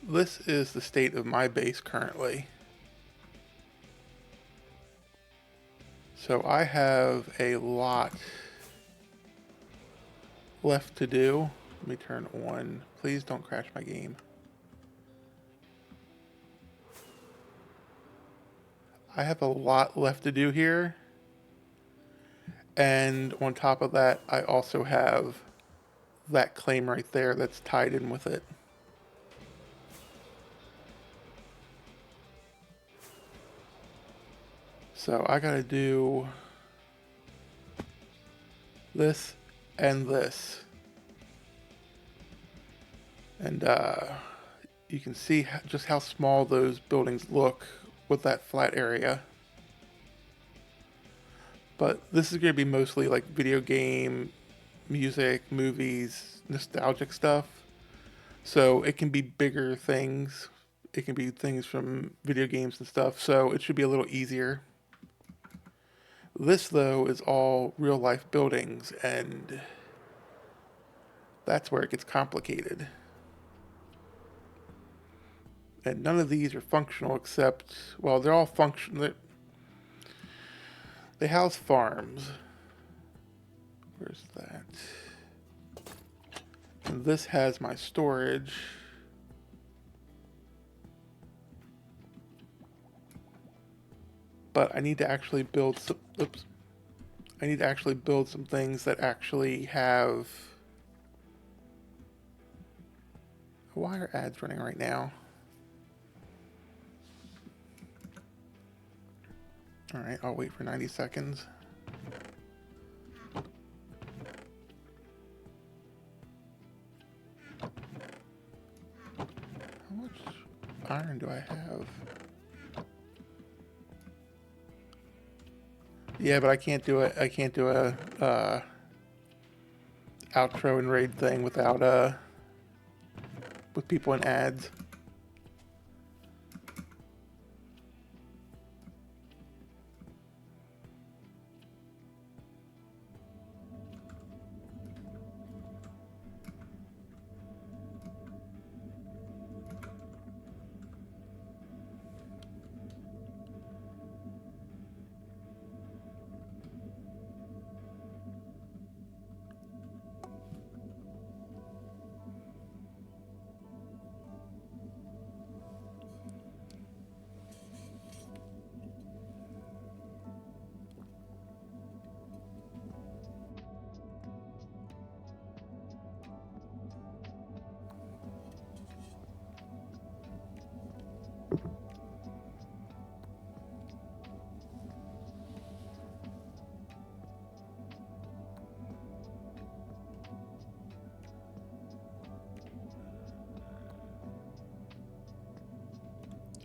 This is the state of my base currently. So I have a lot left to do. Let me turn on. Please don't crash my game. I have a lot left to do here. And on top of that, I also have that claim right there that's tied in with it. So I gotta do this and this. And you can see just how small those buildings look with that flat area. But this is going to be mostly like video game, music, movies, nostalgic stuff. So it can be bigger things. It can be things from video games and stuff. So it should be a little easier. This, though, is all real life buildings, and that's where it gets complicated. And none of these are functional except, well, they're all functional. They house farms. Where's that? And this has my storage. But I need to actually build some, oops. I need to actually build some things that actually have... Why are ads running right now? Alright, I'll wait for 90 seconds. How much iron do I have? Yeah, but I can't do it. I can't do a outro and raid thing without with people in ads.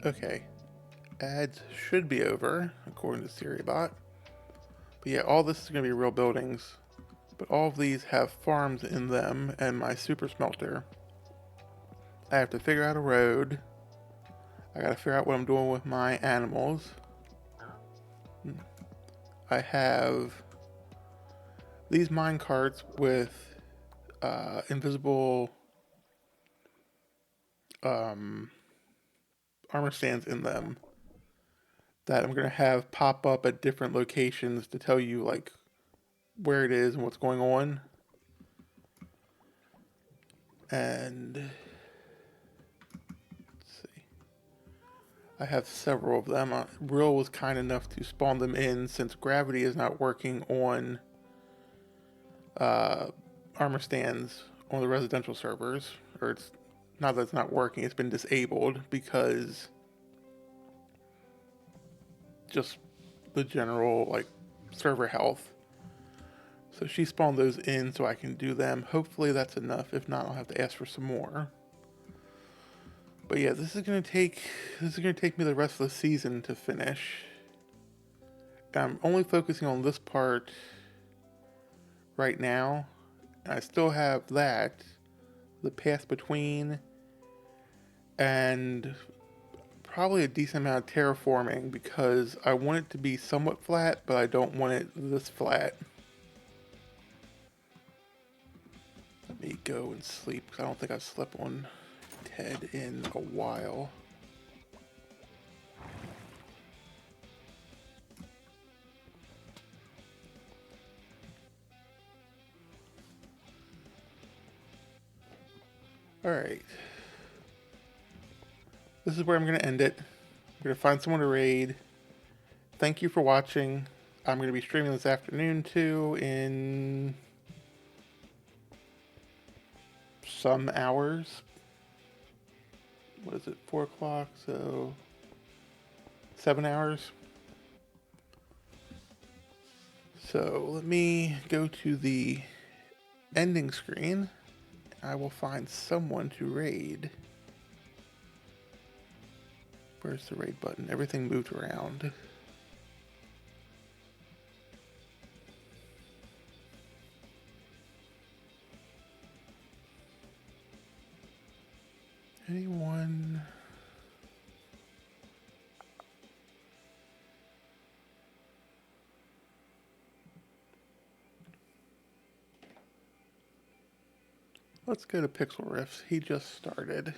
Okay, ads should be over according to SiriBot. But yeah, all this is going to be real buildings. But all of these have farms in them, and my super smelter. I have to figure out a road. I gotta figure out what I'm doing with my animals. I have these mine carts with invisible armor stands in them that I'm gonna have pop up at different locations to tell you like where it is and what's going on. And let's see, I have several of them. Real was kind enough to spawn them in since gravity is not working on armor stands on the residential servers, or it's not that it's not working, it's been disabled because just the general like server health. So she spawned those in so I can do them. Hopefully that's enough. If not, I'll have to ask for some more. But yeah, this is gonna take me the rest of the season to finish. I'm only focusing on this part right now. I still have that, the path between, and probably a decent amount of terraforming because I want it to be somewhat flat, but I don't want it this flat. Let me go and sleep because I don't think I've slept on Ted in a while. Alright. This is where I'm going to end it. I'm going to find someone to raid. Thank you for watching. I'm going to be streaming this afternoon too in some hours. What is it? 4 o'clock, so 7 hours. So let me go to the ending screen. I will find someone to raid. Where's the raid button? Everything moved around. Anyone? Let's go to Pixel Riffs. He just started.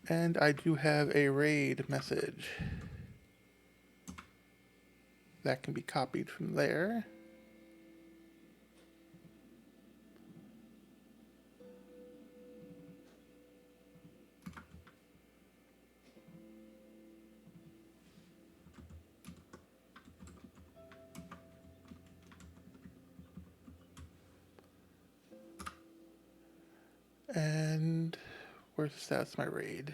And I do have a raid message that can be copied from there. And where's the status of my raid?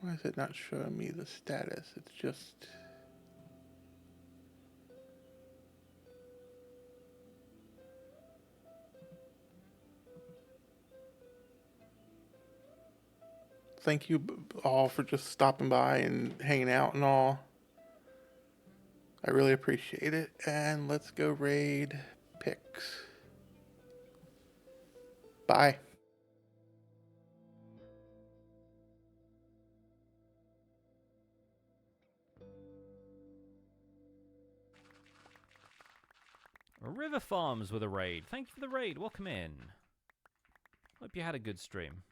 Why is it not showing me the status? It's just... Thank you all for just stopping by and hanging out and all. I really appreciate it. And let's go raid Pix. Bye. River Farms with a raid. Thank you for the raid. Welcome in. Hope you had a good stream.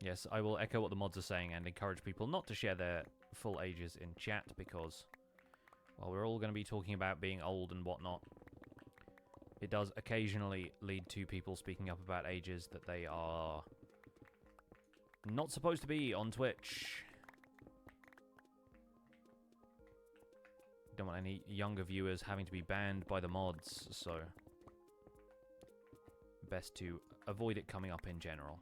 Yes, I will echo what the mods are saying and encourage people not to share their full ages in chat because, while we're all going to be talking about being old and whatnot, it does occasionally lead to people speaking up about ages that they are not supposed to be on Twitch. Don't want any younger viewers having to be banned by the mods, so best to avoid it coming up in general.